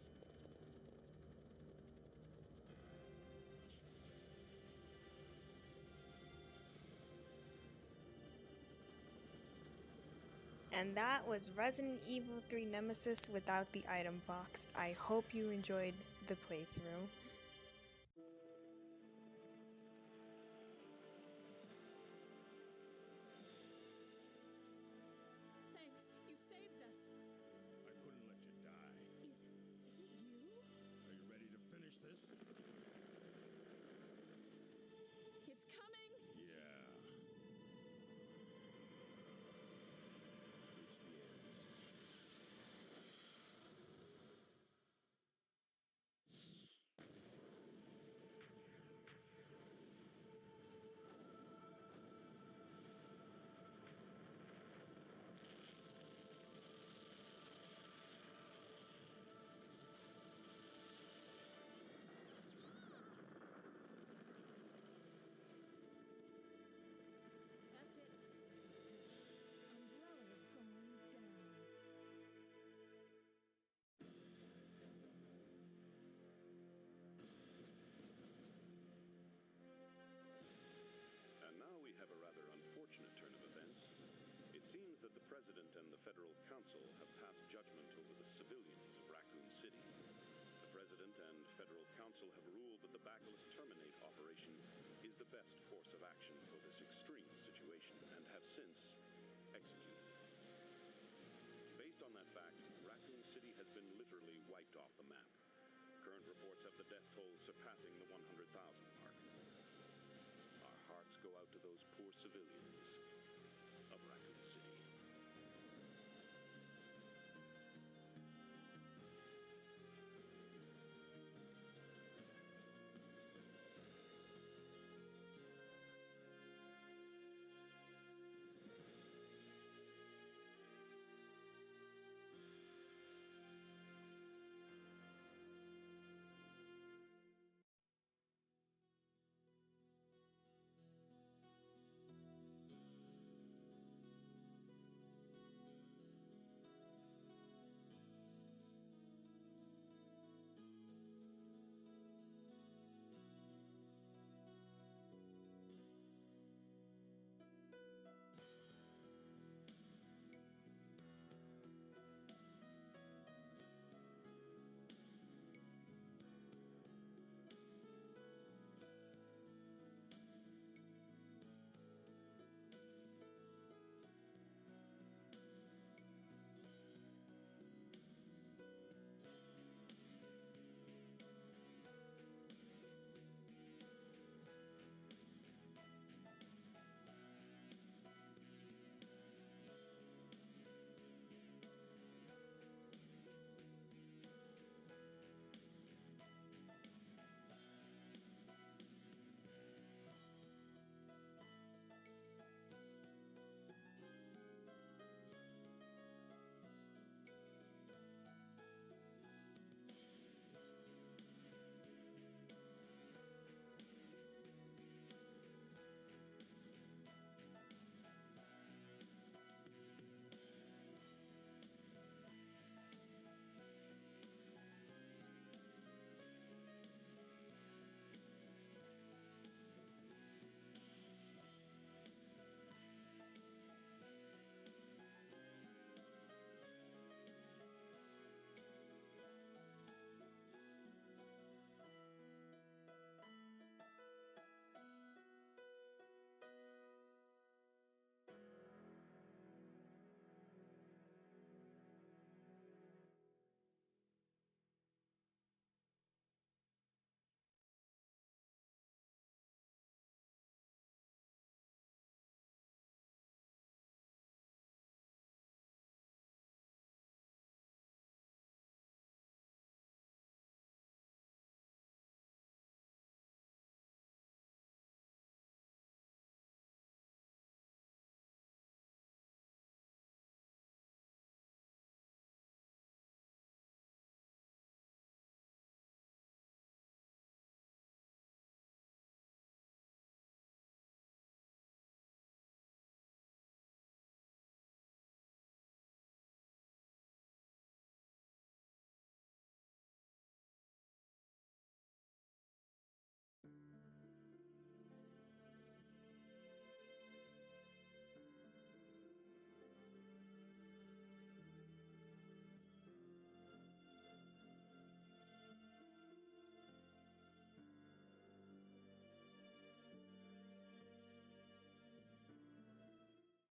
And that was Resident Evil 3 Nemesis without the item box. I hope you enjoyed the playthrough. President and the Federal Council have passed judgment over the civilians of Raccoon City. The President and Federal Council have ruled that the Bacillus Terminate operation is the best course of action for this extreme situation and have since executed it. Based on that fact, Raccoon City has been literally wiped off the map. Current reports have the death toll surpassing the 100,000 mark. Our hearts go out to those poor civilians of Raccoon City.